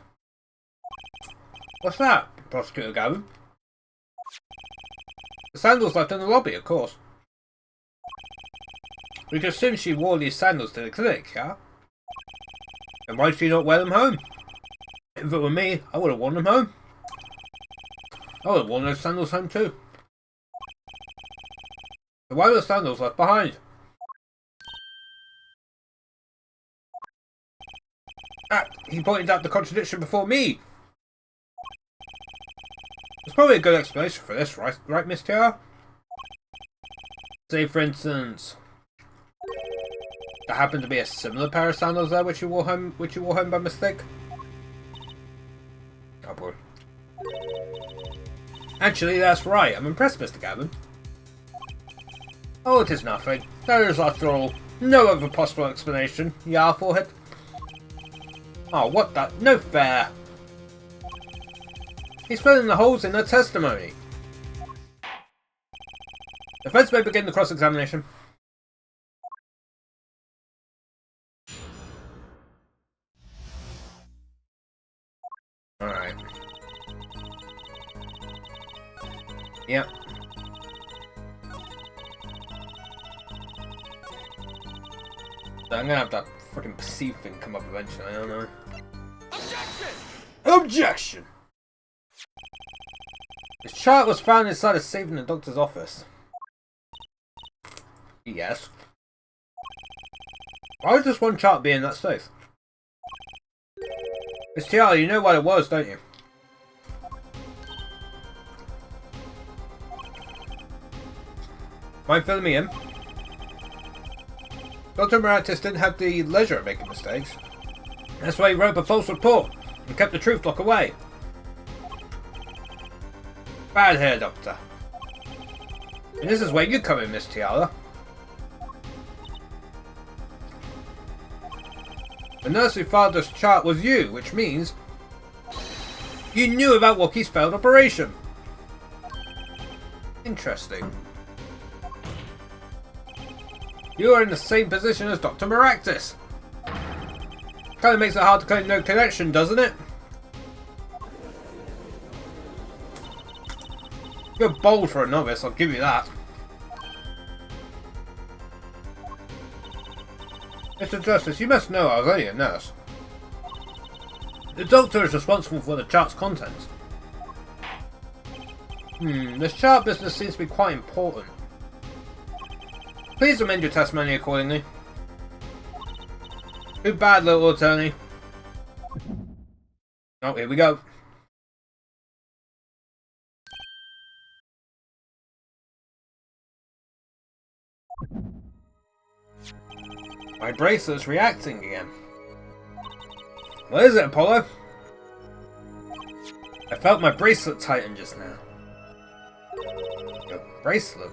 What's that, Prosecutor Gavin? The sandals left in the lobby, of course. We can assume she wore these sandals to the clinic, yeah? And why did she not wear them home? If it were me, I would have worn them home. I would have worn those sandals home too. So why were the sandals left behind? Ah, he pointed out the contradiction before me. There's probably a good explanation for this, right, Miss Tiara? Say, for instance, there happened to be a similar pair of sandals there which you wore home by mistake. Oh boy. Actually, that's right. I'm impressed, Mr. Gavin. Oh, it is nothing. There is, after all, no other possible explanation. Yeah, forehead. Oh, what the? No fair. He's filling the holes in her testimony. Defense may begin the cross-examination. Alright. Yep. So I'm gonna have that freaking perceive thing come up eventually, I don't know. Objection! Objection! This chart was found inside a safe in the doctor's office. Yes. Why would this one chart be in that safe? Miss Tiara, you know what it was, don't you? Mind filling me in? Dr. Maractus didn't have the leisure of making mistakes. That's why he wrote a false report and kept the truth locked away. Bad hair, Doctor. And this is where you come in, Miss Tiara. The nurse who filed this chart was you, which means you knew about Wookie's failed operation. Interesting. You are in the same position as Dr. Maractus. Kind of makes it hard to claim no connection, doesn't it? You're bold for a novice, I'll give you that. Mr. Justice, you must know I was only a nurse. The doctor is responsible for the chart's contents. This chart business seems to be quite important. Please amend your testimony accordingly. Too bad, little attorney. Oh, here we go. My bracelet's reacting again. What is it, Apollo? I felt my bracelet tighten just now. Your bracelet?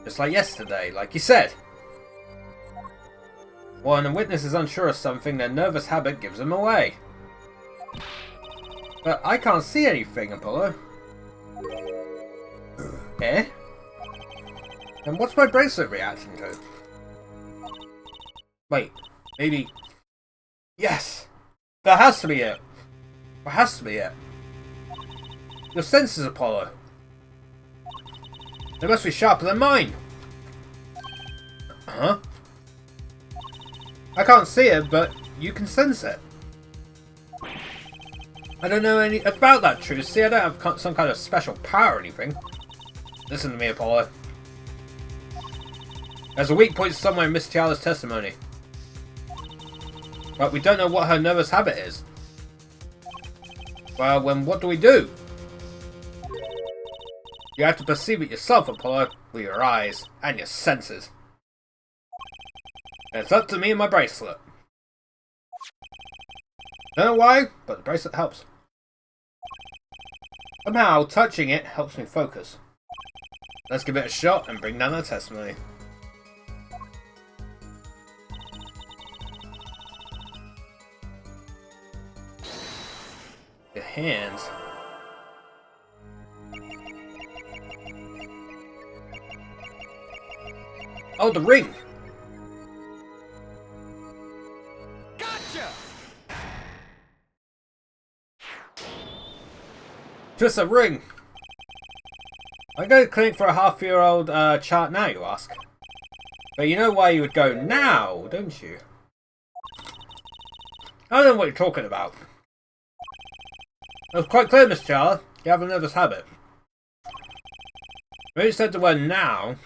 Just like yesterday, like you said. When a witness is unsure of something, their nervous habit gives them away. But I can't see anything, Apollo. Eh? Then what's my bracelet reacting to? Wait, maybe... Yes! That has to be it! That has to be it. Your senses, Apollo. They must be sharper than mine! Huh? I can't see it, but you can sense it. I don't know any about that truth. See, I don't have some kind of special power or anything. Listen to me, Apollo. There's a weak point somewhere in Miss Tiara's testimony. But we don't know what her nervous habit is. Well, then what do we do? You have to perceive it yourself, Apollo, with your eyes and your senses. And it's up to me and my bracelet. Don't know why, but the bracelet helps. Somehow, touching it helps me focus. Let's give it a shot and bring down the testimony. hands. Oh, the ring! Gotcha! Just a ring! I go to clinic for a half-year-old chart now, you ask? But you know why you would go now, don't you? I don't know what you're talking about. It was quite clear, Miss Charlotte. You have a nervous habit. When you said the word now,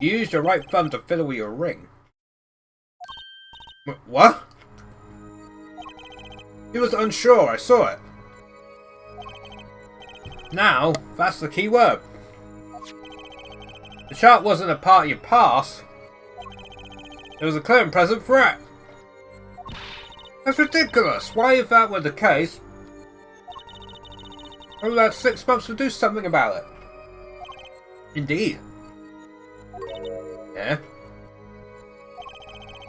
you used your right thumb to fiddle with your ring. What? He was unsure, I saw it. Now, that's the key word. The chart wasn't a part of your past. It was a clear and present threat. That's ridiculous. Why, if that were the case, I would have 6 months to do something about it. Indeed. Yeah.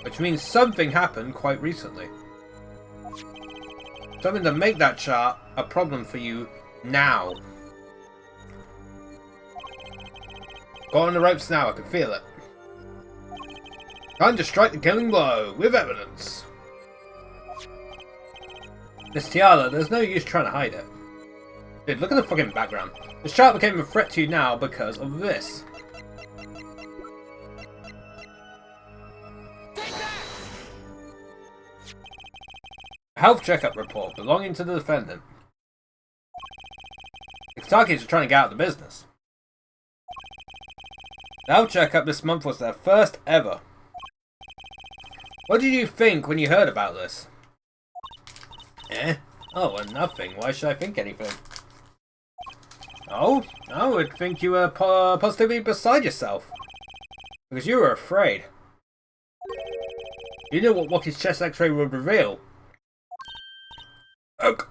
Which means something happened quite recently. Something to make that chart a problem for you now. Got on the ropes now, I can feel it. Time to strike the killing blow, with evidence. Miss Tiala, there's no use trying to hide it. Dude, look at the fucking background. The chart became a threat to you now because of this. A health checkup report belonging to the defendant. The Katakis are trying to get out of the business. The health checkup this month was their first ever. What did you think when you heard about this? Eh? Oh, well, nothing. Why should I think anything? Oh? I would think you were positively beside yourself. Because you were afraid. You knew what Woki's chest x-ray would reveal. Oak.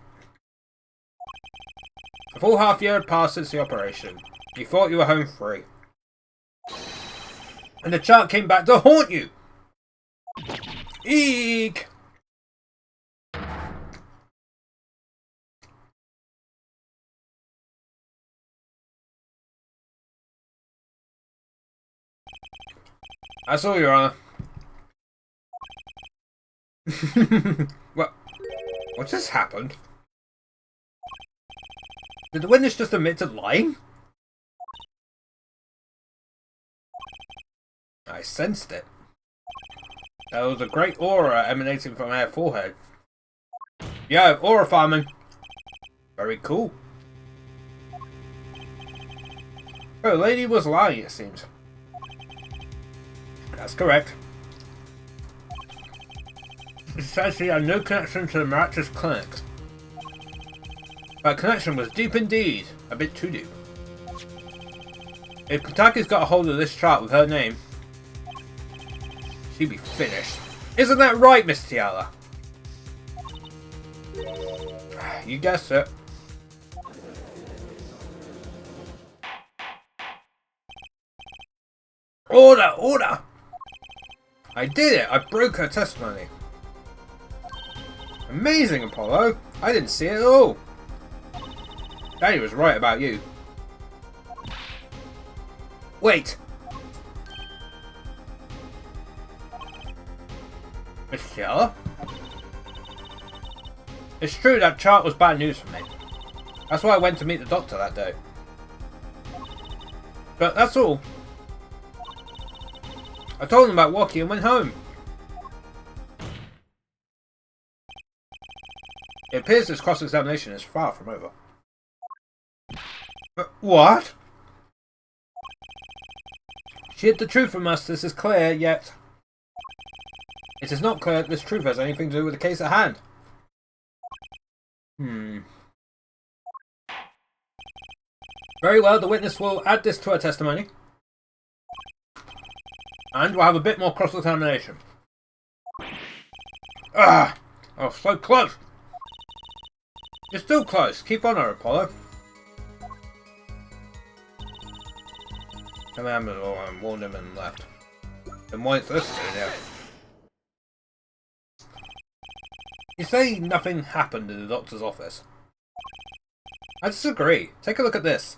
A full half year had passed since the operation. You thought you were home free. And the chart came back to haunt you! Eek! That's all, Your Honor. What just happened? Did the witness just admit to lying? I sensed it. There was a great aura emanating from her forehead. Yo, aura farming. Very cool. Oh, the lady was lying, it seems. That's correct. It says she had no connection to the Miraculous Clinic. That connection was deep indeed. A bit too deep. If Kataki's got a hold of this chart with her name, she'd be finished. Isn't that right, Miss Tiala? You guessed it. Order! Order! I did it! I broke her testimony. Amazing, Apollo! I didn't see it at all. Daddy was right about you. Wait! Miss Tiala? It's true that chart was bad news for me. That's why I went to meet the doctor that day. But that's all. I told him about Woki and went home. It appears this cross-examination is far from over. What? She hid the truth from us, this is clear, yet it is not clear that this truth has anything to do with the case at hand. Very well, the witness will add this to her testimony. And we'll have a bit more cross-examination. Ah! Oh, so close! You're still close. Keep on her, Apollo. Come on, and warned him and left. Then what's this doing here? You say nothing happened in the doctor's office. I disagree. Take a look at this.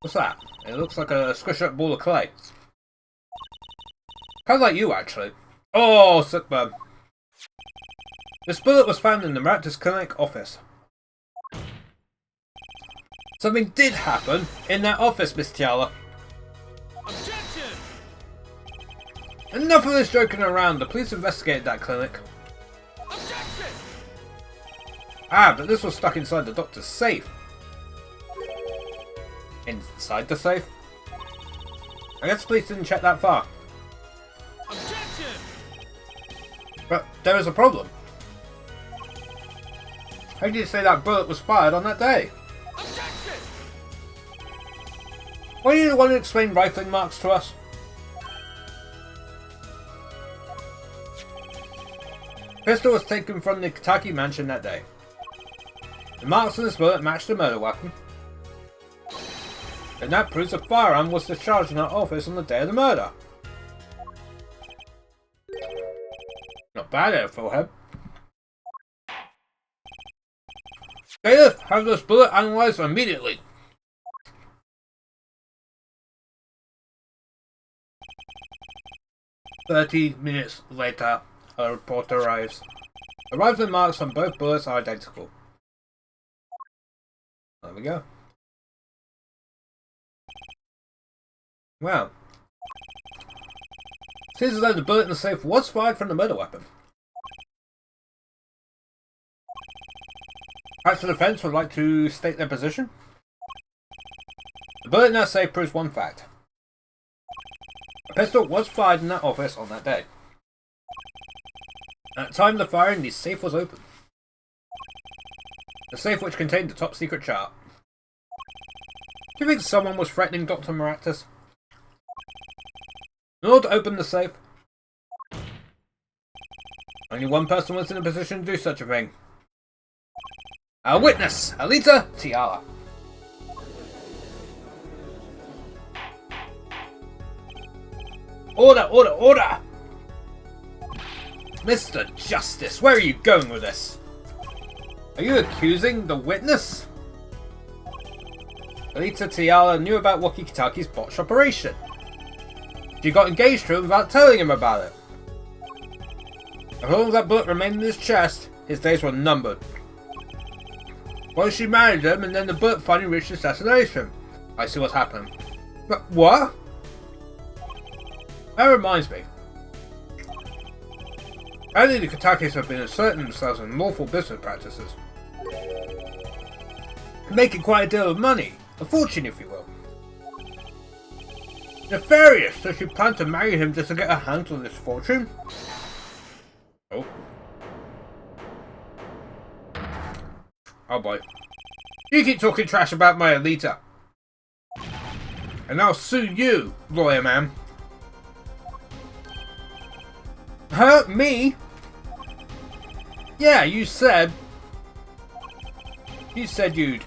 What's that? It looks like a squished up ball of clay. Kind of like you, actually. Oh, sick burn. This bullet was found in the Maractus Clinic office. Something did happen in that office, Miss Tiala. Objection! Enough of this joking around. The police investigated that clinic. Objection! Ah, but this was stuck inside the doctor's safe. Inside the safe? I guess the police didn't check that far. Objection! But there is a problem. How do you say that bullet was fired on that day? Objection! Why do you want to explain rifling marks to us? Pistol was taken from the Kitaki mansion that day. The marks on this bullet matched the murder weapon. And that proves the firearm was discharged in our office on the day of the murder. Not bad, Airfieldhead. Bailiff, have this bullet analysed immediately. "30 minutes later, a report arrives. The rifling marks on both bullets are identical." There we go. Well, seems as though the bullet in the safe was fired from the murder weapon. Perhaps the defense would like to state their position? The bullet in that safe proves one fact. A pistol was fired in that office on that day. At the time of the firing, the safe was open. The safe which contained the top secret chart. Do you think someone was threatening Dr. Maractus? In order to open the safe, only one person was in a position to do such a thing. Our witness, Alita Tiala. Order, order, order! Mr. Justice, where are you going with this? Are you accusing the witness? Alita Tiala knew about Waki Kitaki's botched operation. She got engaged to him without telling him about it. As long as that bullet remained in his chest, his days were numbered. Well, she married him, and then the bullet finally reached his destination. I see what's happening. But what? That reminds me. Only the Kitakis have been asserting themselves in lawful business practices. Making quite a deal of money. A fortune, if you will. Nefarious, so she planned to marry him just to get her hands on this fortune? Oh. Oh boy. You keep talking trash about my Alita. And I'll sue you, lawyer man. Hurt me? Yeah, you said you'd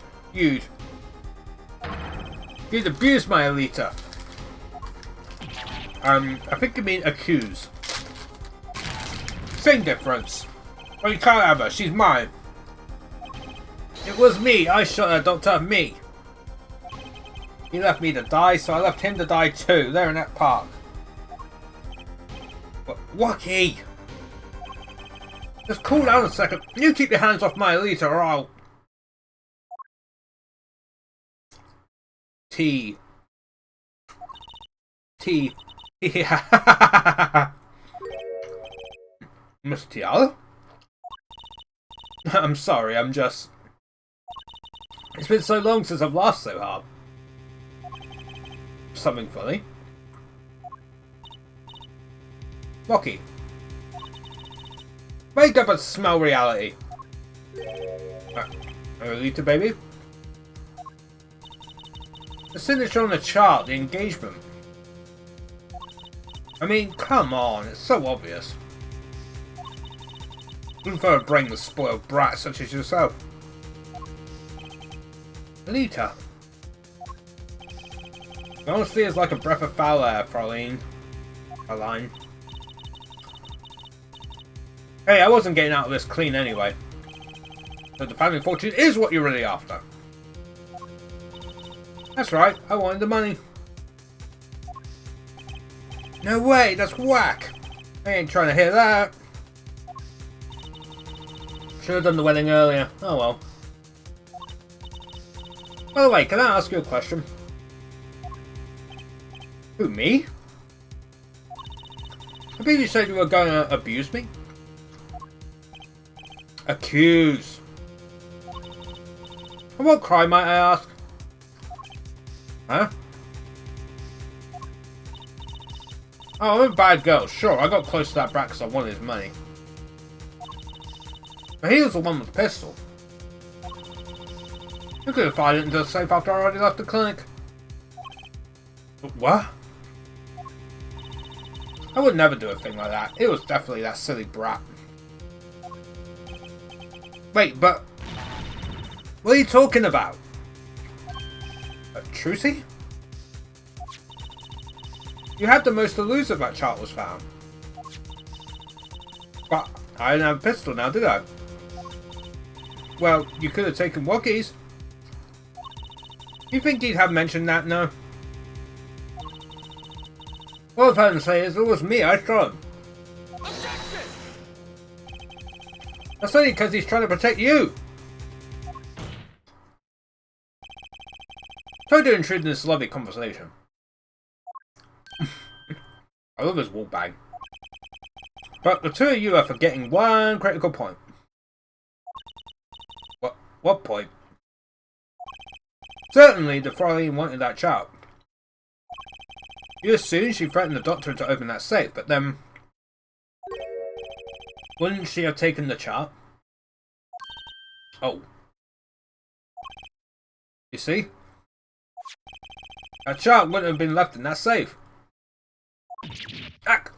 abuse my Alita. I think you mean accuse. Same difference. Well, you can't have her, she's mine. It was me, I shot her, Doctor, me. He left me to die, so I left him to die too, there in that park. Waki! Just cool down a second. You keep your hands off my Alita or I'll... Yeah. Miss Tiala? I'm sorry, I'm just... It's been so long since I've laughed so hard. Something funny. Rocky. Wake up and smell reality. Alita, baby. The signature on the chart, the engagement. I mean, come on, it's so obvious. Wouldn't for a brainless spoiled brat such as yourself. Alita. Honesty is like a breath of foul air, Fraulein. Fraulein. Hey, I wasn't getting out of this clean anyway. So the family fortune is what you're really after. That's right, I wanted the money. No way, that's whack. I ain't trying to hear that. Should have done the wedding earlier. Oh well. By the way, can I ask you a question? Who, me? I believe you said you were going to abuse me? Accuse. And what crime, might I ask? Huh? Oh, I'm a bad girl. Sure, I got close to that brat because I wanted his money. But he was the one with the pistol. You could have fired it into the safe after I already left the clinic. What? I would never do a thing like that. It was definitely that silly brat. Wait, but... what are you talking about? Trucy? You had the most to lose if that chart was found. But I didn't have a pistol now, did I? Well, you could have taken Woggy's. You think he'd have mentioned that, no? All I've heard him say is it was me, I shot him. Objection! That's only because he's trying to protect you. Sorry to intrude in this lovely conversation. I love his walk bag. But the two of you are forgetting one critical point. What point? Certainly, the Fraulein wanted that chart. You assumed she threatened the doctor to open that safe, but then... wouldn't she have taken the chart? Oh. You see? That chart wouldn't have been left in that safe. Ack!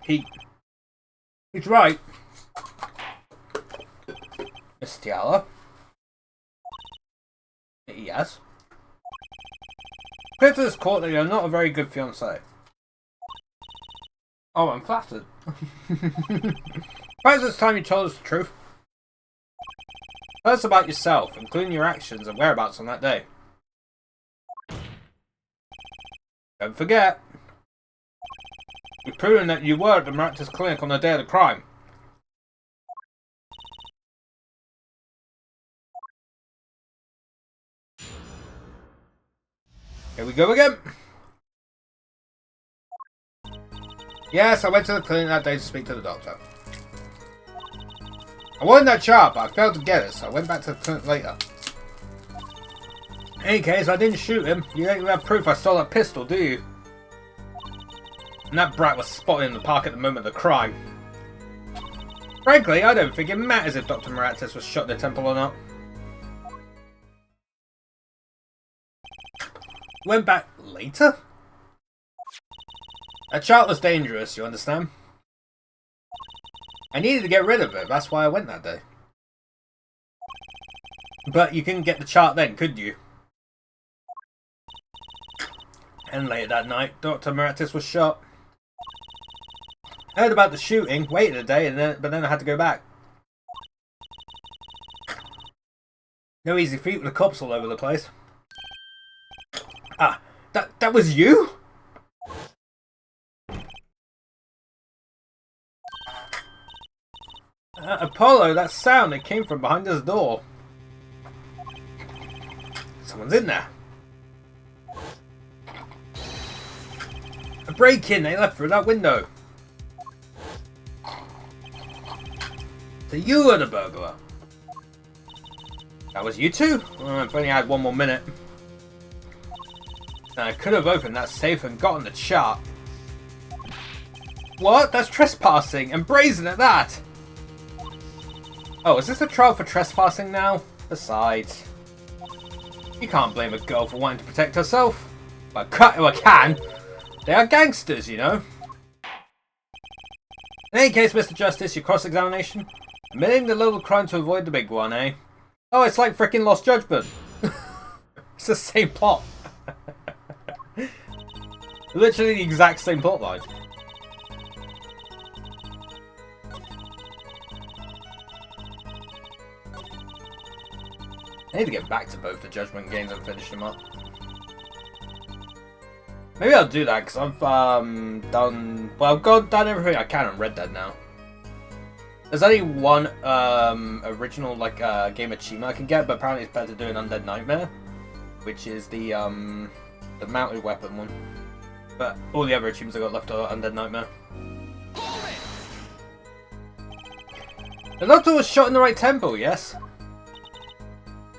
He's right. Miss Tiala? Yes? Clear to this court that you're not a very good fiancé. Oh, I'm flattered. Perhaps it's time you told us the truth. Tell us about yourself, including your actions and whereabouts on that day. Don't forget, you've proven that you were at the Maractus clinic on the day of the crime. Here we go again. Yes, I went to the clinic that day to speak to the doctor. I wanted that chart, but I failed to get it, so I went back to the clinic later. In any case, I didn't shoot him. You don't even have proof I stole that pistol, do you? And that brat was spotted in the park at the moment of the crime. Frankly, I don't think it matters if Dr. Maractus was shot in the temple or not. Went back later? That chart was dangerous, you understand? I needed to get rid of it, that's why I went that day. But you couldn't get the chart then, could you? And later that night, Dr. Maractus was shot. I heard about the shooting, waited a day, but then I had to go back. No easy feat with the cops all over the place. Ah, that was you? Apollo, that sound that came from behind this door. Someone's in there. A break-in, they left through that window. So you were the burglar. That was you two? Oh, if only I had one more minute. And I could have opened that safe and gotten the chart. What? That's trespassing, and brazen at that! Oh, is this a trial for trespassing now? Besides, you can't blame a girl for wanting to protect herself. Well, I can. They are gangsters, you know. In any case, Mr. Justice, your cross-examination? Admitting the little crime to avoid the big one, eh? Oh, it's like frickin' Lost Judgment. It's the same plot. Literally the exact same plot line. I need to get back to both the Judgment games and finish them up. Maybe I'll do that because I've done everything I can on Red Dead now. There's only one original game achievement I can get, but apparently it's better doing Undead Nightmare, which is the mounted weapon one. But all the other achievements I got left are Undead Nightmare. The doctor was shot in the right temple, yes.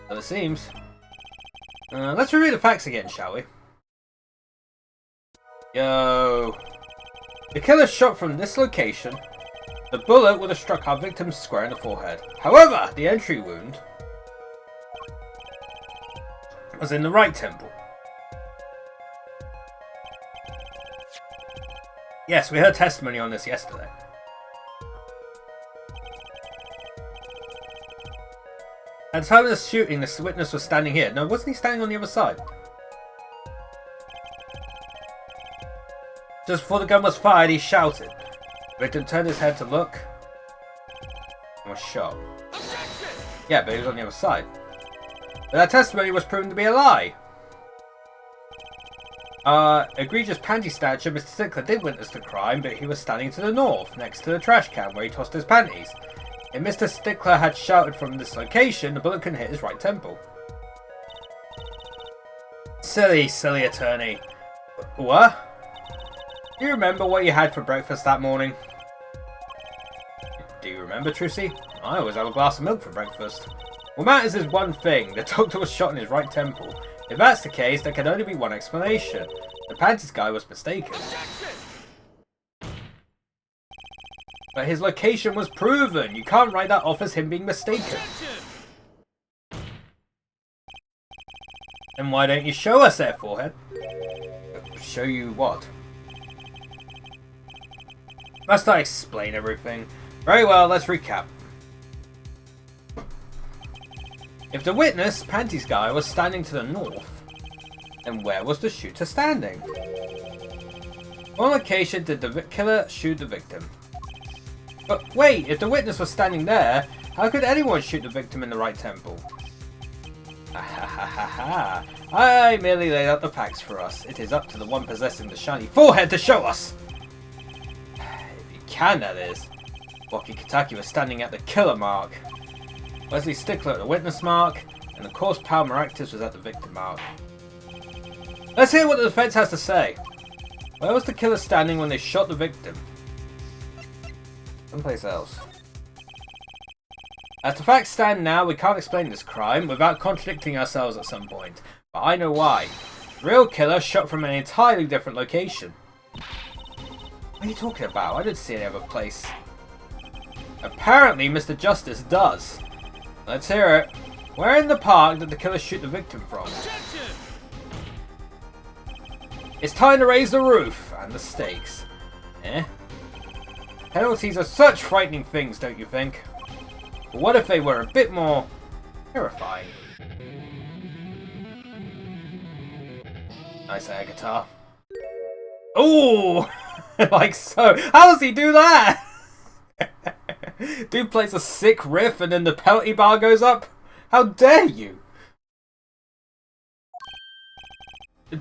So it seems. Let's review the facts again, shall we? Yo. The killer shot from this location. The bullet would have struck our victim square in the forehead. However, the entry wound was in the right temple. Yes, we heard testimony on this yesterday. At the time of the shooting, the witness was standing here. No, wasn't he standing on the other side? Just before the gun was fired, he shouted. The victim turned his head to look and was shot. Objection! Yeah, but he was on the other side. But that testimony was proven to be a lie. Egregious panty stature, Mr. Stickler did witness the crime, but he was standing to the north, next to the trash can where he tossed his panties. If Mr. Stickler had shouted from this location, the bullet couldn't hit his right temple. Silly, silly attorney. What? Do you remember what you had for breakfast that morning? Do you remember, Trucy? I always have a glass of milk for breakfast. What matters is one thing. The doctor was shot in his right temple. If that's the case, there can only be one explanation. The panties guy was mistaken. Objection! But his location was proven. You can't write that off as him being mistaken. Objection! Then why don't you show us there, forehead? Show you what? Must I explain everything? Very well, let's recap. If the witness, Panties Guy, was standing to the north, then where was the shooter standing? On location did the killer shoot the victim? But wait, if the witness was standing there, how could anyone shoot the victim in the right temple? Ha. I merely laid out the facts for us. It is up to the one possessing the shiny forehead to show us. If you can, that is. Waki Kitaki was standing at the killer mark. Wesley Stickler at the witness mark, and of course Pal Maractus was at the victim mark. Let's hear what the defense has to say. Where was the killer standing when they shot the victim? Someplace else. As the facts stand now, we can't explain this crime without contradicting ourselves at some point. But I know why. The real killer shot from an entirely different location. What are you talking about? I didn't see any other place. Apparently, Mr. Justice does. Let's hear it. Where in the park did the killer shoot the victim from? Objection! It's time to raise the roof and the stakes. Eh? Penalties are such frightening things, don't you think? But what if they were a bit more terrifying? Nice air guitar. Ooh! Like so. How does he do that? Dude plays a sick riff and then the penalty bar goes up? How dare you?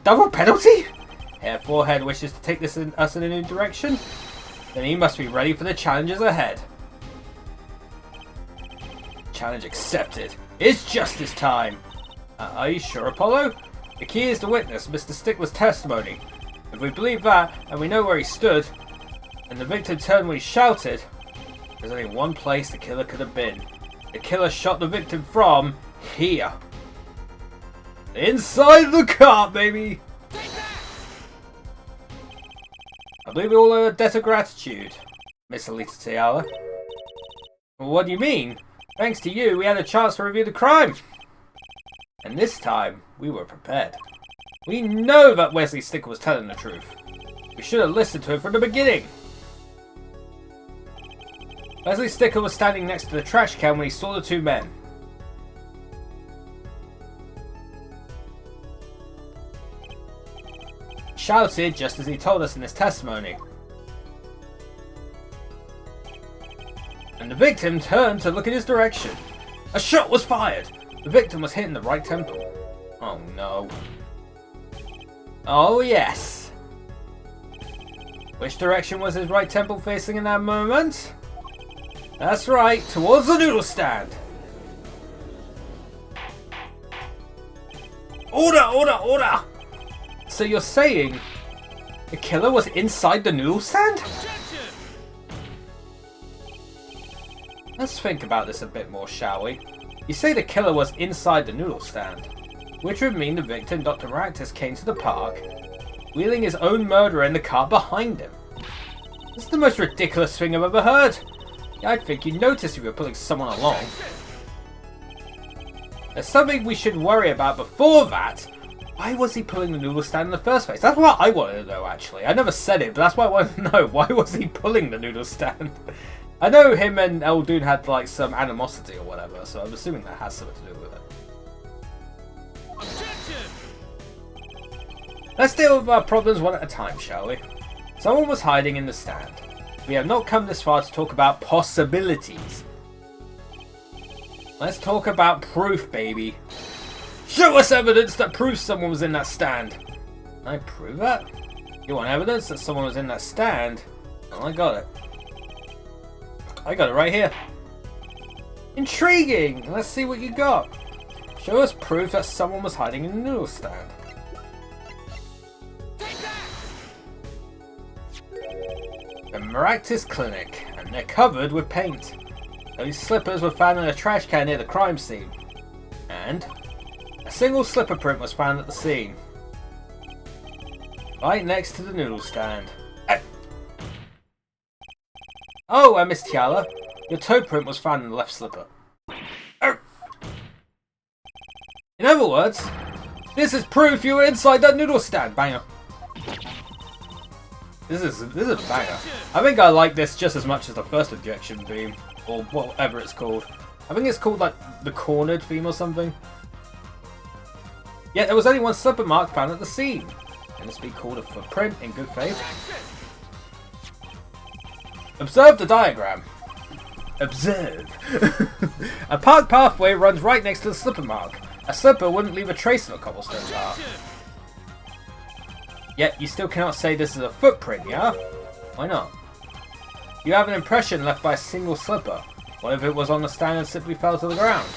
Double penalty? Hair Forehead wishes to take us in a new direction? Then he must be ready for the challenges ahead. Challenge accepted. It's justice time. Are you sure, Apollo? The key is to witness Mr. Stickler's testimony. If we believe that, and we know where he stood, and the victim turned when he shouted, there's only one place the killer could have been. The killer shot the victim from here. Inside the car, baby! I believe we all owe a debt of gratitude, Miss Alita Tiala. What do you mean? Thanks to you, we had a chance to review the crime. And this time, we were prepared. We know that Wesley Stickler was telling the truth. We should have listened to him from the beginning. Wesley Stickler was standing next to the trash can when he saw the two men. Shouted just as he told us in his testimony. And the victim turned to look in his direction. A shot was fired. The victim was hit in the right temple. Oh no. Oh yes. Which direction was his right temple facing in that moment? That's right, towards the noodle stand. Order, order, order! So you're saying the killer was inside the noodle stand? Objection! Let's think about this a bit more, shall we? You say the killer was inside the noodle stand, which would mean the victim, Dr. Maractus, came to the park, wheeling his own murderer in the car behind him. This is the most ridiculous thing I've ever heard. I'd think you'd notice if you were pulling someone along. There's something we should worry about before that. Why was he pulling the noodle stand in the first place? That's what I wanted to know, actually. I never said it, but that's what I wanted to know. Why was he pulling the noodle stand? I know him and Eldoon had like some animosity or whatever, so I'm assuming that has something to do with it. Objection! Let's deal with our problems one at a time, shall we? Someone was hiding in the stand. We have not come this far to talk about possibilities. Let's talk about proof, baby. Show us evidence that proves someone was in that stand. Can I prove that? You want evidence that someone was in that stand? Oh, I got it. I got it right here. Intriguing! Let's see what you got. Show us proof that someone was hiding in the noodle stand. Take that! The Maractus Clinic, and they're covered with paint. Those slippers were found in a trash can near the crime scene. And a single slipper print was found at the scene. Right next to the noodle stand. Oh, Miss Tiala, your toe print was found in the left slipper. Oh. In other words, this is proof you were inside that noodle stand, banger. This is a banger. I think I like this just as much as the first objection theme, or whatever it's called. I think it's called like the cornered theme or something. Yet there was only one slipper mark found at the scene. Can this be called a footprint in good faith? Observe the diagram. Observe. A park pathway runs right next to the slipper mark. A slipper wouldn't leave a trace of a cobblestone path. Yet you still cannot say this is a footprint, yeah? Why not? You have an impression left by a single slipper. What if it was on the stand and simply fell to the ground?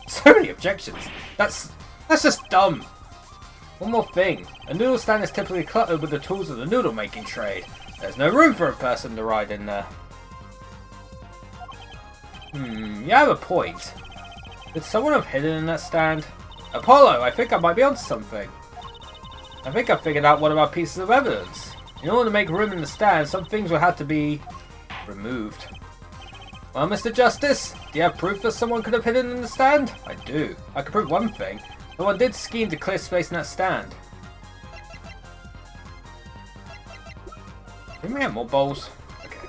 So many objections. That's just dumb. One more thing. A noodle stand is typically cluttered with the tools of the noodle making trade. There's no room for a person to ride in there. You have a point. Could someone have hidden in that stand? Apollo, I think I might be onto something. I think I figured out one of our pieces of evidence. In order to make room in the stand, some things will have to be removed. Well, Mr. Justice, do you have proof that someone could have hidden in the stand? I do. I can prove one thing. Someone did scheme to clear space in that stand. Didn't we have more bowls? Okay.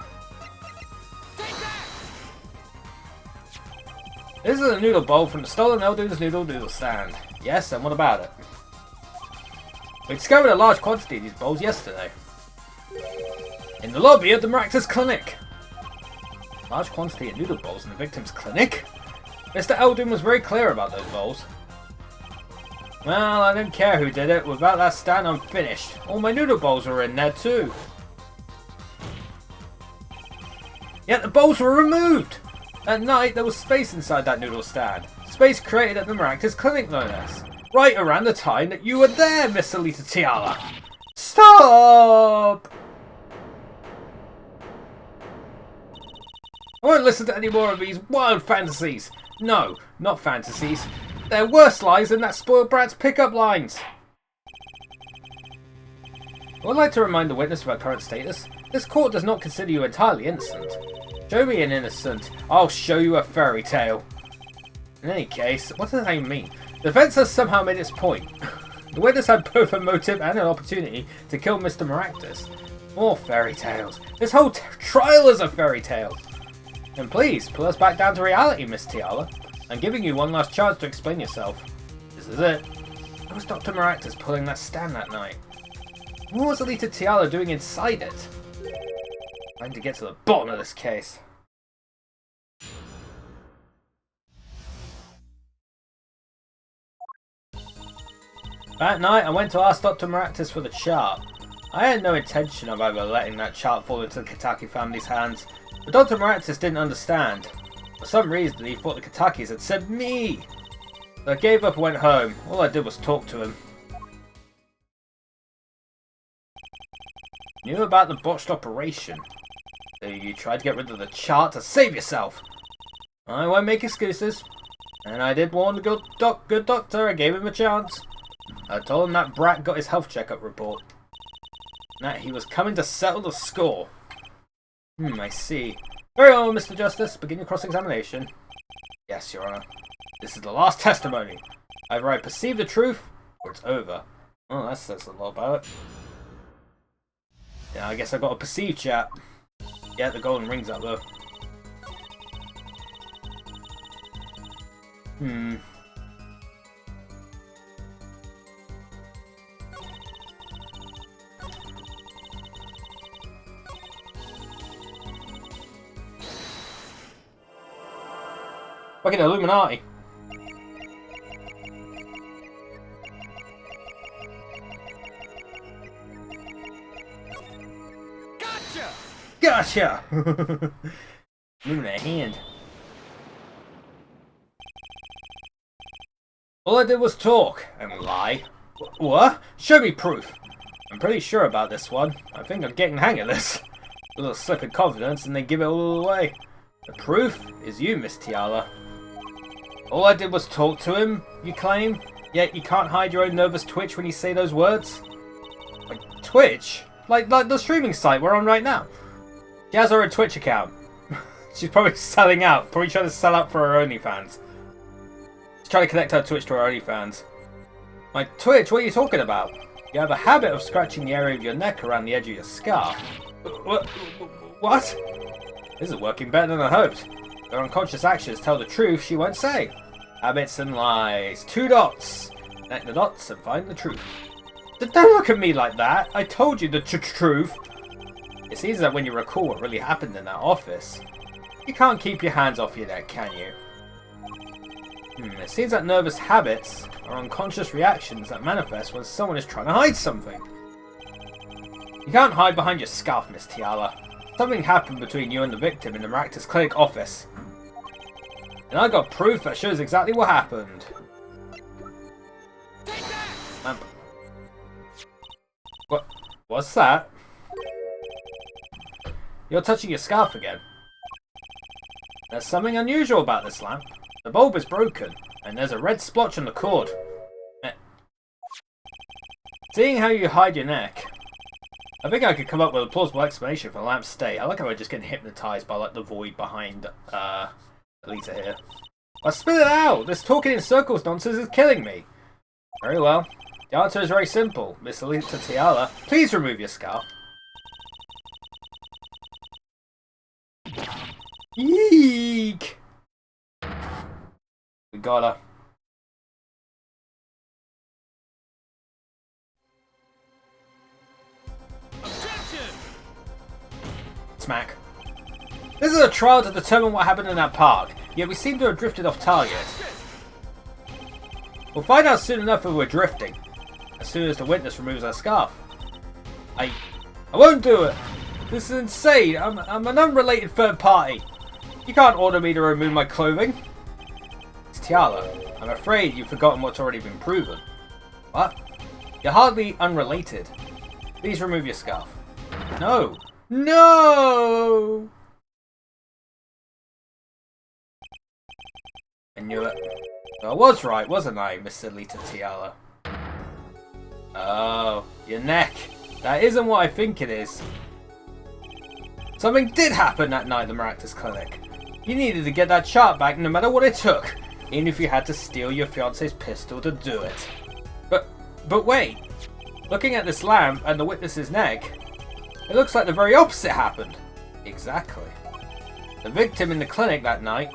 This is a noodle bowl from the stolen Eldoon's noodle stand. Yes, and what about it? We discovered a large quantity of these bowls yesterday. In the lobby of the Maractus Clinic. Large quantity of noodle bowls in the victim's clinic? Mr. Eldoon was very clear about those bowls. Well, I don't care who did it. Without that stand, I'm finished. All my noodle bowls were in there too. Yet the bowls were removed! At night, there was space inside that noodle stand. Space created at the Maractus Clinic, no less. Right around the time that you were there, Miss Alita Tiala. Stop! I won't listen to any more of these wild fantasies. No, not fantasies. They're worse lies than that spoiled brat's pickup lines. I would like to remind the witness of our current status. This court does not consider you entirely innocent. Show me an innocent, I'll show you a fairy tale. In any case, what does that even mean? The defense has somehow made its point. The witness had both a motive and an opportunity to kill Mr. Maractus. More fairy tales. This whole trial is a fairy tale. And please, pull us back down to reality, Miss Tiala. I'm giving you one last chance to explain yourself. This is it. What was Dr. Maractus pulling that stand that night? What was Alita Tiala doing inside it? Trying to get to the bottom of this case. That night, I went to ask Dr. Maractus for the chart. I had no intention of ever letting that chart fall into the Kitaki family's hands, but Dr. Maractus didn't understand. For some reason, he thought the Kitakis had sent me. So I gave up and went home. All I did was talk to him. Knew about the botched operation. So you tried to get rid of the chart to save yourself. I won't make excuses. And I did warn the good doctor. I gave him a chance. I told him that brat got his health checkup report. That he was coming to settle the score. I see. Very well, Mr. Justice. Begin your cross-examination. Yes, Your Honor. This is the last testimony. Either I perceive the truth, or it's over. Oh, that says a lot about it. Yeah, I guess I got a perceived chat. Yeah, the golden ring's up though. Fucking Illuminati. Gotcha! Illuminate hand. All I did was talk and lie. What? Show me proof. I'm pretty sure about this one. I think I'm getting the hang of this. A little slip of confidence and they give it all away. The proof is you, Miss Tiala. All I did was talk to him, you claim? Yet you can't hide your own nervous twitch when you say those words? Like, Twitch? Like the streaming site we're on right now? She has her own Twitch account. She's probably selling out. Probably trying to sell out for her OnlyFans. She's trying to connect her Twitch to her OnlyFans. Like, Twitch, what are you talking about? You have a habit of scratching the area of your neck around the edge of your scarf. What? This is working better than I hoped. Her unconscious actions tell the truth she won't say. Habits and lies. 2 dots. Connect the dots and find the truth. Don't look at me like that. I told you the truth. It seems that when you recall what really happened in that office, you can't keep your hands off your neck, can you? It seems that nervous habits are unconscious reactions that manifest when someone is trying to hide something. You can't hide behind your scarf, Miss Tiala. Something happened between you and the victim in the Maractus Clinic office. And I got proof that shows exactly what happened. What's that? You're touching your scarf again. There's something unusual about this lamp. The bulb is broken, and there's a red splotch on the cord. Seeing how you hide your neck, I think I could come up with a plausible explanation for the lamp's state. I like how I just getting hypnotized by like the void behind Alita here. I'll spit it out! This talking in circles nonsense is killing me. Very well. The answer is very simple. Miss Alita Tiala, please remove your scarf. Eek! We got her. Smack. This is a trial to determine what happened in that park, yet we seem to have drifted off target. We'll find out soon enough if we're drifting, as soon as the witness removes her scarf. I won't do it! This is insane! I'm an unrelated third party. You can't order me to remove my clothing. It's Tiala. I'm afraid you've forgotten what's already been proven. What? You're hardly unrelated. Please remove your scarf. No! No! I knew it. I was right, wasn't I, Miss Alita Tiala? Oh, your neck. That isn't what I think it is. Something did happen that night at the Maractus Clinic. You needed to get that chart back no matter what it took, even if you had to steal your fiance's pistol to do it. But wait. Looking at this lamp and the witness's neck, it looks like the very opposite happened. Exactly. The victim in the clinic that night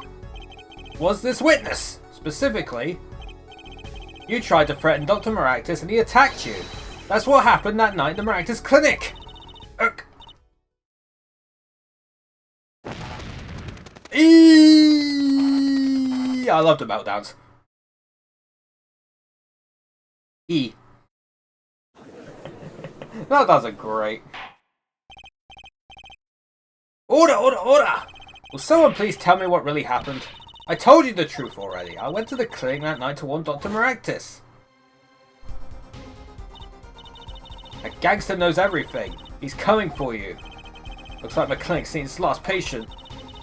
was this witness. Specifically, you tried to threaten Dr. Maractus and he attacked you. That's what happened that night in the Maractus Clinic. I love the meltdowns. That does it great. Order, order, order! Will someone please tell me what really happened? I told you the truth already. I went to the clinic that night to warn Dr. Maractus. That gangster knows everything. He's coming for you. Looks like my clinic's seen its last patient.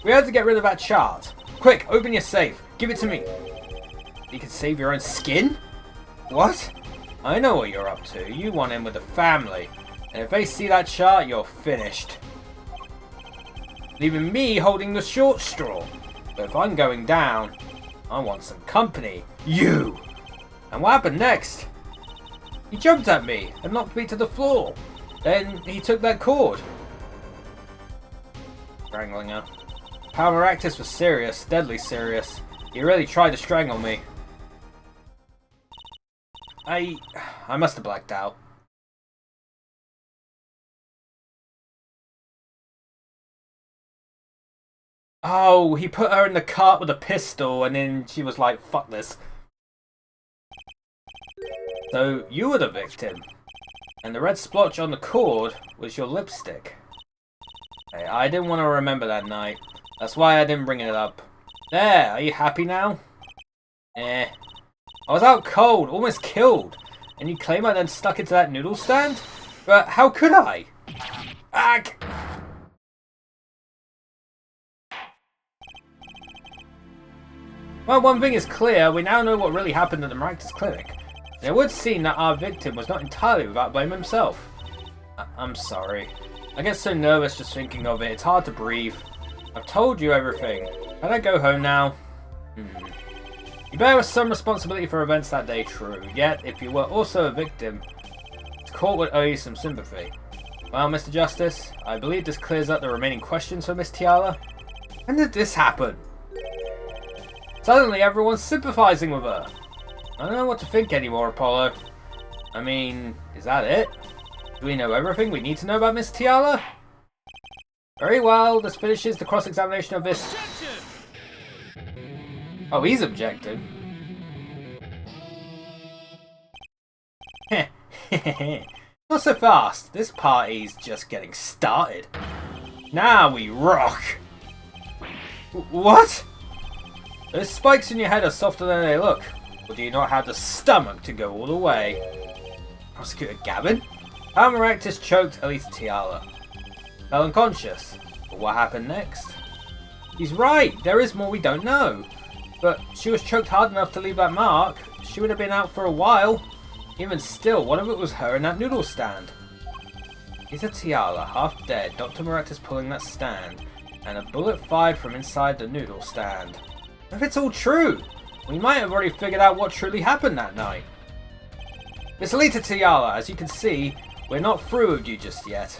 We have to get rid of that chart. Quick, open your safe. Give it to me. You can save your own skin? What? I know what you're up to. You want in with the family. And if they see that chart, you're finished. Leaving me holding the short straw. But if I'm going down, I want some company. You! And what happened next? He jumped at me and knocked me to the floor. Then he took that cord. Strangling her. Maractus was serious, deadly serious. He really tried to strangle me. I must have blacked out. Oh, he put her in the cart with a pistol and then she was like, fuck this. So, you were the victim. And the red splotch on the cord was your lipstick. Hey, I didn't want to remember that night. That's why I didn't bring it up. There, are you happy now? Eh. I was out cold, almost killed. And you claim I then stuck it to that noodle stand? But how could I? Ag! Well, one thing is clear, we now know what really happened at the Maractus Clinic. It would seem that our victim was not entirely without blame himself. I'm sorry. I get so nervous just thinking of it, it's hard to breathe. I've told you everything. Can I go home now? You bear some responsibility for events that day, true. Yet, if you were also a victim, the court would owe you some sympathy. Well, Mr. Justice, I believe this clears up the remaining questions for Miss Tiala. When did this happen? Suddenly, everyone's sympathizing with her. I don't know what to think anymore, Apollo. I mean, is that it? Do we know everything we need to know about Miss Tiala? Very well, this finishes the cross-examination of this... Oh, he's objecting. Not so fast. This party's just getting started. Now we rock. What? Those spikes in your head are softer than they look. Or do you not have the stomach to go all the way? Prosecutor Gavin? How Maractus choked Elisa Tiala. Fell unconscious. But what happened next? He's right. There is more we don't know. But she was choked hard enough to leave that mark. She would have been out for a while. Even still, what if it was her in that noodle stand? Elisa Tiala, half dead, Dr. Maractus pulling that stand, and a bullet fired from inside the noodle stand. If it's all true, we might have already figured out what truly happened that night. Miss Elisa Tiala, as you can see, we're not through with you just yet.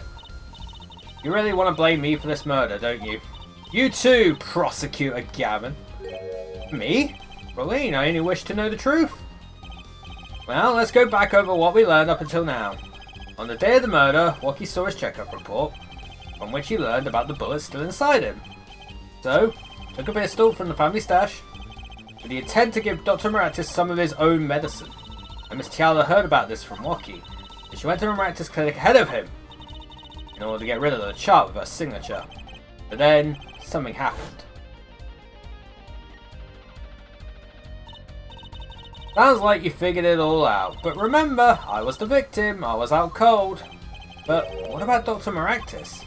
You really want to blame me for this murder, don't you? You too, Prosecutor Gavin. Me? Rolene, I only wish to know the truth. Well, let's go back over what we learned up until now. On the day of the murder, Woki saw his checkup report, from which he learned about the bullets still inside him. So, took a pistol from the family stash, with the intent to give Dr. Maractus some of his own medicine. And Miss Tiala heard about this from Woki, and she went to the Maractus clinic ahead of him, in order to get rid of the chart with her signature. But then, something happened. Sounds like you figured it all out, but remember, I was the victim, I was out cold. But what about Dr. Maractus?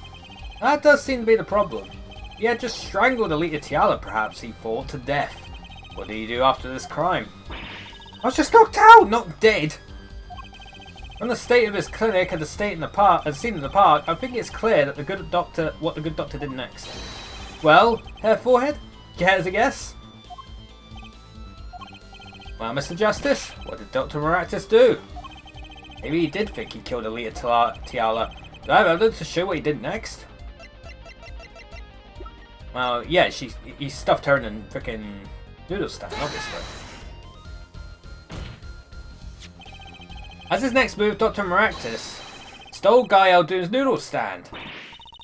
That does seem to be the problem. He had just strangled Elisa Tiala, perhaps he fought to death. What did he do after this crime? I was just knocked out, not dead! From the state of his clinic and the state in the park, and scene in the park, I think it's clear that what the good doctor did next. Well, Hair Forehead? Care to guess? Well, Mr. Justice, what did Dr. Maractus do? Maybe he did think he killed Elisa Tiala. Do I have evidence to show what he did next? Well, yeah, he stuffed her in a frickin' noodle stand, obviously. As his next move, Dr. Maractus stole Guy Eldoon's noodle stand.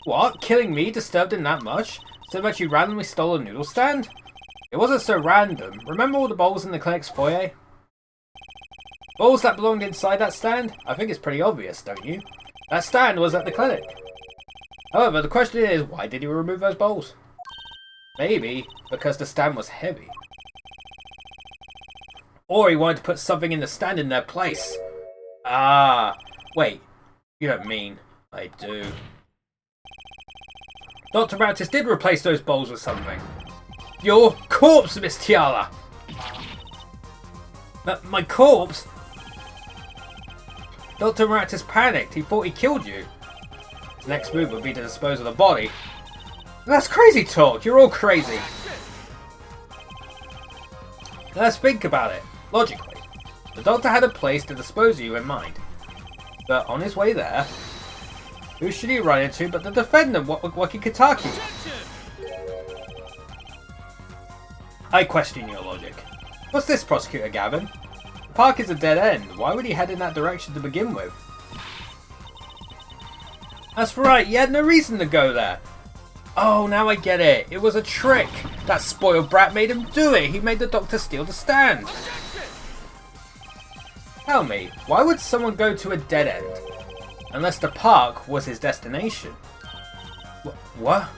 What? Killing me disturbed him that much? So much you randomly stole a noodle stand? It wasn't so random. Remember all the bowls in the clinic's foyer? Bowls that belonged inside that stand? I think it's pretty obvious, don't you? That stand was at the clinic. However, the question is, why did he remove those bowls? Maybe because the stand was heavy. Or he wanted to put something in the stand in their place. Ah, wait. You don't mean I do. Dr. Mantis did replace those bowls with something. Your corpse, Miss Tiala! My corpse? Dr. Mantis panicked. He thought he killed you. His next move would be to dispose of the body. That's crazy talk. You're all crazy. Let's think about it. Logically, the doctor had a place to dispose of you in mind. But on his way there, who should he run into but the defendant, Waki Kitaki? I question your logic. What's this, Prosecutor Gavin? The park is a dead end. Why would he head in that direction to begin with? That's right, he had no reason to go there. Oh, now I get it. It was a trick. That spoiled brat made him do it. He made the doctor steal the stand. Tell me, why would someone go to a dead end? Unless the park was his destination. What?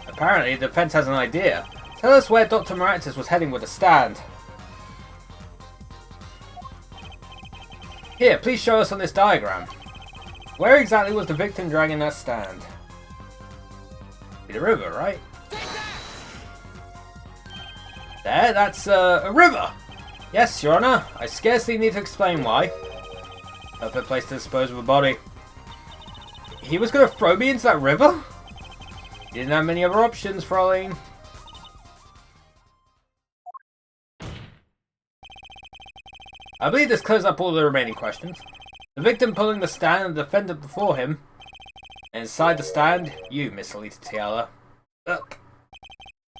Apparently, the defense has an idea. Tell us where Dr. Maractus was heading with the stand. Here, please show us on this diagram. Where exactly was the victim dragging that stand? The river, right? There, that's a river. Yes, Your Honor. I scarcely need to explain why. Perfect place to dispose of a body. He was going to throw me into that river? He didn't have many other options, Fraulein. I believe this clears up all the remaining questions. The victim pulling the stand and the defendant before him. And inside the stand, you, Miss Alita Tiala. Look.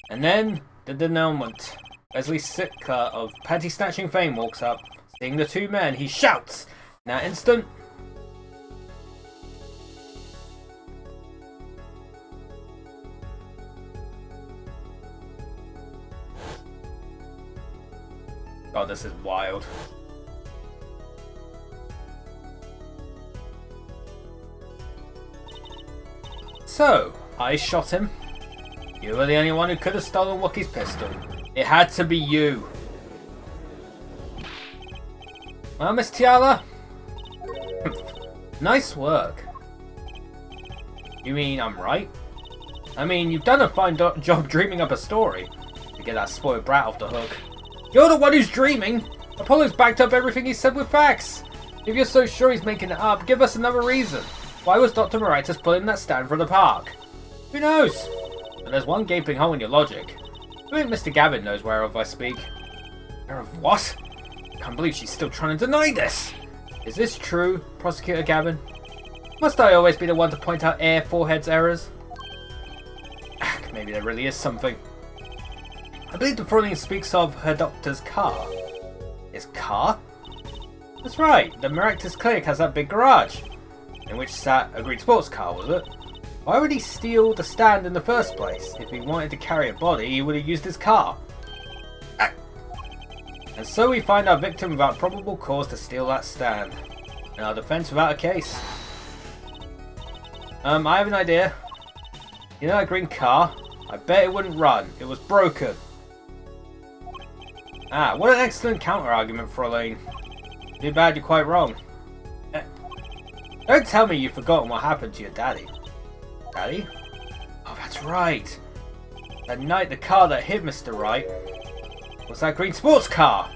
And then, the denouement. Leslie Sitka of Panty Snatching fame walks up. Seeing the two men, he shouts. In that instant... God, this is wild. So, I shot him. You were the only one who could have stolen Wookie's pistol. It had to be you. Well, Miss Tiala? Nice work. You mean I'm right? I mean, you've done a fine job dreaming up a story to get that spoiled brat off the hook. You're the one who's dreaming! Apollo's backed up everything he said with facts. If you're so sure he's making it up, give us another reason. Why was Dr. Maractus pulling that stand from the park? Who knows? But there's one gaping hole in your logic. I think Mr. Gavin knows whereof I speak. Whereof what? I can't believe she's still trying to deny this. Is this true, Prosecutor Gavin? Must I always be the one to point out Air Forehead's errors? Maybe there really is something. I believe the Fraulein speaks of her doctor's car. His car? That's right, the Maractus Clinic has that big garage. In which sat a green sports car, was it? Why would he steal the stand in the first place? If he wanted to carry a body, he would have used his car. And so we find our victim without probable cause to steal that stand. And our defense without a case. I have an idea. You know that green car? I bet it wouldn't run. It was broken. Ah, what an excellent counter-argument, Fraulein. Too bad you're quite wrong. Don't tell me you've forgotten what happened to your daddy. Daddy? Oh, that's right. That night the car that hit Mr. Wright was that green sports car.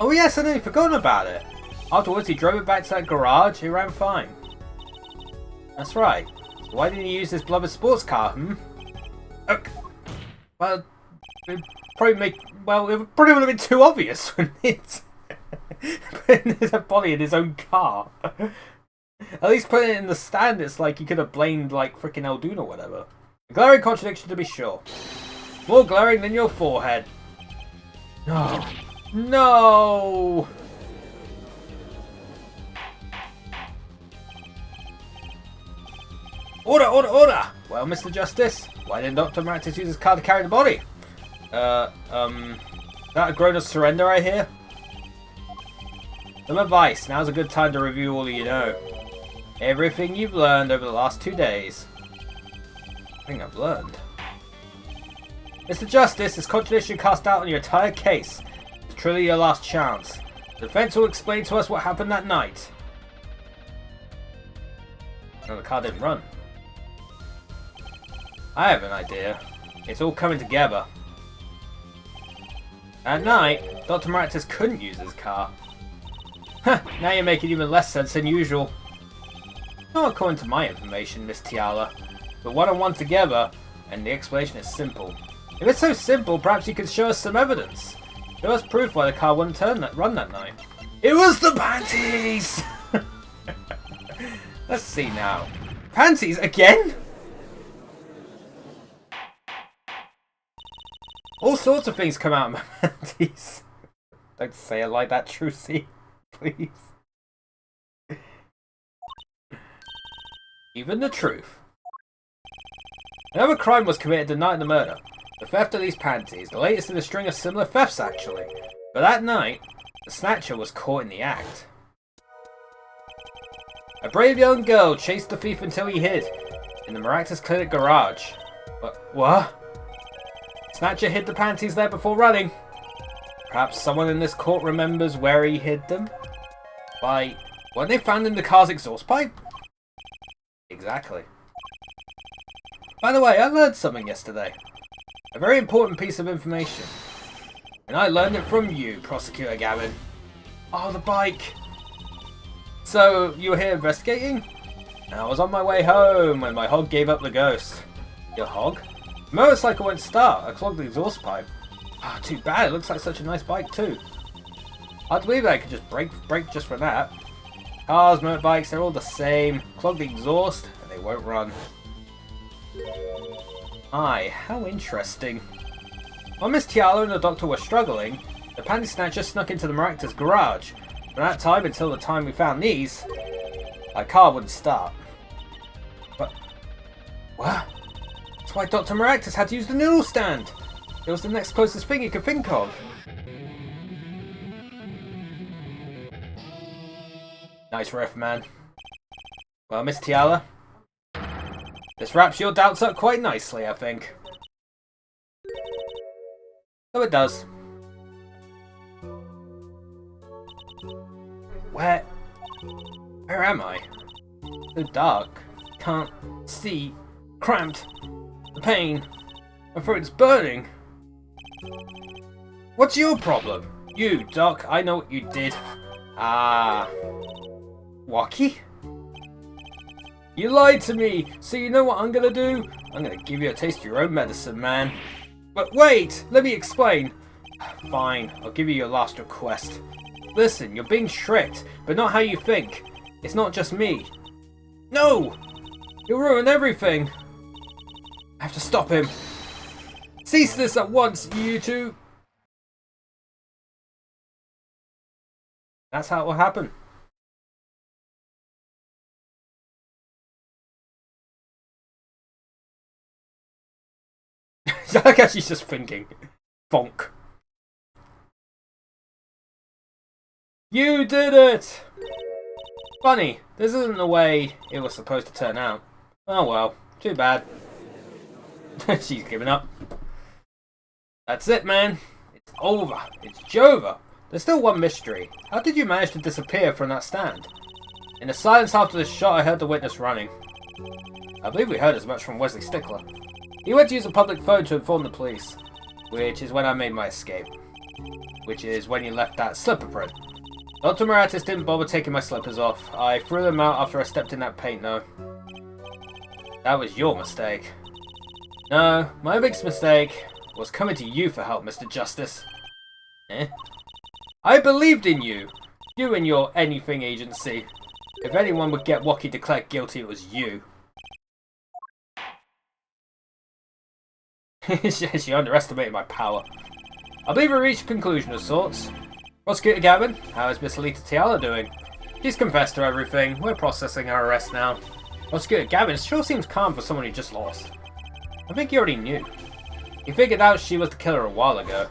Oh yes, I'd only forgotten about it. Afterwards he drove it back to that garage. It ran fine. That's right. So why didn't you use this beloved sports car, Well, it probably would have been too obvious, wouldn't it? Putting his body in his own car. At least putting it in the stand, it's like you could have blamed, like, frickin' Eldoon or whatever. A glaring contradiction to be sure. More glaring than your forehead. No. No! Order, order, order! Well, Mr. Justice, why didn't Dr. Maractus use his car to carry the body? That a groan of surrender I hear? Some advice, now's a good time to review all you know. Everything you've learned over the last 2 days. Thing I've learned. Mr. Justice, this contradiction cast out on your entire case. It's truly your last chance. The defense will explain to us what happened that night. No, the car didn't run. I have an idea. It's all coming together. At night, Dr. Maractus couldn't use his car. Huh, now you're making even less sense than usual. Not according to my information, Miss Tiala. But one-on-one together, and the explanation is simple. If it's so simple, perhaps you could show us some evidence. Show us proof why the car wouldn't run that night. It was the panties! Let's see now. Panties again? All sorts of things come out of my panties. Don't say it like that, Trucy. Please. Even the truth. Another crime was committed the night of the murder. The theft of these panties, the latest in a string of similar thefts actually. But that night, the snatcher was caught in the act. A brave young girl chased the thief until he hid in the Maractus Clinic garage. What? Snatcher hid the panties there before running. Perhaps someone in this court remembers where he hid them? Weren't they found in the car's exhaust pipe? Exactly. By the way, I learned something yesterday. A very important piece of information. And I learned it from you, Prosecutor Gavin. Oh, the bike. So, you were here investigating? And I was on my way home when my hog gave up the ghost. Your hog? The motorcycle won't start. I clogged the exhaust pipe. Ah, too bad. It looks like such a nice bike too. I'd believe I could just brake just for that. Cars, motorbikes, they're all the same. Clog the exhaust and they won't run. Aye, how interesting. While Miss Tiala and the doctor were struggling, the panty snatcher snuck into the Maractus garage. From that time until the time we found these, my car wouldn't start. But what? That's why Dr. Maractus had to use the noodle stand. It was the next closest thing he could think of. Nice riff, man. Well, Miss Tiala, this wraps your doubts up quite nicely, I think. So it does. Where am I? So dark. Can't see. Cramped. The pain. My throat's burning. What's your problem? You, Doc, I know what you did. Ah. Waki? You lied to me, so you know what I'm gonna do? I'm gonna give you a taste of your own medicine, man. But wait, let me explain. Fine, I'll give you your last request. Listen, you're being tricked, but not how you think. It's not just me. No! You'll ruin everything. I have to stop him. Cease this at once, you two. That's how it will happen. I guess she's just thinking. Bonk. You did it! Funny, this isn't the way it was supposed to turn out. Oh well, too bad. She's given up. That's it, man. It's over. It's Jova. There's still one mystery. How did you manage to disappear from that stand? In the silence after the shot, I heard the witness running. I believe we heard as much from Wesley Stickler. He went to use a public phone to inform the police, which is when I made my escape. Which is when you left that slipper print. Dr. Maractus didn't bother taking my slippers off. I threw them out after I stepped in that paint, though. That was your mistake. No, my biggest mistake was coming to you for help, Mr. Justice. Eh? I believed in you. You and your anything agency. If anyone would get Waki declared guilty, it was you. She underestimated my power. I believe we reached a conclusion of sorts. Prosecutor Gavin, how is Miss Alita Tiala doing? She's confessed to everything. We're processing her arrest now. Prosecutor Gavin sure seems calm for someone who just lost. I think you already knew. You figured out she was the killer a while ago.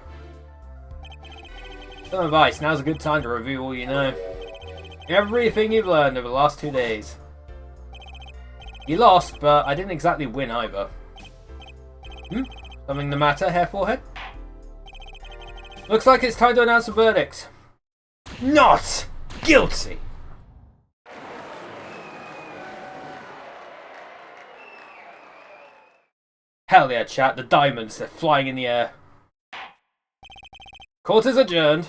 Some advice, now's a good time to review all you know. Everything you've learned over the last 2 days. You lost, but I didn't exactly win either. Something the matter, Hair Forehead? Looks like it's time to announce the verdict. Not guilty! Hell yeah, chat. The diamonds, they're flying in the air. Court is adjourned.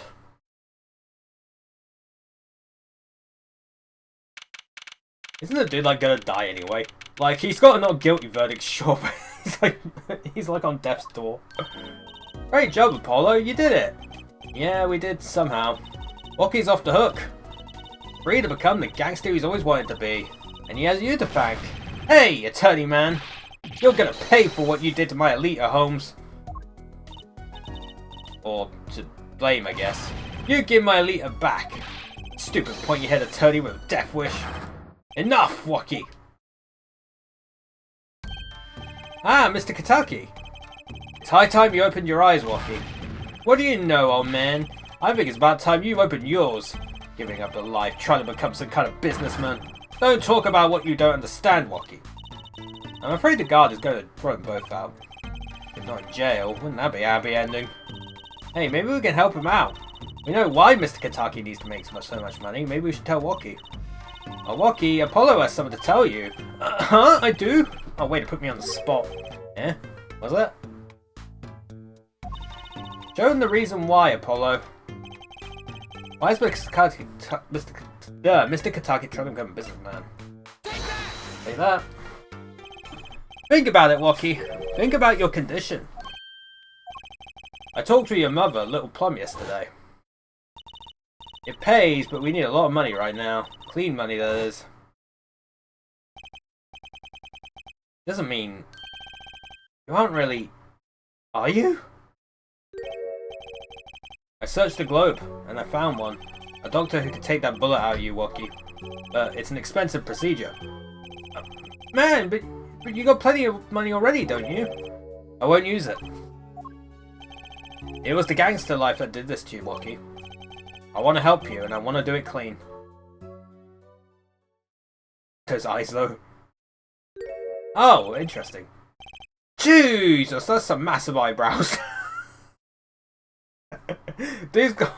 Isn't the dude like gonna die anyway? Like, he's got a not guilty verdict, sure, but he's like on death's door. Great job, Apollo, you did it! Yeah, we did somehow. Rocky's off the hook. Free to become the gangster he's always wanted to be. And he has you to thank. Hey, attorney man! You're gonna pay for what you did to my Alita, Holmes. Or to blame, I guess. You give my Alita back. Stupid pointy-head attorney with a death wish. Enough, Wocky! Ah, Mr. Kataki. It's high time you opened your eyes, Wocky. What do you know, old man? I think it's about time you opened yours. Giving up a life, trying to become some kind of businessman. Don't talk about what you don't understand, Wocky. I'm afraid the guard is going to throw them both out. If not in jail, wouldn't that be a happy ending? Hey, maybe we can help him out. We know why Mr. Kataki needs to make so much money. Maybe we should tell Wocky. Oh, Wocky, Apollo has something to tell you. Huh? I do? Oh, way to put me on the spot. Yeah? Was it? Show him the reason why, Apollo. Why is Mr. Kataki trying to become a businessman? Say that. Think about it, Wocky. Think about your condition. I talked to your mother, Little Plum, yesterday. It pays, but we need a lot of money right now. Clean money, that is. Doesn't mean... You aren't really... Are you? I searched the globe, and I found one. A doctor who could take that bullet out of you, Wocky. But it's an expensive procedure. Man, but you got plenty of money already, don't you? I won't use it. It was the gangster life that did this to you, Wocky. I want to help you, and I want to do it clean. Those eyes, though. Oh, interesting. Jesus, that's some massive eyebrows. Dude's got...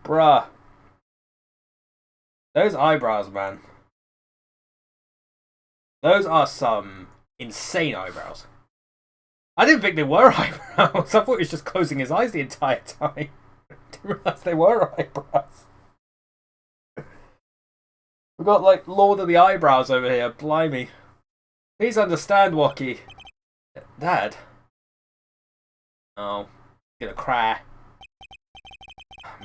Bruh. Those eyebrows, man. Those are some insane eyebrows. I didn't think they were eyebrows. I thought he was just closing his eyes the entire time. Didn't realise they were eyebrows. We've got, like, Lord of the Eyebrows over here. Blimey. Please understand, Wocky. Dad? Oh. He's gonna cry.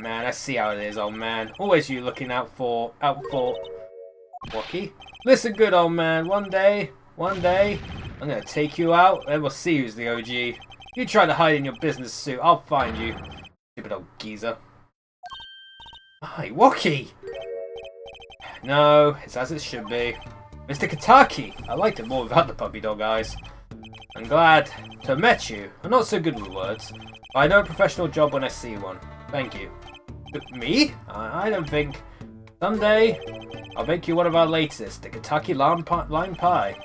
Man, I see how it is, old man. Always you looking out for... Wocky? Listen good, old man. One day, I'm gonna take you out, and we'll see who's the OG. You try to hide in your business suit, I'll find you. Stupid old geezer. Hi, Wocky! No, it's as it should be. Mr. Kataki! I liked it more without the puppy dog eyes. I'm glad to have met you. I'm not so good with words, but I know a professional job when I see one. Thank you. Me? I don't think... Someday, I'll make you one of our latest, the Kentucky Lime Pie.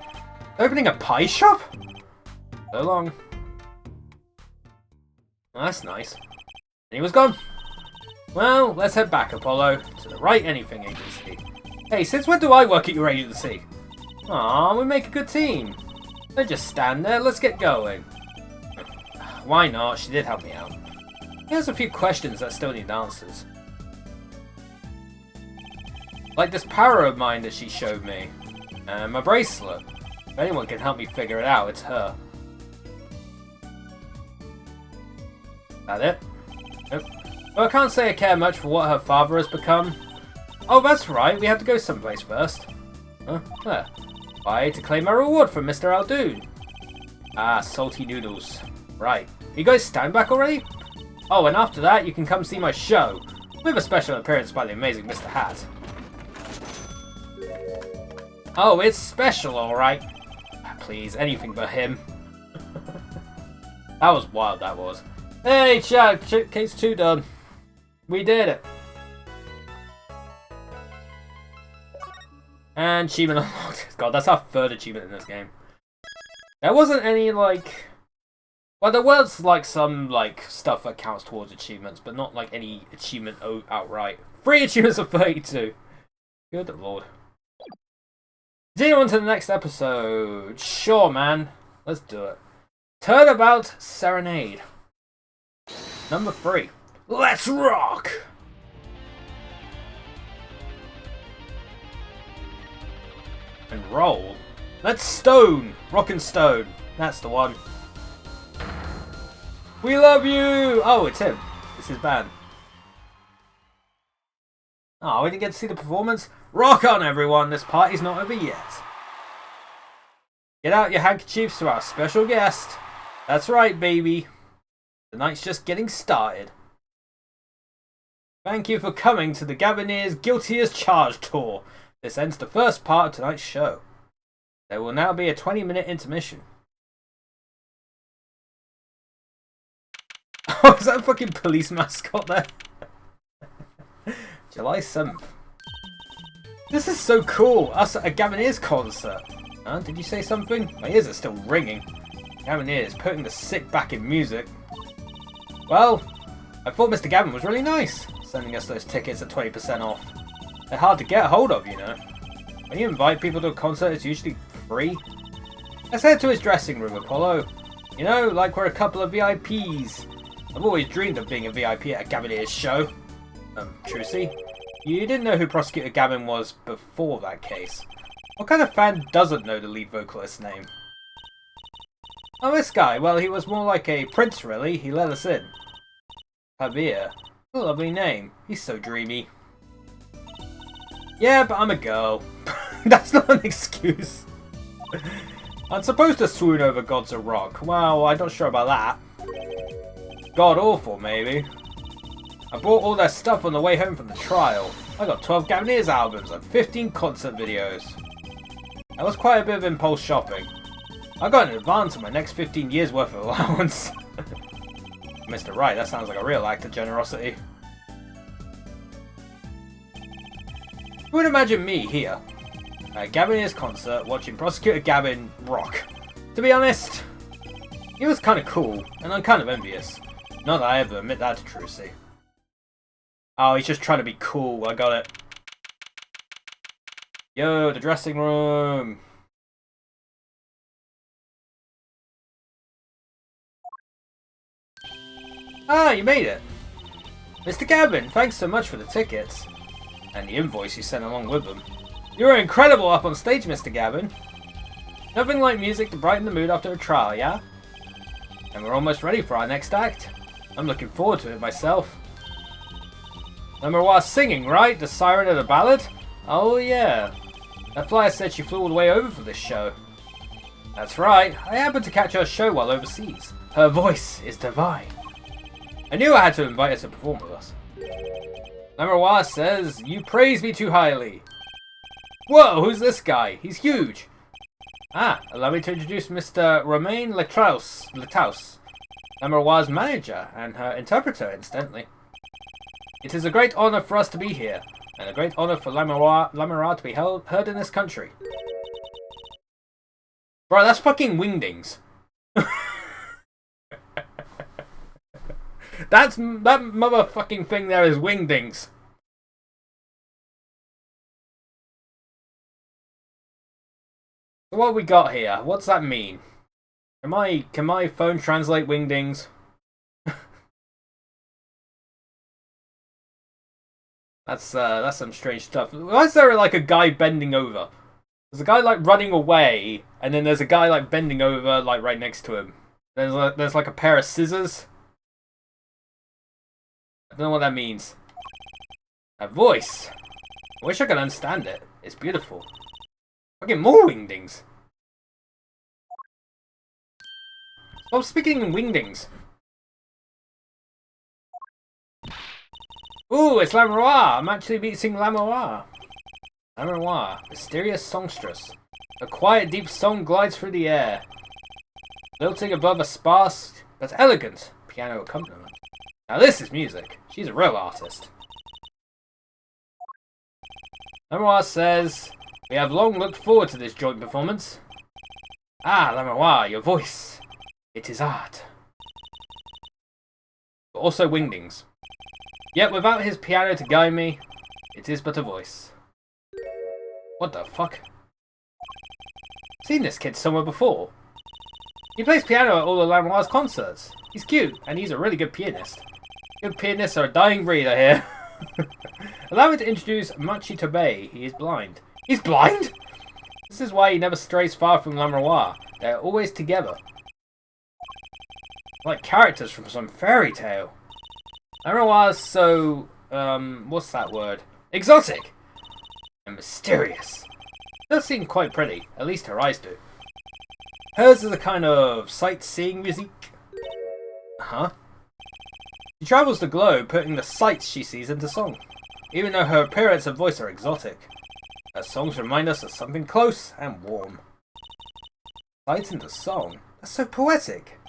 Opening a pie shop? So long. Well, that's nice. And he was gone. Well, let's head back, Apollo, to the Right Anything Agency. Hey, since when do I work at your agency? Aw, we make a good team. Don't just stand there, let's get going. Why not? She did help me out. Here's a few questions that still need answers. Like this power of mine that she showed me. And my bracelet. If anyone can help me figure it out, it's her. That it? Nope. Well, I can't say I care much for what her father has become. Oh, that's right, we have to go someplace first. Huh? Where? Why, to claim my reward from Mr. Aldoon. Ah, salty noodles. Right. You guys stand back already? Oh, and after that, you can come see my show. With a special appearance by the amazing Mr. Hat. Oh, it's special, alright. Please, anything but him. That was wild, that was. Hey, chat, case 2 done. We did it. And achievement unlocked. God, that's our third achievement in this game. There wasn't any, like... Well, there was, like, some, like, stuff that counts towards achievements, but not, like, any achievement outright. 3 achievements of 32. Good lord. Continue on to the next episode. Sure, man. Let's do it. Turnabout Serenade. Number 3. Let's rock! And roll. Let's stone! Rock and stone. That's the one. We love you! Oh, it's him. It's his band. Oh, we didn't get to see the performance? Rock on, everyone! This party's not over yet. Get out your handkerchiefs to our special guest. That's right, baby. The night's just getting started. Thank you for coming to the Gabineers Guilty as Charged tour. This ends the first part of tonight's show. There will now be a 20-minute intermission. Oh, is that a fucking police mascot there? July 7th. This is so cool. Us at a Gabineers concert. Huh? Did you say something? My ears are still ringing. Gabineers putting the sick back in music. Well, I thought Mr. Gavin was really nice, sending us those tickets at 20% off. They're hard to get a hold of, you know. When you invite people to a concert, it's usually free. Let's head to his dressing room, Apollo. You know, like we're a couple of VIPs. I've always dreamed of being a VIP at a Gabineers show. Trucy, you didn't know who Prosecutor Gavin was before that case. What kind of fan doesn't know the lead vocalist's name? Oh, this guy, well, he was more like a prince, really. He let us in. Javier. A lovely name. He's so dreamy. Yeah, but I'm a girl. That's not an excuse. I'm supposed to swoon over gods of rock. Well, I'm not sure about that. God awful, maybe. I bought all their stuff on the way home from the trial. I got 12 Gabineers albums and 15 concert videos. That was quite a bit of impulse shopping. I got an advance on my next 15 years worth of allowance. Mr. Wright, that sounds like a real act of generosity. Who would imagine me here at Gabineers concert watching Prosecutor Gavin rock? To be honest, he was kind of cool, and I'm kind of envious. Not that I ever admit that to Trucy. Oh, he's just trying to be cool. I got it. Yo, the dressing room. Ah, you made it. Mr. Gavin, thanks so much for the tickets. And the invoice you sent along with them. You were incredible up on stage, Mr. Gavin. Nothing like music to brighten the mood after a trial, yeah? And we're almost ready for our next act. I'm looking forward to it myself. Lamoire's singing, right? The siren of the ballad? Oh yeah. That flyer said she flew all the way over for this show. That's right. I happened to catch her show while overseas. Her voice is divine. I knew I had to invite her to perform with us. Lamoire says, you praise me too highly. Whoa, who's this guy? He's huge. Ah, allow me to introduce Mr. Romain Letaus, Lamoire's manager and her interpreter, incidentally. It is a great honor for us to be here, and a great honor for Lamoire to be heard in this country. Bro, that's fucking Wingdings. That motherfucking thing there is Wingdings. So what we got here? What's that mean? Can my phone translate Wingdings? That's some strange stuff. Why is there like a guy bending over? There's a guy like running away, and then there's a guy like bending over like right next to him. There's like a pair of scissors. I don't know what that means. That voice. I wish I could understand it. It's beautiful. Fucking more Wingdings. Stop speaking in Wingdings. Ooh, it's Lamoire! I'm actually beating Lamoire. Lamoire, mysterious songstress. A quiet, deep song glides through the air, floating above a sparse but elegant piano accompaniment. Now this is music. She's a real artist. Lamoire says, We have long looked forward to this joint performance. Ah, Lamroir, your voice. It is art. But also Wingdings. Yet without his piano to guide me, it is but a voice. What the fuck? Seen this kid somewhere before. He plays piano at all of Lamroir's concerts. He's cute, and he's a really good pianist. Good pianists are a dying breed, I hear. Allow me to introduce Machi Tobey. He is blind. He's blind?! This is why he never strays far from Lamroir. They are always together. Like characters from some fairy tale. Lamroir is so, what's that word? Exotic! And mysterious. Does seem quite pretty, at least her eyes do. Hers is a kind of sightseeing musique. Huh? She travels the globe, putting the sights she sees into song. Even though her appearance and voice are exotic. Her songs remind us of something close and warm. Sights into song? That's so poetic.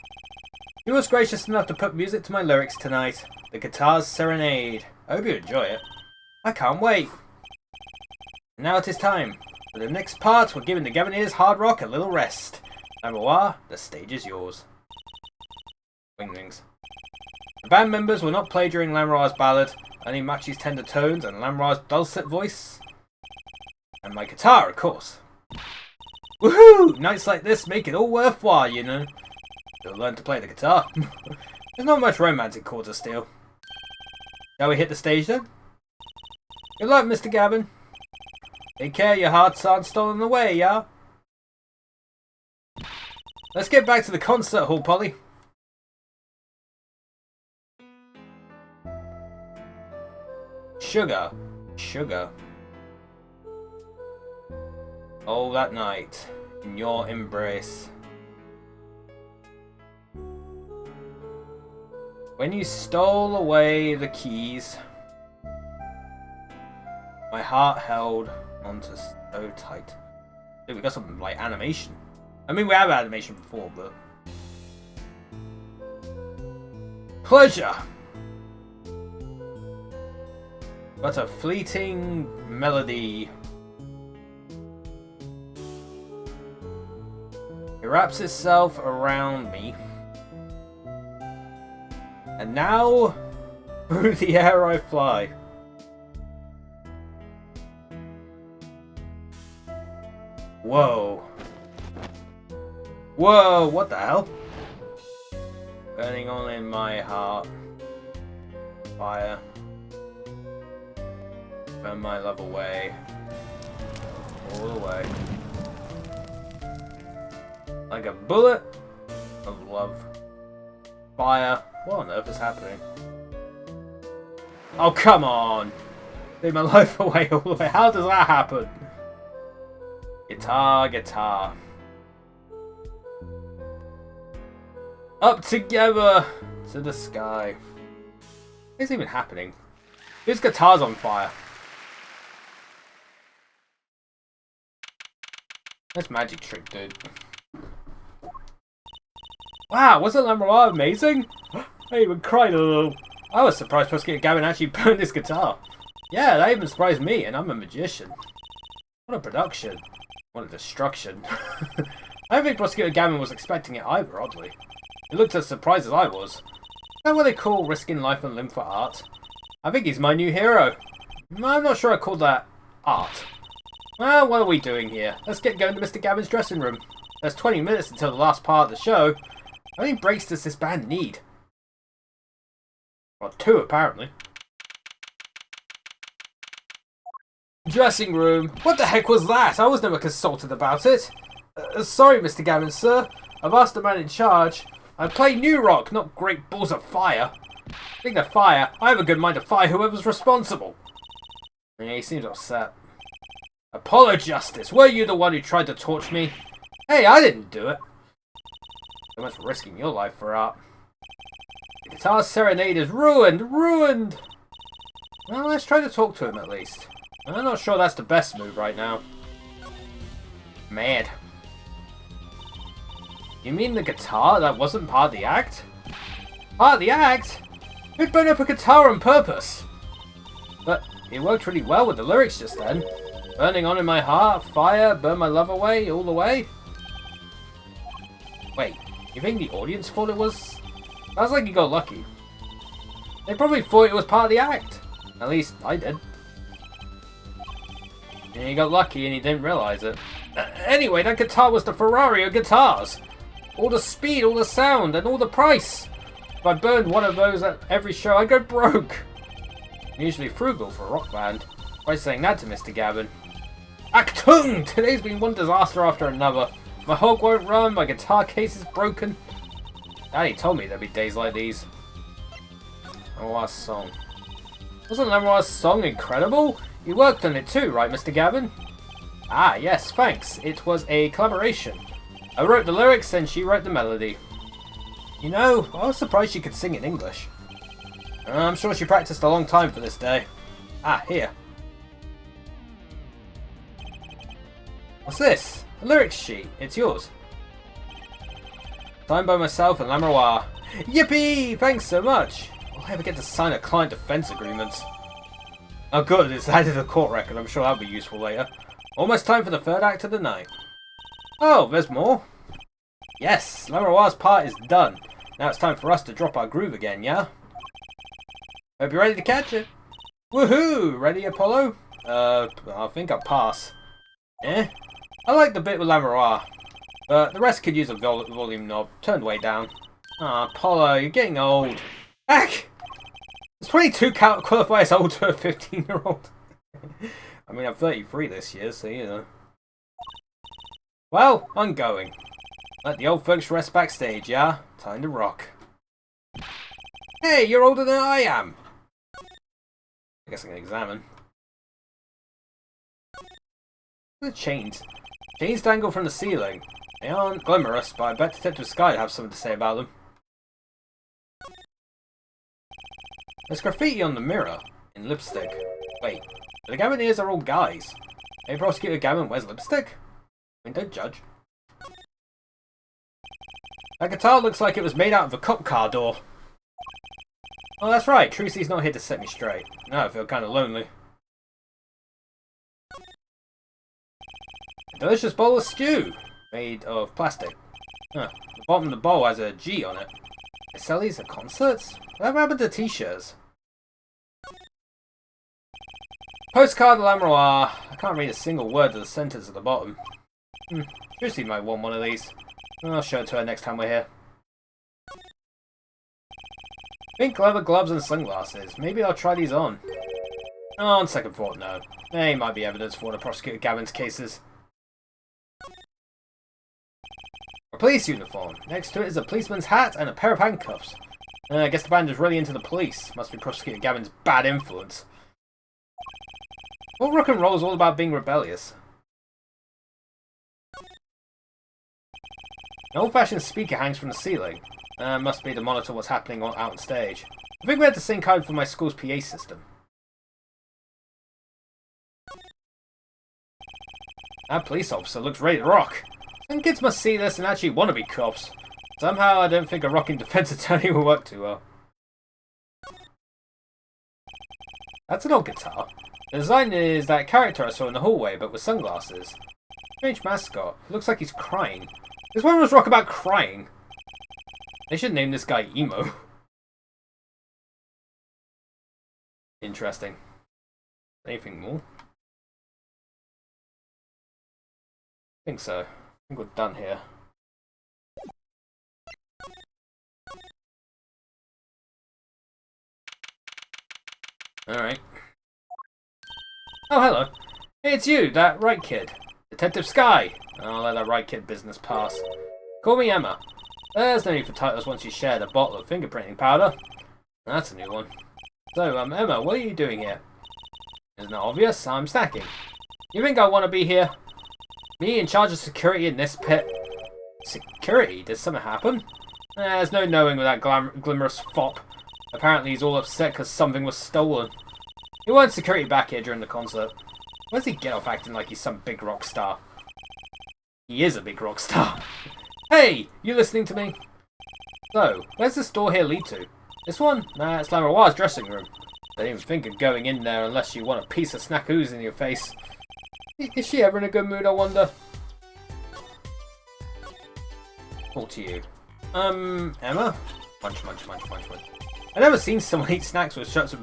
He was gracious enough to put music to my lyrics tonight. The Guitar's Serenade. I hope you enjoy it. I can't wait. Now it is time. For the next part, we're giving the Gaviniers hard rock a little rest. Lamroir, the stage is yours. Wingdings. The band members will not play during Lamroir's ballad, only Machi's tender tones and Lamroir's dulcet voice. And my guitar, of course. Woohoo! Nights like this make it all worthwhile, you know. You'll learn to play the guitar. There's not much romantic chords to steal. Shall we hit the stage then? Good luck, Mr. Gavin. Take care your hearts aren't stolen away, yeah? Let's get back to the concert hall, Polly. Sugar. Sugar. Oh, that night, in your embrace. When you stole away the keys, my heart held onto so tight. Dude, we got some, like, animation. I mean, we have animation before, but... Pleasure! But a fleeting melody. It wraps itself around me. And now, through the air I fly. Whoa. Whoa, what the hell? Burning on in my heart. Fire. Burn my love away. All the way. Like a bullet of love. Fire. What on earth is happening? Oh, come on! Take my life away all the way. How does that happen? Guitar, guitar. Up together to the sky. What's even happening? Whose guitar's on fire? That's magic trick, dude. Wow, wasn't Lamroir amazing? I even cried a little. I was surprised Prosecutor Gavin actually burned his guitar. Yeah, that even surprised me, and I'm a magician. What a production. What a destruction. I don't think Prosecutor Gavin was expecting it either, oddly. He looked as surprised as I was. Is that what they call risking life and limb for art? I think he's my new hero. I'm not sure I call that art. Well, what are we doing here? Let's get going to Mr. Gavin's dressing room. There's 20 minutes until the last part of the show. How many breaks does this band need? Well, 2 apparently. Dressing room. What the heck was that? I was never consulted about it. Sorry, Mr. Gavin, sir. I've asked the man in charge. I play new rock, not great balls of fire. Speaking of fire, I have a good mind to fire whoever's responsible. Yeah, he seems upset. Apollo Justice, were you the one who tried to torch me? Hey, I didn't do it. So much risking your life for art. The Guitar's Serenade is ruined! Ruined! Well, let's try to talk to him at least. I'm not sure that's the best move right now. Mad. You mean the guitar? That wasn't part of the act? Part of the act? Who'd burn up a guitar on purpose? But it worked really well with the lyrics just then. Burning on in my heart, fire, burn my love away, all the way? Wait, you think the audience thought it was? Sounds like you got lucky. They probably thought it was part of the act. At least I did. And he got lucky and he didn't realise it. Anyway, that guitar was the Ferrari of guitars. All the speed, all the sound, and all the price. If I burned one of those at every show, I'd go broke. I'm usually frugal for a rock band. Why saying that to Mr. Gavin? Achtung! Today's been one disaster after another. My hog won't run, my guitar case is broken. Daddy told me there'd be days like these. Lemuroir's song. Wasn't Lemuroir's song incredible? You worked on it too, right, Mr. Gavin? Ah, yes, thanks. It was a collaboration. I wrote the lyrics and she wrote the melody. You know, I was surprised she could sing in English. I'm sure she practiced a long time for this day. Ah, here. What's this? A lyrics sheet. It's yours. Signed by myself and Lemuroir. Yippee! Thanks so much. Will I ever get to sign a client defense agreement? Oh good, it's added a court record. I'm sure that'll be useful later. Almost time for the third act of the night. Oh, there's more. Yes, Lemuroir's part is done. Now it's time for us to drop our groove again, yeah? Hope you're ready to catch it. Woohoo! Ready, Apollo? I think I'll pass. Eh? I like the bit with Lemuroir, but the rest could use a volume knob turned way down. Ah, Apollo, you're getting old. Heck! Does 22 qualify as old to a 15-year-old? I mean, I'm 33 this year, so you know. Well, I'm going. Let the old folks rest backstage, yeah? Time to rock. Hey, you're older than I am! I guess I can examine. The chains. Chains dangle from the ceiling. They aren't glamorous, but I bet Detective Sky would have something to say about them. There's graffiti on the mirror in lipstick. Wait, the Gaviniers are all guys. Maybe Prosecutor Gavin wears lipstick? I mean, don't judge. That guitar looks like it was made out of a cop car door. Oh, that's right. Trucy's not here to set me straight. Now I feel kind of lonely. A delicious bowl of stew made of plastic. Huh. The bottom of the bowl has a G on it. They sell these at concerts? What happened to t-shirts? Postcard Lemuroir. I can't read a single word of the sentence at the bottom. Trucy might want one of these. I'll show it to her next time we're here. Pink leather gloves and sunglasses. Maybe I'll try these on. Oh, on second thought, no. They might be evidence for one of Prosecutor Gavin's cases. A police uniform. Next to it is a policeman's hat and a pair of handcuffs. I guess the band is really into the police. Must be Prosecutor Gavin's bad influence. Well, rock and roll is all about being rebellious. An old-fashioned speaker hangs from the ceiling. Must be to monitor what's happening out on stage. I think we had to sing code for my school's PA system. That police officer looks ready to rock. Some kids must see this and actually want to be cops. Somehow I don't think a rocking defense attorney will work too well. That's an old guitar. The design is that character I saw in the hallway, but with sunglasses. Strange mascot. Looks like he's crying. This one was rock about crying. They should name this guy Emo. Interesting. Anything more? I think so. I think we're done here. Alright. Oh, hello. Hey, it's you, that right kid. Detective Sky. I'll let that right kid business pass. Call me Emma. There's no need for titles once you shared a bottle of fingerprinting powder. That's a new one. So, Emma, what are you doing here? Isn't it obvious? I'm stacking. You think I want to be here? Me in charge of security in this pit? Security? Did something happen? There's no knowing with that glamorous fop. Apparently he's all upset because something was stolen. He wanted security back here during the concert. Where does he get off acting like he's some big rock star? He is a big rock star. Hey, you listening to me? So, where's this door here lead to? This one? Nah, it's Lemuroir's dressing room. Don't even think of going in there unless you want a piece of snack ooze in your face. Is she ever in a good mood, I wonder? Talk to you. Emma? Munch, munch, munch, munch, munch. I've never seen someone eat snacks with such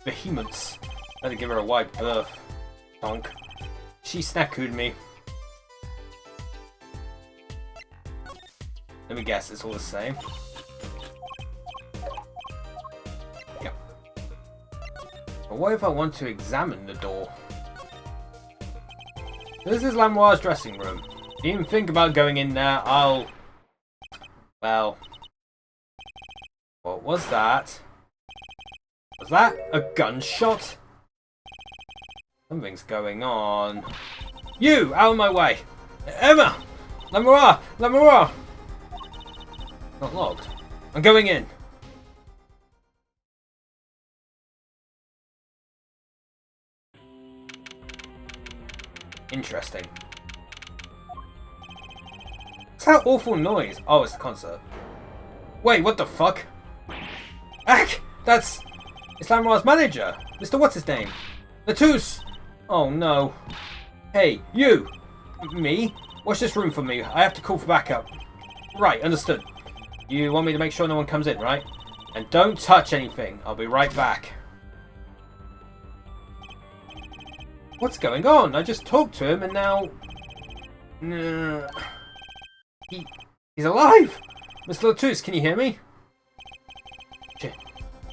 behemoths. Better give her a wide berth. Donk. She snackooed me. Let me guess, it's all the same. Yep. But what if I want to examine the door? This is Lamoire's dressing room. If you even think about going in there, I'll... Well... What was that? Was that a gunshot? Something's going on. You! Out of my way! Emma! Lamoire! Lamoire! Not locked. I'm going in. Interesting. What's that awful noise? Oh, it's the concert. Wait, what the fuck? Ack! It's Lamoire's manager! Mr. What's-his-name? Latouche! Oh no. Hey, you! Me? Watch this room for me. I have to call for backup. Right, understood. You want me to make sure no one comes in, right? And don't touch anything. I'll be right back. What's going on? I just talked to him and now... He's alive! Mr. Latouche, can you hear me?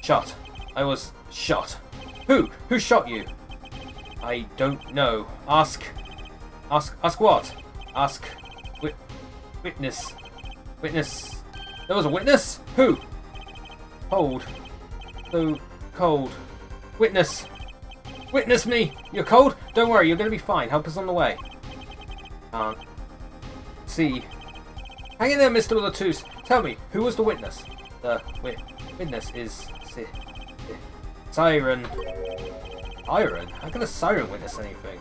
Shot. I was shot. Who? Who shot you? I don't know. Ask what? Ask... Witness. Witness... There was a witness? Who? Cold. So cold. Witness. Witness me! You're cold? Don't worry, you're gonna be fine. Help us on the way. See. Hang in there, Mr. Latouche. Tell me, who was the witness? The witness is... Siren. Siren? How can a siren witness anything?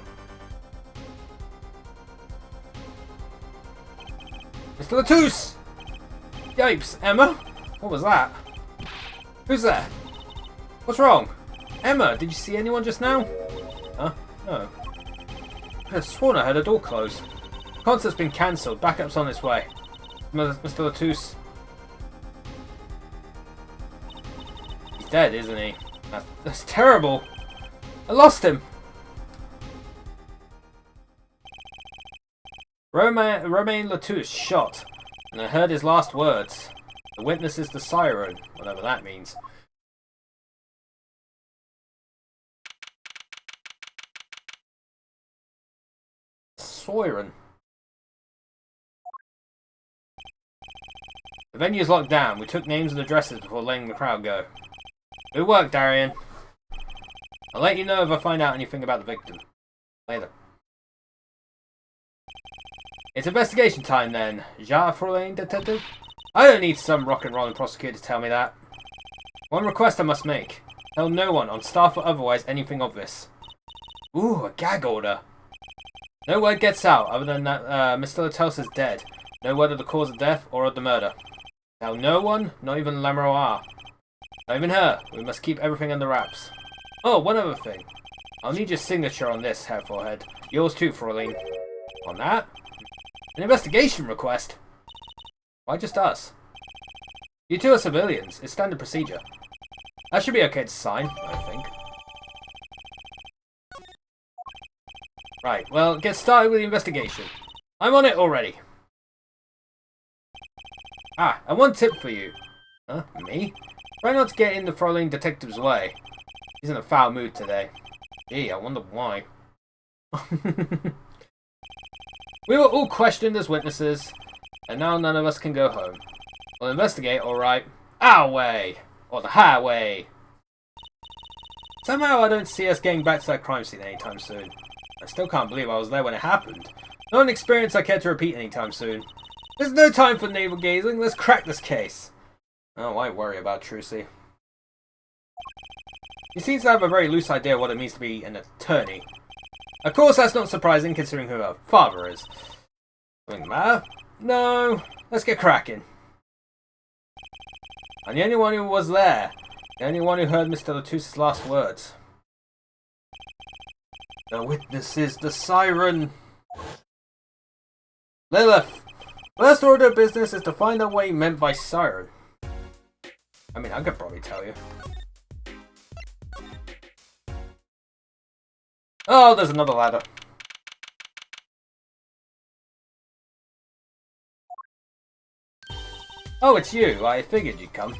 Mr. Latouche! Yipes, Emma? What was that? Who's there? What's wrong? Emma, did you see anyone just now? Huh? No. I could have sworn I heard a door close. The concert's been cancelled. Backup's on its way. Mr. Latouche. He's dead, isn't he? That's terrible. I lost him. Romain Latouche shot, and I heard his last words. The witness is the siren, whatever that means. Siren. The venue's locked down. We took names and addresses before letting the crowd go. Good work, Darian. I'll let you know if I find out anything about the victim. Later. It's investigation time then. Ja Fraulein, detective? I don't need some rock and rolling prosecutor to tell me that. One request I must make. Tell no one, on staff or otherwise, anything of this. Ooh, a gag order. No word gets out other than that Mr. Latouche is dead. No word of the cause of death or of the murder. Tell no one, not even Lamoire. Not even her. We must keep everything under wraps. Oh, one other thing. I'll need your signature on this, Herr Forehead. Yours too, Fraulein. On that? An investigation request? Why just us? You two are civilians. It's standard procedure. That should be okay to sign, I think. Right, well, get started with the investigation. I'm on it already. Ah, and one tip for you. Huh? Me? Try not to get in the Fraulein detective's way. He's in a foul mood today. Gee, I wonder why. We were all questioned as witnesses, and now none of us can go home. We'll investigate, alright. Our way! Or the highway! Somehow I don't see us getting back to that crime scene anytime soon. I still can't believe I was there when it happened. Not an experience I care to repeat anytime soon. There's no time for navel gazing, let's crack this case. Oh, why worry about Trucy? He seems to have a very loose idea of what it means to be an attorney. Of course, that's not surprising considering who her father is. Something the matter? No. Let's get cracking. I'm the only one who was there. The only one who heard Mr. Latouche's last words. The witness is the siren. Lilith! First order of business is to find out what he meant by siren. I mean, I could probably tell you. Oh, there's another ladder. Oh, it's you. I figured you'd come.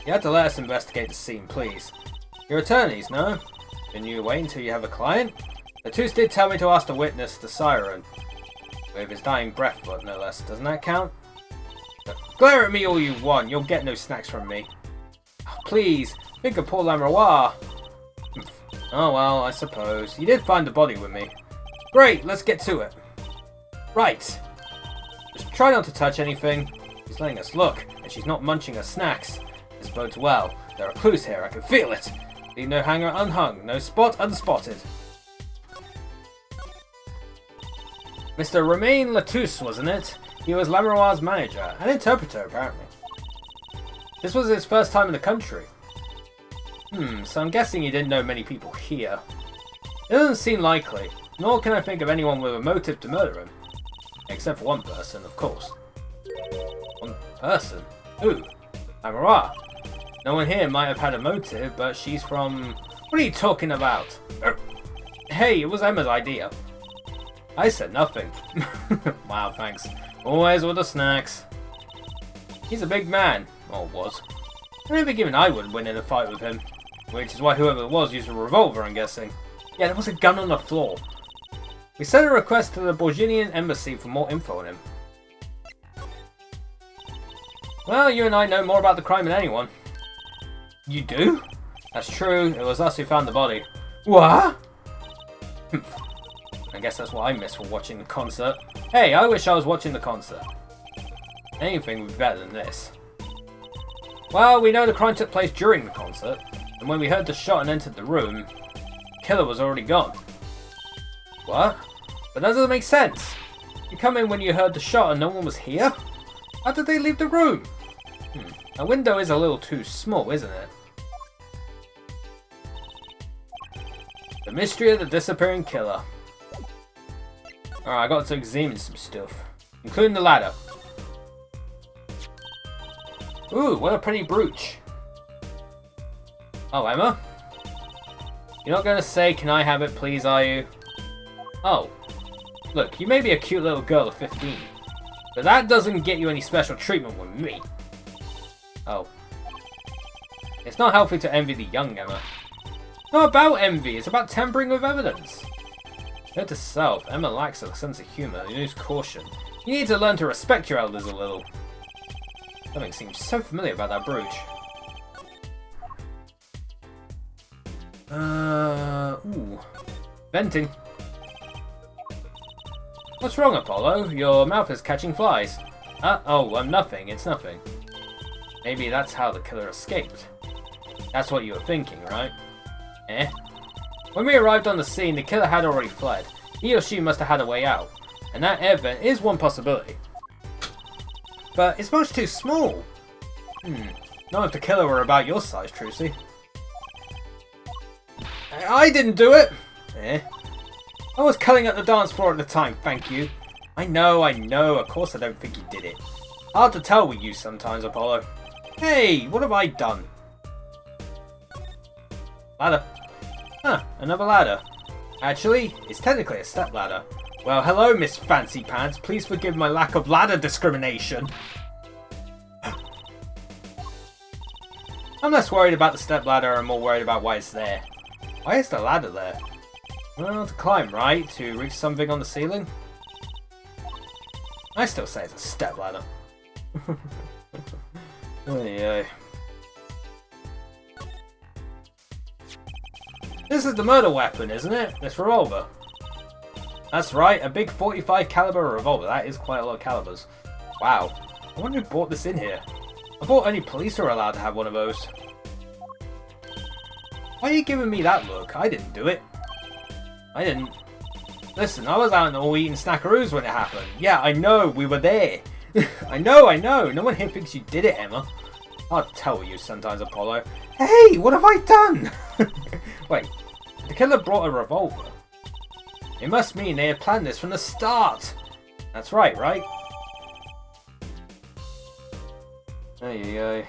You had to let us investigate the scene, please. You're attorneys, no? Can you wait until you have a client? The Tooth did tell me to ask the witness, the siren. With his dying breath, but no less. Doesn't that count? Glare at me all you want. You'll get no snacks from me. Oh, please, think of poor Lamroir. Oh well, I suppose. You did find the body with me. Great, let's get to it. Right. Just try not to touch anything. She's letting us look, and she's not munching her snacks. This bodes well. There are clues here, I can feel it. Leave no hanger unhung, no spot unspotted. Mr. Romain Latouche, wasn't it? He was Lamroir's manager, and interpreter, apparently. This was his first time in the country. So I'm guessing he didn't know many people here. It doesn't seem likely, nor can I think of anyone with a motive to murder him. Except for one person, of course. One person? Who? Lamroir. No one here might have had a motive, but she's from... What are you talking about? Hey, it was Emma's idea. I said nothing. Wow, thanks. Always with the snacks. He's a big man. Or was. I don't think even I would win in a fight with him. Which is why whoever it was used a revolver, I'm guessing. Yeah, there was a gun on the floor. We sent a request to the Borginian embassy for more info on him. Well, you and I know more about the crime than anyone. You do? That's true. It was us who found the body. What? I guess that's what I missed for watching the concert. Hey, I wish I was watching the concert. Anything would be better than this. Well, we know the crime took place during the concert, and when we heard the shot and entered the room, the killer was already gone. What? But that doesn't make sense. You come in when you heard the shot and no one was here? How did they leave the room? A window is a little too small, isn't it? The mystery of the disappearing killer. Alright, I got to examine some stuff, including the ladder. Ooh, what a pretty brooch. Oh, Emma? You're not going to say, can I have it please, are you? Oh. Look, you may be a cute little girl of 15, but that doesn't get you any special treatment with me. Oh. It's not healthy to envy the young, Emma. It's not about envy, it's about tampering with evidence. Note to self, Emma lacks a sense of humour and use caution. You need to learn to respect your elders a little. Something seems so familiar about that brooch. Ooh. Venting. What's wrong, Apollo? Your mouth is catching flies. Nothing. It's nothing. Maybe that's how the killer escaped. That's what you were thinking, right? Eh? When we arrived on the scene, the killer had already fled. He or she must have had a way out. And that air vent is one possibility. But it's much too small. Not if the killer were about your size, Trucy. I didn't do it! Eh? I was culling at the dance floor at the time, thank you. I know, of course I don't think you did it. Hard to tell with you sometimes, Apollo. Hey, what have I done? Ladder. Huh, another ladder. Actually, it's technically a step ladder. Well, hello, Miss Fancy Pants. Please forgive my lack of ladder discrimination. I'm less worried about the step ladder and more worried about why it's there. Why is the ladder there? Well, to climb, right? To reach something on the ceiling? I still say it's a step ladder. Yeah. This is the murder weapon, isn't it? This revolver. That's right, a big 45 caliber revolver. That is quite a lot of calibers. Wow. I wonder who brought this in here. I thought only police are allowed to have one of those. Why are you giving me that look? I didn't do it. I didn't. Listen, I was out and all eating snackaroos when it happened. Yeah, I know, we were there. I know. No one here thinks you did it, Emma. I'll tell you sometimes, Apollo. Hey, what have I done? Wait, the killer brought a revolver. It must mean they had planned this from the start. That's right, right? Ay, ay, ay.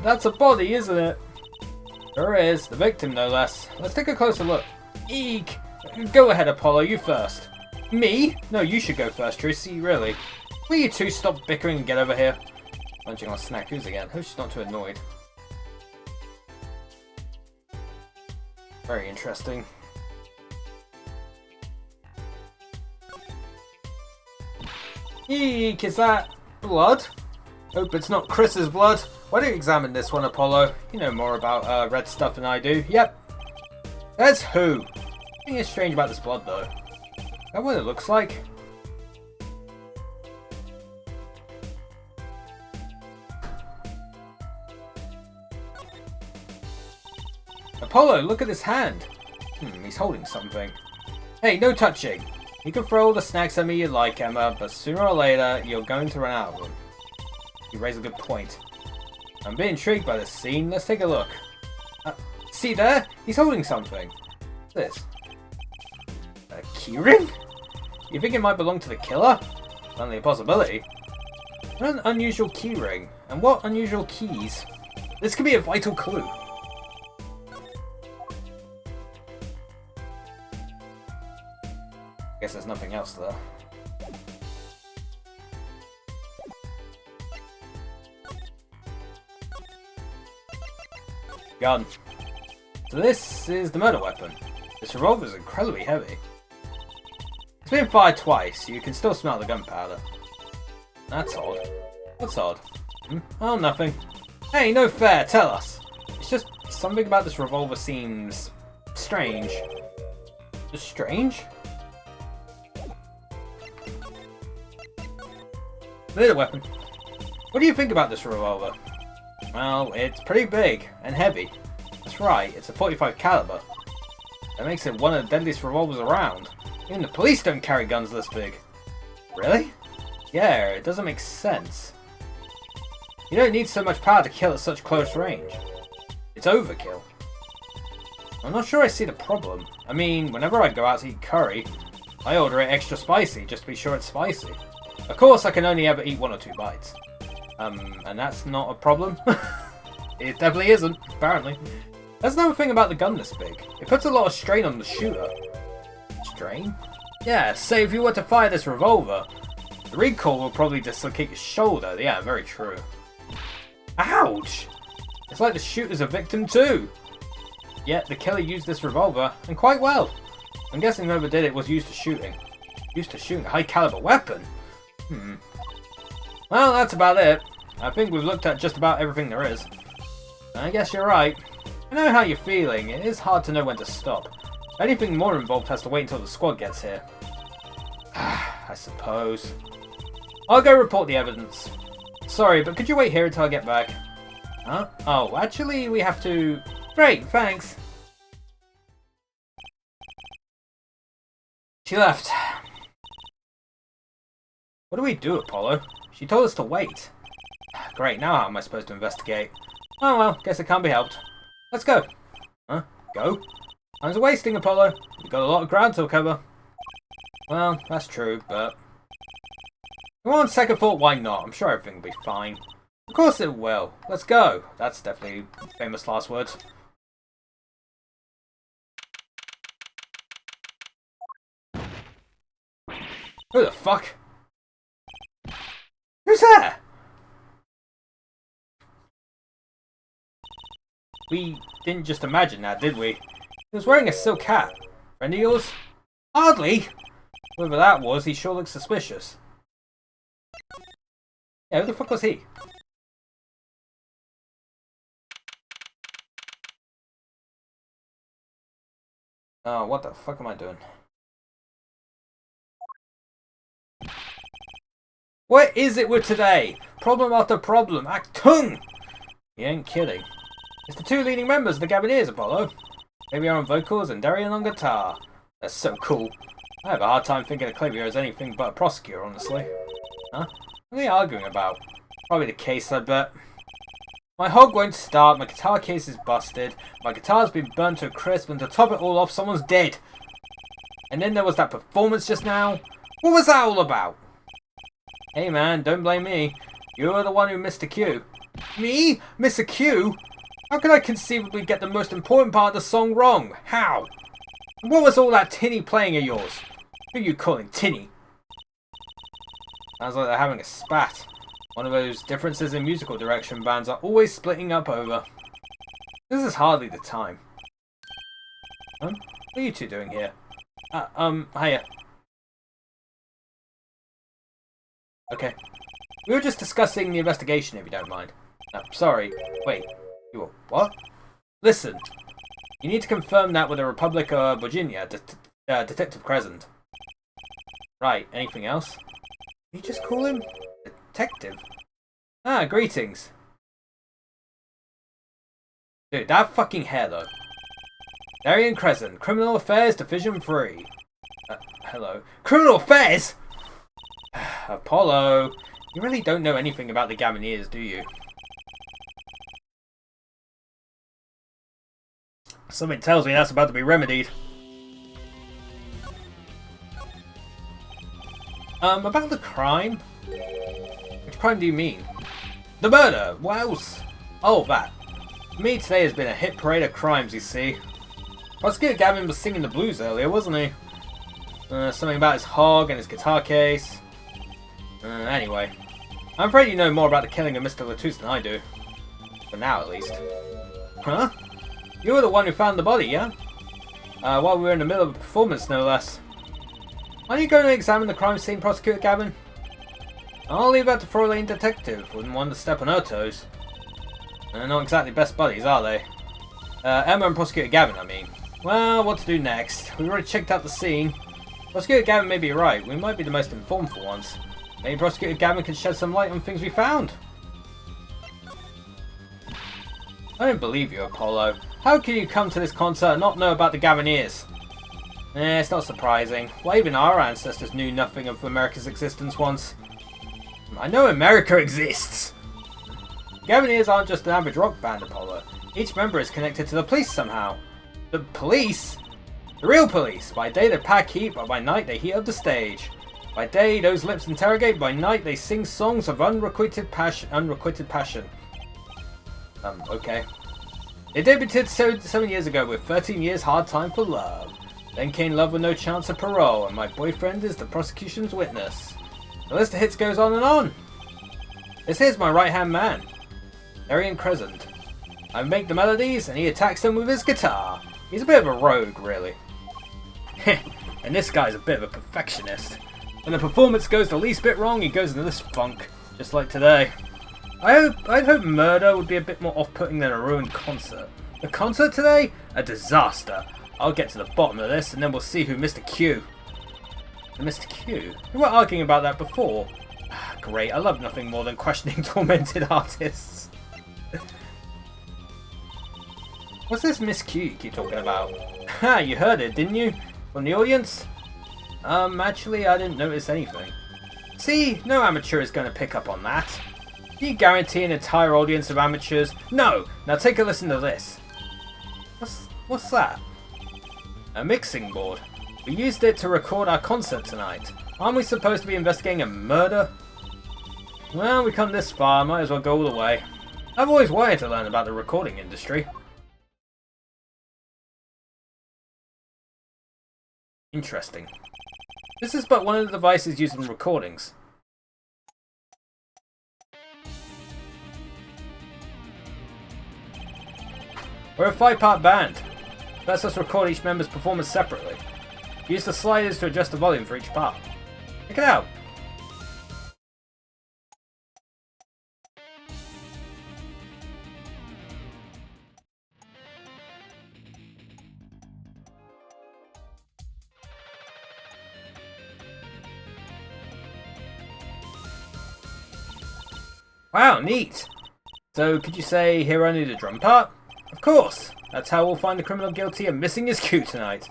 That's a body, isn't it? Sure is. The victim, no less. Let's take a closer look. Eek! Go ahead, Apollo. You first. Me? No, you should go first, Tracy. Really. Will you two stop bickering and get over here? Munching on snack. Who's again? Hope she's not too annoyed. Very interesting. Eek! Is that blood? Hope it's not Chris's blood. Why don't you examine this one, Apollo? You know more about red stuff than I do. Yep. There's who? Nothing is strange about this blood, though. Is that what it looks like? Apollo, look at his hand. He's holding something. Hey, no touching. You can throw all the snacks at me you like, Emma, but sooner or later, you're going to run out of them. You raise a good point. I'm a bit intrigued by this scene. Let's take a look. See there? He's holding something. What's this? A keyring? You think it might belong to the killer? Certainly a possibility. What an unusual keyring. And what unusual keys? This could be a vital clue. Guess there's nothing else there. Gun. So this is the murder weapon. This revolver is incredibly heavy. It's been fired twice. You can still smell the gunpowder. That's odd. What's odd? Oh, nothing. Hey, no fair. Tell us. It's just something about this revolver seems strange. Just strange? Murder weapon. What do you think about this revolver? Well, it's pretty big and heavy. That's right, it's a .45 caliber. That makes it one of the deadliest revolvers around. Even the police don't carry guns this big. Really? Yeah, it doesn't make sense. You don't need so much power to kill at such close range. It's overkill. I'm not sure I see the problem. I mean, whenever I go out to eat curry, I order it extra spicy just to be sure it's spicy. Of course, I can only ever eat 1 or 2 bites. And that's not a problem. It definitely isn't, apparently. That's another thing about the gun this big. It puts a lot of strain on the shooter. Strain? Yeah, say if you were to fire this revolver, the recoil will probably dislocate your shoulder. Yeah, very true. Ouch! It's like the shooter's a victim too. Yet the killer used this revolver, and quite well. I'm guessing whoever did it was used to shooting. Used to shooting a high caliber weapon? Well, that's about it. I think we've looked at just about everything there is. I guess you're right. I know how you're feeling. It is hard to know when to stop. Anything more involved has to wait until the squad gets here. I suppose. I'll go report the evidence. Sorry, but could you wait here until I get back? Huh? Oh, actually, we have to... Great, thanks. She left. What do we do, Apollo? She told us to wait. Great, now how am I supposed to investigate? Oh well, guess it can't be helped. Let's go. Huh? Go? Time's wasting, Apollo. We've got a lot of ground to cover. Well, that's true, but... Come on, second thought, why not? I'm sure everything will be fine. Of course it will. Let's go. That's definitely famous last words. Who the fuck? Who's there? We didn't just imagine that, did we? He was wearing a silk hat. Friend of yours? Hardly! Whoever that was, he sure looks suspicious. Yeah, who the fuck was he? Oh, what the fuck am I doing? What is it with today? Problem after problem. Achtung! You ain't kidding. It's the 2 leading members of the Gabonese, Apollo. Xavier on vocals and Darian on guitar. That's so cool. I have a hard time thinking of Xavier as anything but a prosecutor, honestly. Huh? What are they arguing about? Probably the case, I bet. My hog won't start, my guitar case is busted, my guitar's been burnt to a crisp, and to top it all off, someone's dead. And then there was that performance just now. What was that all about? Hey man, don't blame me. You were the one who missed a cue. Me? Miss a cue? How could I conceivably get the most important part of the song wrong? How? What was all that tinny playing of yours? Who are you calling tinny? Sounds like they're having a spat. One of those differences in musical direction bands are always splitting up over. This is hardly the time. What are you two doing here? Hiya. Okay. We were just discussing the investigation, if you don't mind. Sorry. Wait. You were what? Listen. You need to confirm that with the Republic of Virginia, Detective Crescent. Right. Anything else? You just call him Detective? Ah, greetings. Dude, that fucking hair, though. Darian Crescent, Criminal Affairs Division 3. Hello. Criminal Affairs?! Apollo, you really don't know anything about the Gamineers, do you? Something tells me that's about to be remedied. About the crime? Which crime do you mean? The murder! What else? Oh, that. For me, today has been a hit parade of crimes, you see. Prosecutor Gavin was singing the blues earlier, wasn't he? Something about his hog and his guitar case. Anyway. I'm afraid you know more about the killing of Mr. Latouche than I do. For now, at least. Huh? You were the one who found the body, yeah? While we were in the middle of a performance, no less. Are you going to examine the crime scene, Prosecutor Gavin? I'll leave that to Fraulein Detective. Wouldn't want to step on her toes. They're not exactly best buddies, are they? Emma and Prosecutor Gavin, I mean. Well, what to do next? We've already checked out the scene. Prosecutor Gavin may be right. We might be the most informed for once. Maybe Prosecutor Gavin can shed some light on things we found. I don't believe you, Apollo. How can you come to this concert and not know about the Gamineers? It's not surprising. Well, even our ancestors knew nothing of America's existence once. I know America exists! Gamineers aren't just an average rock band, Apollo. Each member is connected to the police somehow. The police? The real police! By day they pack heat, but by night they heat up the stage. By day those lips interrogate, by night they sing songs of unrequited passion. Okay. They debuted 7 years ago with 13 Years Hard Time for Love. Then came Love with No Chance of Parole, and My Boyfriend is the Prosecution's Witness. The list of hits goes on and on. This here's my right-hand man, Darian Crescent. I make the melodies, and he attacks them with his guitar. He's a bit of a rogue, really. And this guy's a bit of a perfectionist. When the performance goes the least bit wrong, he goes into this funk, just like today. I'd hope Murder would be a bit more off-putting than a ruined concert. The concert today? A disaster. I'll get to the bottom of this, and then we'll see who Mr. Q. Mr. Q? We were arguing about that before. Great, I love nothing more than questioning tormented artists. What's this Miss Q you keep talking about? Ha, you heard it, didn't you? From the audience? Actually, I didn't notice anything. See, no amateur is going to pick up on that. Do you guarantee an entire audience of amateurs? No! Now take a listen to this. What's that? A mixing board. We used it to record our concert tonight. Aren't we supposed to be investigating a murder? Well, we come this far, might as well go all the way. I've always wanted to learn about the recording industry. Interesting. This is but one of the devices used in recordings. We're a 5-part band. Lets us record each member's performance separately. Use the sliders to adjust the volume for each part. Check it out! Wow, neat! So, could you say, hear only the drum part? Of course! That's how we'll find the criminal guilty of missing his cue tonight.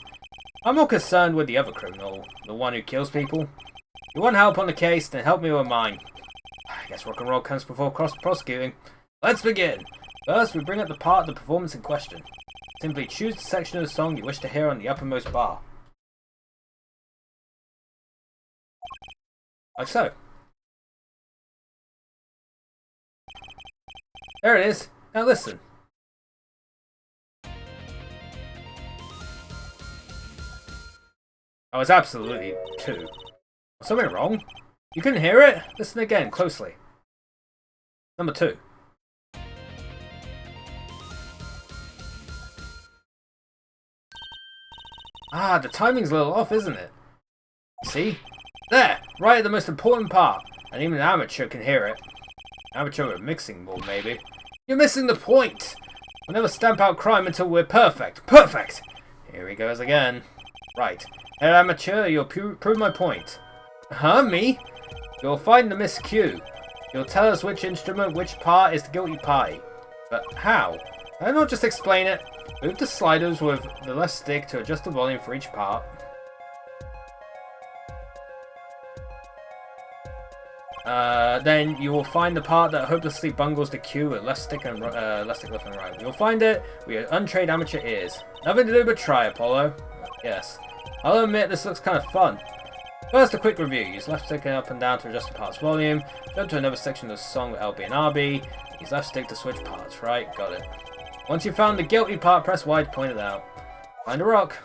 I'm more concerned with the other criminal, the one who kills people. If you want help on the case, then help me with mine. I guess rock and roll comes before prosecuting. Let's begin! First, we bring up the part of the performance in question. Simply choose the section of the song you wish to hear on the uppermost bar. Like so. There it is. Now listen. Oh, it's absolutely 2. Something wrong? You couldn't hear it? Listen again, closely. Number 2. Ah, the timing's a little off, isn't it? See? There! Right at the most important part. And even an amateur can hear it. Amateur with mixing board, maybe. You're missing the point! We'll never stamp out crime until we're perfect. Perfect! Here he goes again. Right. Hey, amateur, you'll prove my point. Huh? Me? You'll find the miscue. You'll tell us which instrument, which part is the guilty party. But how? Can I not just explain it? Move the sliders with the left stick to adjust the volume for each part. Then you will find the part that hopelessly bungles the cue with left stick left and right. You'll find it with your untrained amateur ears. Nothing to do but try, Apollo. Yes. I'll admit this looks kind of fun. First, a quick review. Use left stick up and down to adjust the part's volume. Jump to another section of the song with LB and RB. Use left stick to switch parts. Right, got it. Once you've found the guilty part, press Y to point it out. Find a rock.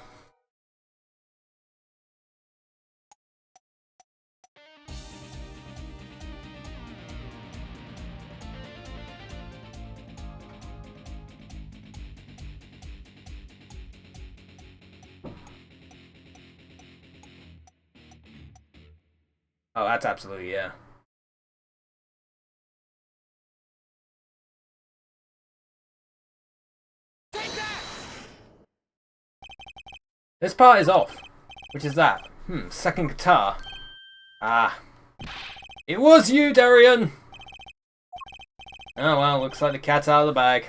Oh, that's absolutely, yeah. Take that! This part is off. Which is that? Second guitar. Ah. It was you, Darian! Oh well, looks like the cat's out of the bag.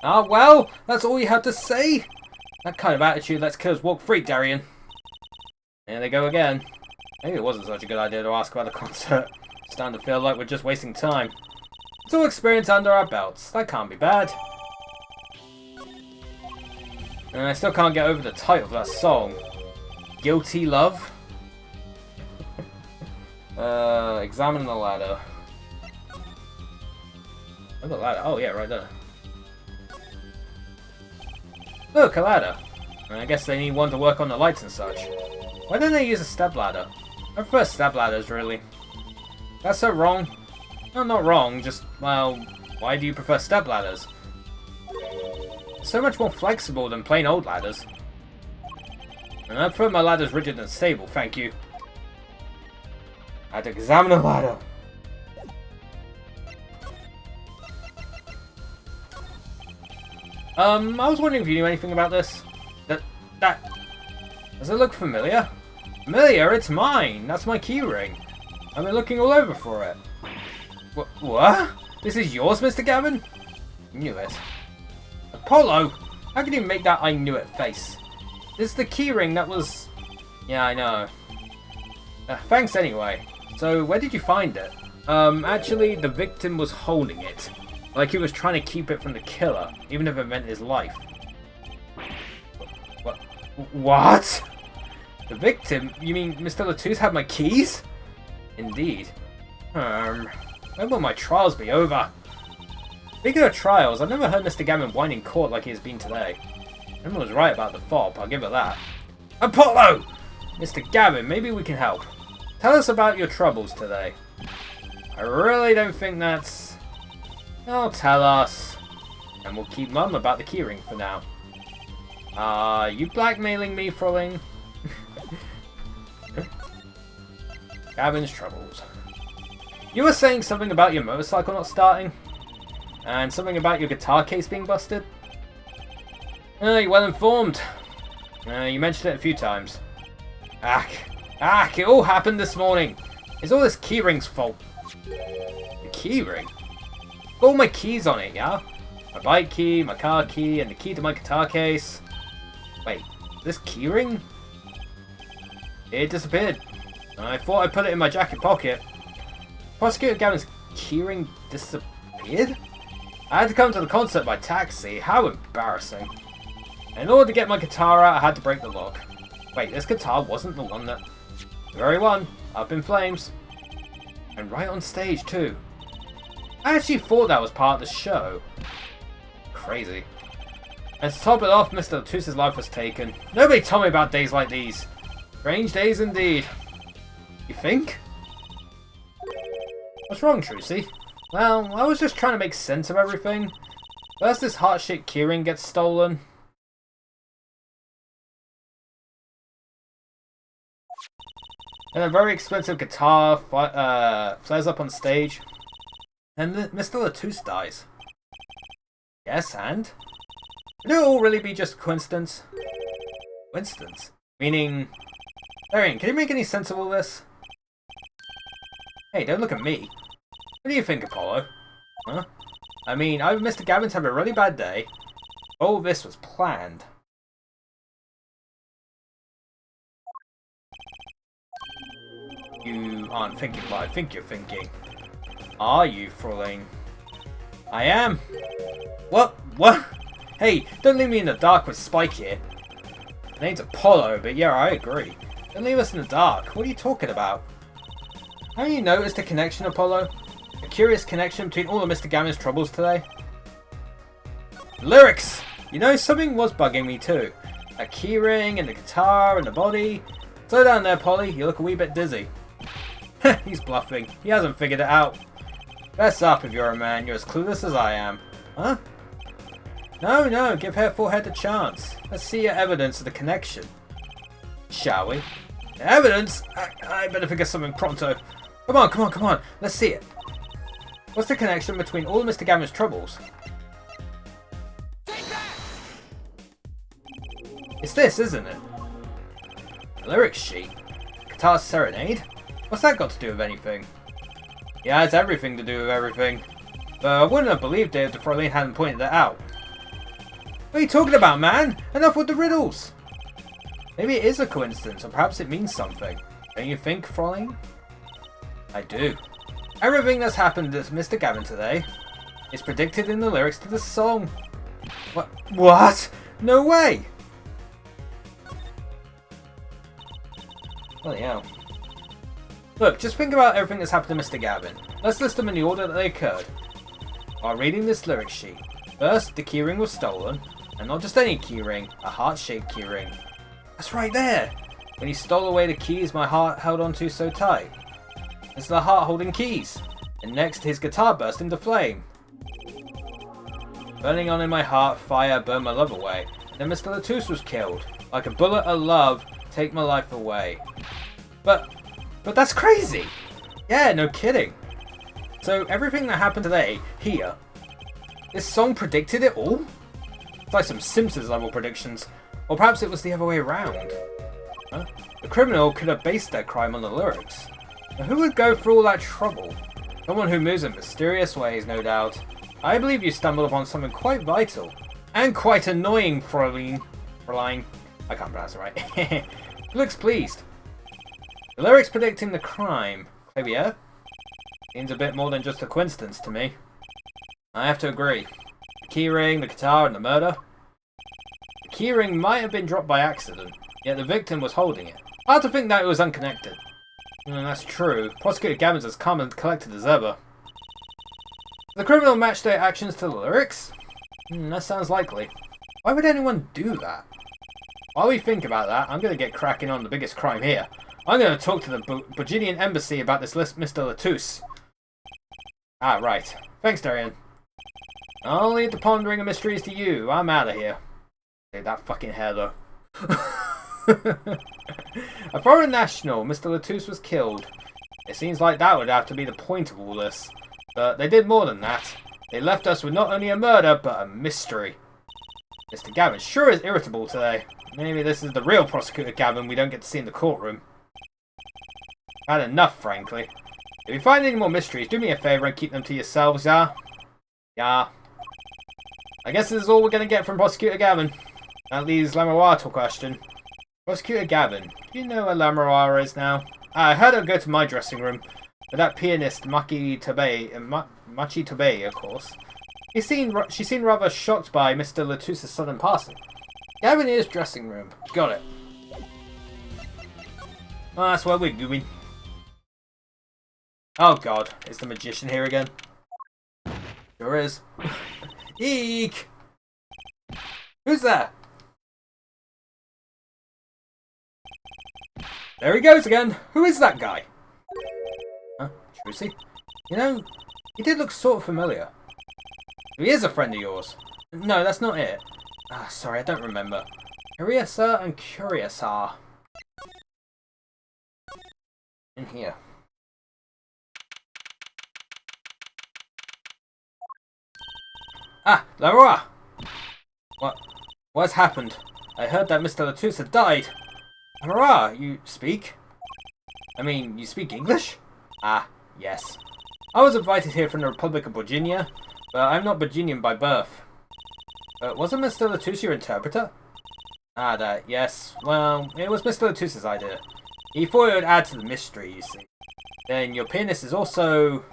Ah well, that's all you had to say? That kind of attitude lets killers walk free, Darian. There they go again. Maybe it wasn't such a good idea to ask about the concert. It's starting to feel like we're just wasting time. It's all experience under our belts. That can't be bad. And I still can't get over the title of that song. Guilty Love? Examine the ladder. Oh, the ladder. Oh, yeah, right there. Look, a ladder. I guess they need one to work on the lights and such. Why don't they use a step ladder? I prefer step ladders, really. That's so wrong. No, not wrong, just, well, why do you prefer step ladders? So much more flexible than plain old ladders. And I prefer my ladders rigid and stable, thank you. I had to examine the ladder. I was wondering if you knew anything about this. Does it look familiar? Familiar? It's mine! That's my keyring. I've been looking all over for it. What? This is yours, Mr. Gavin? Knew it. Apollo! How can you make that I knew it face? This is the keyring that was... Yeah, I know. Thanks anyway. So, where did you find it? Actually, the victim was holding it. Like he was trying to keep it from the killer, even if it meant his life. What? The victim? You mean Mr. Latouche had my keys? Indeed. When will my trials be over? Speaking of trials, I've never heard Mr. Gavin whine in court like he has been today. Emma was right about the fob, I'll give her that. Apollo! Mr. Gavin, maybe we can help. Tell us about your troubles today. I really don't think that's... Oh, tell us. And we'll keep mum about the keyring for now. Are you blackmailing me, Frolling? Gavin's troubles. You were saying something about your motorcycle not starting? And something about your guitar case being busted? You're well informed. You mentioned it a few times. It all happened this morning. It's all this keyring's fault. The keyring? All my keys on it, yeah? My bike key, my car key, and the key to my guitar case. Wait, this keyring? It disappeared. I thought I put it in my jacket pocket. Prosecutor Gavin's keyring disappeared? I had to come to the concert by taxi. How embarrassing. In order to get my guitar out, I had to break the lock. Wait, this guitar wasn't the one that... The very one. Up in flames. And right on stage, too. I actually thought that was part of the show. Crazy. And to top it off, Mr. Latus's life was taken. Nobody told me about days like these. Strange days indeed. You think? What's wrong, Trucy? Well, I was just trying to make sense of everything. First, this heart-shaped keyring gets stolen. And a very expensive guitar flares up on stage. And Mr. Latus dies. Yes, and? Could it all really be just coincidence? Coincidence? Meaning... Darian, can you make any sense of all this? Hey, don't look at me. What do you think, Apollo? Huh? I mean, either Mr. Gavin's having a really bad day, all this was planned. You aren't thinking what I think you're thinking. Are you, Fraulein? I am. What? What? Hey, don't leave me in the dark with Spike here. The name's Apollo, but yeah, I agree. Don't leave us in the dark. What are you talking about? Haven't you noticed a connection, Apollo? A curious connection between all of Mr. Gavin's troubles today? Lyrics! You know, something was bugging me too. A keyring, and the guitar, and the body. Slow down there, Polly. You look a wee bit dizzy. He's bluffing. He hasn't figured it out. Fess up if you're a man. You're as clueless as I am. Huh? No, give her forehead a chance. Let's see your evidence of the connection. Shall we? Evidence? I better figure something pronto. Come on. Let's see it. What's the connection between all of Mr. Gavin's troubles? Take that! It's this, isn't it? The lyrics sheet. Guitar Serenade? What's that got to do with anything? Yeah, it's everything to do with everything. But I wouldn't have believed it if Fraulein hadn't pointed it out. What are you talking about, man? Enough with the riddles! Maybe it is a coincidence, or perhaps it means something. Don't you think, Fraulein? I do. Everything that's happened to Mr. Gavin today is predicted in the lyrics to the song. What? No way! Bloody hell. Look, just think about everything that's happened to Mr. Gavin. Let's list them in the order that they occurred. While reading this lyric sheet, first, the keyring was stolen, and not just any keyring, a heart-shaped keyring. That's right there! When he stole away the keys my heart held onto so tight. It's the heart holding keys. And next, his guitar burst into flame. Burning on in my heart, fire burned my love away. Then Mr. Latus was killed. Like a bullet of love, take my life away. But that's crazy! Yeah, no kidding. So everything that happened today, here, this song predicted it all? It's like some Simpsons level predictions. Or perhaps it was the other way around. Huh? The criminal could have based their crime on the lyrics. Now, who would go through all that trouble? Someone who moves in mysterious ways, no doubt. I believe you stumbled upon something quite vital. And quite annoying, Fraulein. I can't pronounce it right. Looks pleased. The lyrics predicting the crime. Clavier? Seems a bit more than just a coincidence to me. I have to agree. The keyring, the guitar, and the murder. The keyring might have been dropped by accident, yet the victim was holding it. Hard to think that it was unconnected. That's true. Prosecutor Gavin's as calm and collected as ever. The criminal matched their actions to the lyrics? That sounds likely. Why would anyone do that? While we think about that, I'm going to get cracking on the biggest crime here. I'm going to talk to the Boginian embassy about this list, Mr. Latus. Ah, right. Thanks, Darian. I'll leave the pondering of mysteries to you. I'm out of here. Hey, that fucking hair, though. A foreign national, Mr. Latus was killed. It seems like that would have to be the point of all this. But they did more than that. They left us with not only a murder, but a mystery. Mr. Gavin sure is irritable today. Maybe this is the real Prosecutor Gavin we don't get to see in the courtroom. I've had enough, frankly. If you find any more mysteries, do me a favour and keep them to yourselves, yeah? Yeah. I guess this is all we're going to get from Prosecutor Gavin. That leaves Lamoire to a question. Prosecutor Gavin, do you know where Lamoire is now? I heard her go to my dressing room. With that pianist, Machi Tobe, of course. She seemed rather shocked by Mr. Latus's sudden passing. Gavinier's dressing room. Got it. Oh, that's where we're going. Oh god, is the magician here again? Sure is. Eek! Who's there? There he goes again. Who is that guy? Huh? Trucy? You know, he did look sort of familiar. He is a friend of yours. No, that's not it. Ah, sorry, I don't remember. Curiouser and Curiouser. In here. Ah, Laroa! What's happened? I heard that Mr. Latus had died. Laroa, you speak? I mean, you speak English? Ah, yes. I was invited here from the Republic of Virginia, but I'm not Virginian by birth. Wasn't Mr. Latus your interpreter? Ah, that, yes. Well, it was Mr. Latus's idea. He thought it would add to the mystery, you see. Then your pianist is also...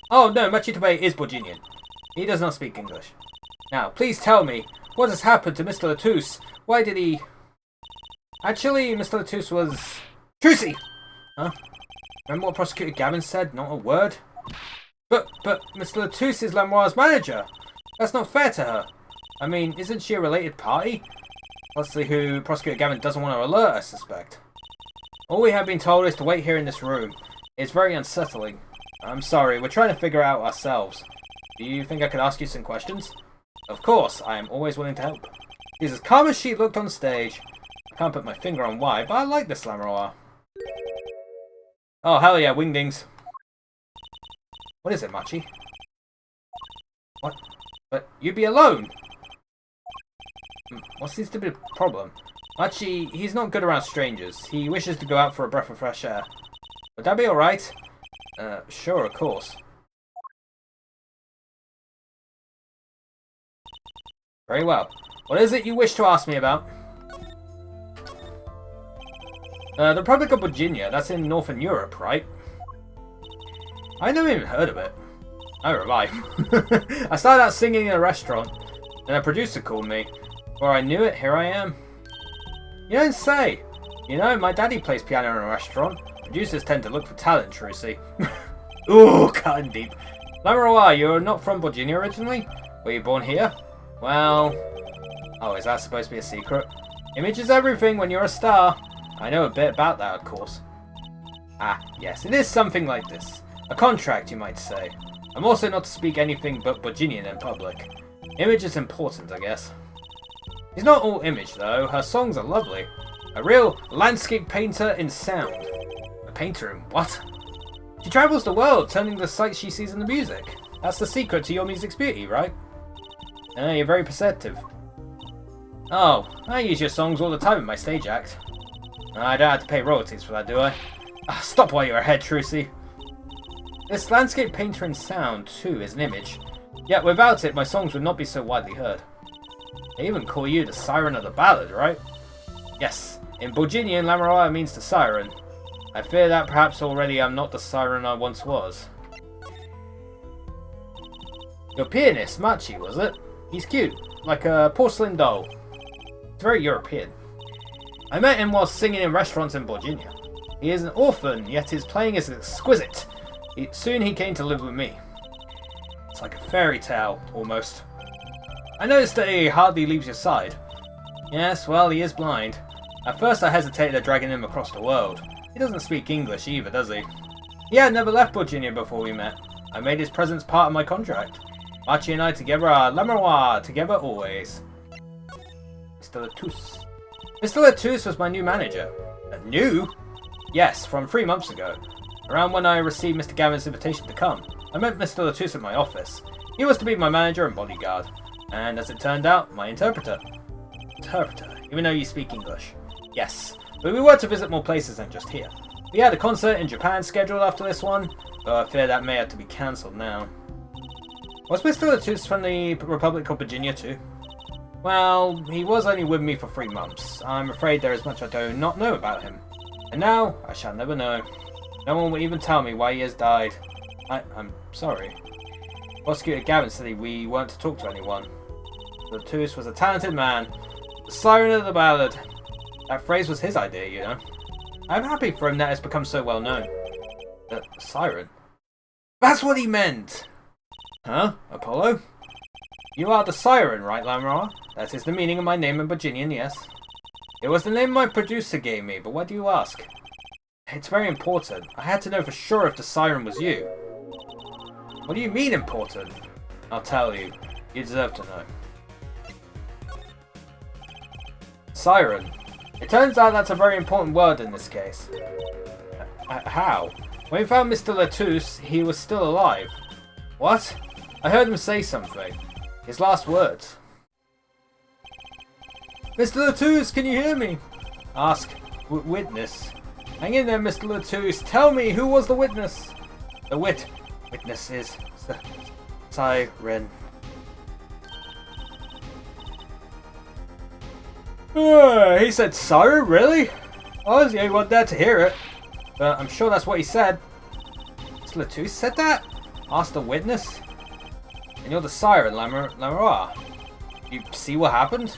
Oh, no, Machitobe is Virginian. He does not speak English. Now, please tell me, what has happened to Mr. Latus? Why did he... Actually, Mr. Latus was... Trucy! Huh? Remember what Prosecutor Gavin said? Not a word? But Mr. Latus is Lamoire's manager! That's not fair to her. I mean, isn't she a related party? Possibly who Prosecutor Gavin doesn't want to alert, I suspect. All we have been told is to wait here in this room. It's very unsettling. I'm sorry, we're trying to figure it out ourselves. Do you think I could ask you some questions? Of course, I am always willing to help. She's as calm as she looked on stage. I can't put my finger on why, but I like this Lamoire. Oh, hell yeah, wingdings. What is it, Machi? What? But you'd be alone! What seems to be the problem? Machi, he's not good around strangers. He wishes to go out for a breath of fresh air. Would that be alright? Sure, of course. Very well. What is it you wish to ask me about? The Republic of Virginia, that's in Northern Europe, right? I never even heard of it. Neither have I. I started out singing in a restaurant, and a producer called me. Before I knew it, here I am. You don't say! You know, my daddy plays piano in a restaurant. Producers tend to look for talent, Trucy. Ooh, cutting deep. Lamoire, you're not from Virginia originally? Were you born here? Well... Oh, is that supposed to be a secret? Image is everything when you're a star. I know a bit about that, of course. Ah, yes, it is something like this. A contract, you might say. I'm also not to speak anything but Virginian in public. Image is important, I guess. She's not all image, though. Her songs are lovely. A real landscape painter in sound. A painter in what? She travels the world, turning the sights she sees in the music. That's the secret to your music's beauty, right? You're very perceptive. Oh, I use your songs all the time in my stage act. I don't have to pay royalties for that, do I? Stop while you're ahead, Trucy. This landscape painter in sound, too, is an image. Yet without it, my songs would not be so widely heard. They even call you the siren of the ballad, right? Yes, in Virginian, Lamoire means the siren. I fear that perhaps already I'm not the siren I once was. Your pianist, Machi, was it? He's cute, like a porcelain doll. It's very European. I met him while singing in restaurants in Virginia. He is an orphan, yet his playing is exquisite. Soon he came to live with me. It's like a fairy tale, almost. I noticed that he hardly leaves your side. Yes, well, he is blind. At first I hesitated at dragging him across the world. He doesn't speak English either, does he? He had never left Virginia before we met. I made his presence part of my contract. Machi and I together are Lamoire, together always. Mr. Latus. Mr. Latus was my new manager. New? Yes, from 3 months ago. Around when I received Mr. Gavin's invitation to come, I met Mr. Latus at my office. He was to be my manager and bodyguard. And as it turned out, my interpreter. Interpreter? Even though you speak English. Yes, but we were to visit more places than just here. We had a concert in Japan scheduled after this one, though I fear that may have to be cancelled now. Was Mr. Latus from the Republic of Virginia too? Well, he was only with me for 3 months. I'm afraid there is much I do not know about him. And now, I shall never know. No one will even tell me why he has died. I'm sorry. Prosecutor Gavin said we weren't to talk to anyone. Latus was a talented man. The siren of the ballad. That phrase was his idea, you know. I'm happy for him that it's become so well known. The siren? That's what he meant! Huh? Apollo? You are the siren, right, Lamroa? That is the meaning of my name in Virginian, yes. It was the name my producer gave me, but why do you ask? It's very important. I had to know for sure if the siren was you. What do you mean important? I'll tell you. You deserve to know. Siren. It turns out that's a very important word in this case. How? When we found Mr. Latus, he was still alive. What? I heard him say something. His last words. Mr. Latus, can you hear me? Ask. Witness. Hang in there, Mr. Latus. Tell me, who was the witness? The witness is Siren. He said Siren, really? I was the only one there to hear it. But I'm sure that's what he said. Mr. Latus said that? Asked the witness? And you're the siren, Lamroa. You see what happened?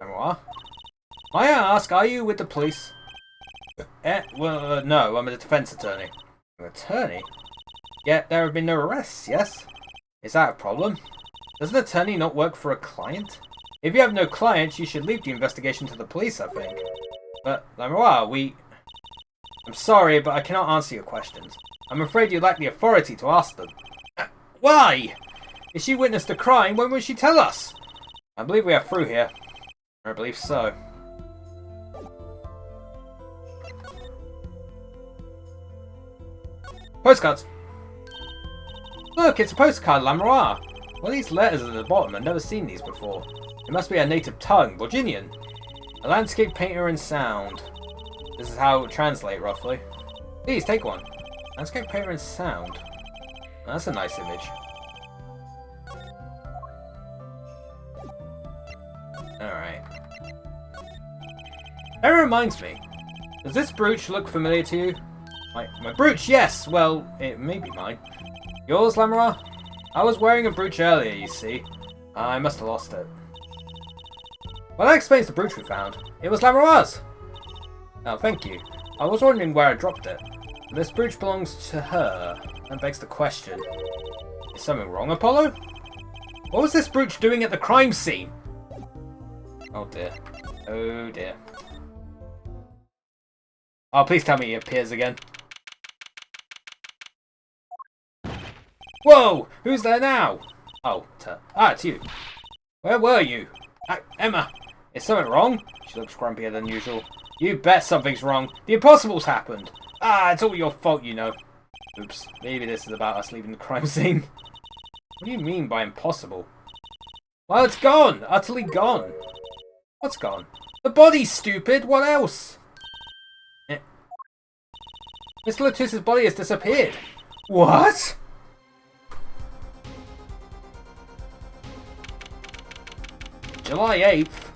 Lamroa? May I ask, are you with the police? No, I'm a defense attorney. An attorney? Yet there have been no arrests, yes? Is that a problem? Does an attorney not work for a client? If you have no clients, you should leave the investigation to the police, I think. But, Lamroa, I'm sorry, but I cannot answer your questions. I'm afraid you lack the authority to ask them. Why? If she witnessed a crime, when will she tell us? I believe we are through here. I believe so. Postcards. Look, it's a postcard, Lamroa. Well, these letters at the bottom, I've never seen these before. It must be a native tongue, Virginian. A landscape painter in sound. This is how it would translate, roughly. Please, take one. Landscape painter in sound. That's a nice image. Alright. That reminds me. Does this brooch look familiar to you? My brooch, yes! Well, it may be mine. Yours, Lamroa? I was wearing a brooch earlier, you see. I must have lost it. Well, that explains the brooch we found. It was Lamroa's! Oh, thank you. I was wondering where I dropped it. This brooch belongs to her. That begs the question. Is something wrong, Apollo? What was this brooch doing at the crime scene? Oh dear. Oh dear. Oh, please tell me he appears again. Whoa! Who's there now? Oh, it's you. Where were you? Emma! Is something wrong? She looks grumpier than usual. You bet something's wrong. The impossible's happened. It's all your fault, you know. Oops. Maybe this is about us leaving the crime scene. What do you mean by impossible? Well, it's gone. Utterly gone. What's gone? The body, stupid. What else? Mr. Latus's body has disappeared. What? July 8th?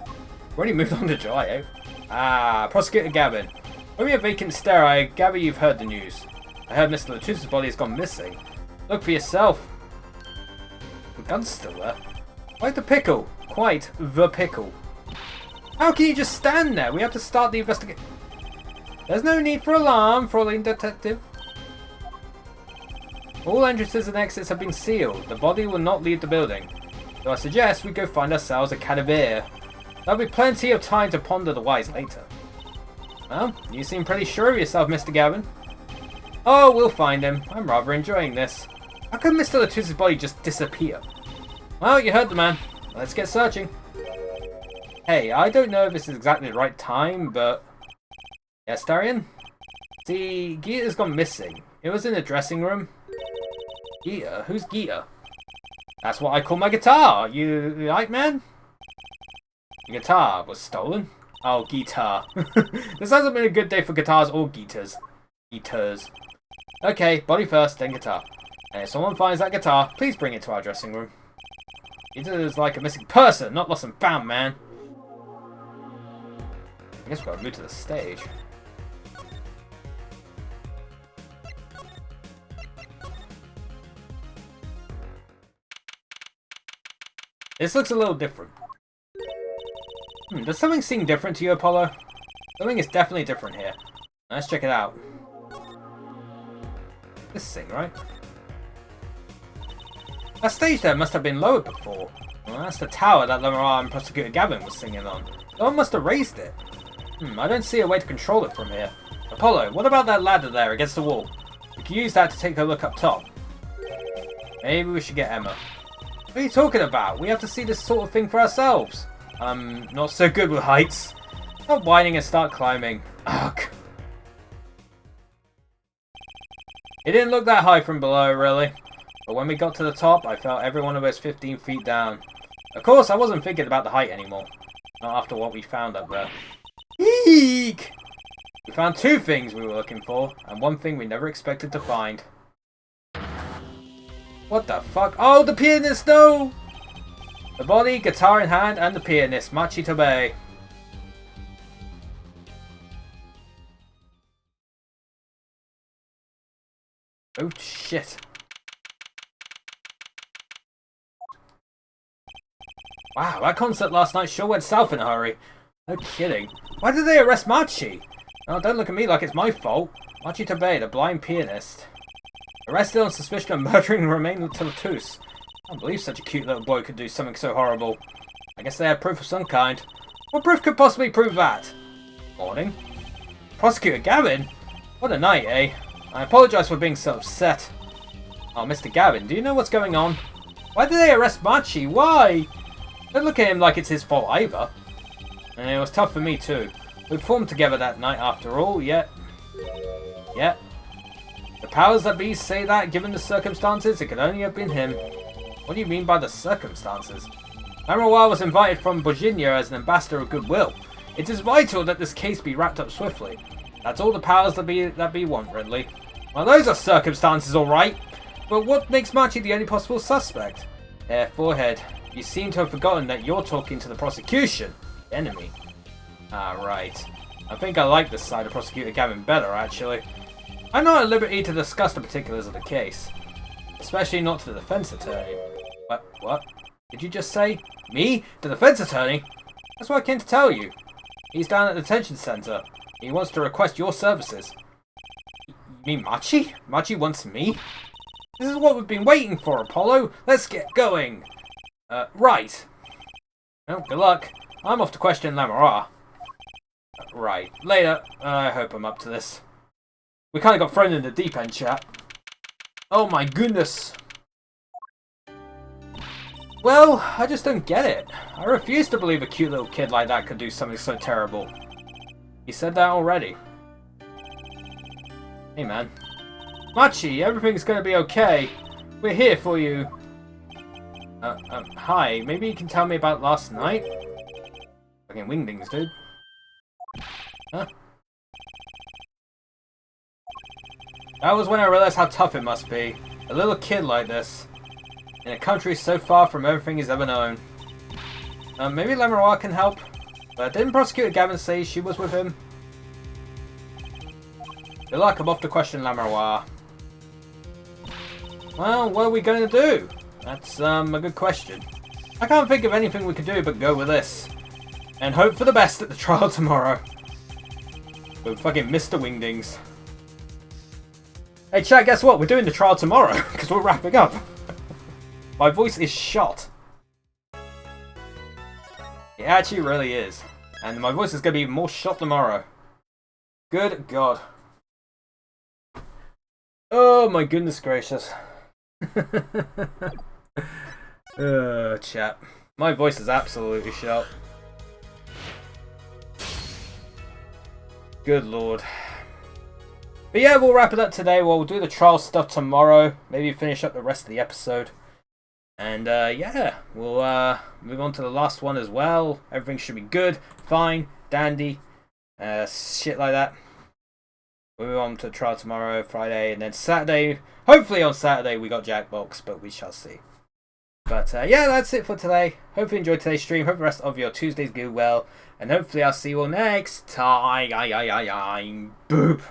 We already moved on to July 8th. Prosecutor Gavin. When we have vacant stare, I gather you've heard the news. I heard Mr. Latus's body has gone missing. Look for yourself. The gun's still there. Quite the pickle. Quite the pickle. How can you just stand there? We have to start the investigation. There's no need for alarm, Fraulein Detective. All entrances and exits have been sealed. The body will not leave the building. So I suggest we go find ourselves a cadaver. There'll be plenty of time to ponder the whys later. Well, you seem pretty sure of yourself, Mr. Gavin. Oh, we'll find him. I'm rather enjoying this. How could Mr. Latus's body just disappear? Well, you heard the man. Let's get searching. Hey, I don't know if this is exactly the right time, but... Yes, Darian? See, Gita's gone missing. It was in the dressing room. Gita? Who's Gita? That's what I call my guitar. You like, man? Your guitar was stolen? Oh, guitar. This hasn't been a good day for guitars or guitars. Guitars. Okay, body first, then guitar. And if someone finds that guitar, please bring it to our dressing room. Gita is like a missing person, not lost and found, man. I guess we've got to move to the stage. This looks a little different. Does something seem different to you, Apollo? Something is definitely different here. Let's check it out. This thing, right? That stage there must have been lowered before. Well, that's the tower that Lemar and Prosecutor Gavin was singing on. Someone must have raised it. I don't see a way to control it from here. Apollo, what about that ladder there against the wall? We can use that to take a look up top. Maybe we should get Emma. What are you talking about? We have to see this sort of thing for ourselves. I'm not so good with heights. Stop whining and start climbing. Ugh. It didn't look that high from below, really. But when we got to the top, I felt every one of us 15 feet down. Of course, I wasn't thinking about the height anymore. Not after what we found up there. Eek! We found two things we were looking for, and one thing we never expected to find. What the fuck? Oh, the pianist, no! The body, guitar in hand, and the pianist, Machi Tobei. Oh shit. Wow, that concert last night sure went south in a hurry. No kidding. Why did they arrest Machi? Oh, don't look at me like it's my fault. Machi Tobei, the blind pianist. Arrested on suspicion of murdering Romain Teletus. I can't believe such a cute little boy could do something so horrible. I guess they had proof of some kind. What proof could possibly prove that? Morning. Prosecutor Gavin? What a night, eh? I apologise for being so upset. Oh, Mr. Gavin, do you know what's going on? Why did they arrest Machi? Why? Don't look at him like it's his fault either. And it was tough for me too. We performed together that night after all, yet... The powers that be say that, given the circumstances, it could only have been him. What do you mean by the circumstances? Lemar was invited from Virginia as an ambassador of goodwill. It is vital that this case be wrapped up swiftly. That's all the powers that be want, Ridley. Well, those are circumstances, alright. But what makes Machi the only possible suspect? Forehead. You seem to have forgotten that you're talking to the prosecution. The enemy. Ah, right. I think I like this side of Prosecutor Gavin better, actually. I'm not at liberty to discuss the particulars of the case. Especially not to the defense attorney. What? Did you just say? Me? The defense attorney? That's what I came to tell you. He's down at the detention center. He wants to request your services. You mean Machi? Machi wants me? This is what we've been waiting for, Apollo. Let's get going. Right. Well, good luck. I'm off to question Lemar. Right. Later. I hope I'm up to this. We kind of got thrown in the deep end, chat. Oh my goodness. Well, I just don't get it. I refuse to believe a cute little kid like that could do something so terrible. He said that already. Hey man. Machi, everything's gonna be okay. We're here for you. Hi. Maybe you can tell me about last night? Fucking wingdings, dude. Huh? That was when I realized how tough it must be. A little kid like this. In a country so far from everything he's ever known. Maybe Lemar can help. But didn't Prosecutor Gavin say she was with him? Good luck, I'm off to question Lemar. Well, what are we going to do? That's a good question. I can't think of anything we could do but go with this. And hope for the best at the trial tomorrow. With fucking Mr. Wingdings. Hey chat, guess what? We're doing the trial tomorrow, because we're wrapping up. My voice is shot. It actually really is. And my voice is going to be even more shot tomorrow. Good God. Oh my goodness gracious. Chat. My voice is absolutely shot. Good Lord. But yeah, we'll wrap it up today. We'll do the trial stuff tomorrow. Maybe finish up the rest of the episode. And yeah, we'll move on to the last one as well. Everything should be good, fine, dandy, shit like that. We'll move on to the trial tomorrow, Friday, and then Saturday. Hopefully on Saturday we got Jackbox, but we shall see. But yeah, that's it for today. Hope you enjoyed today's stream. Hope the rest of your Tuesdays go well. And hopefully I'll see you all next time. Boop.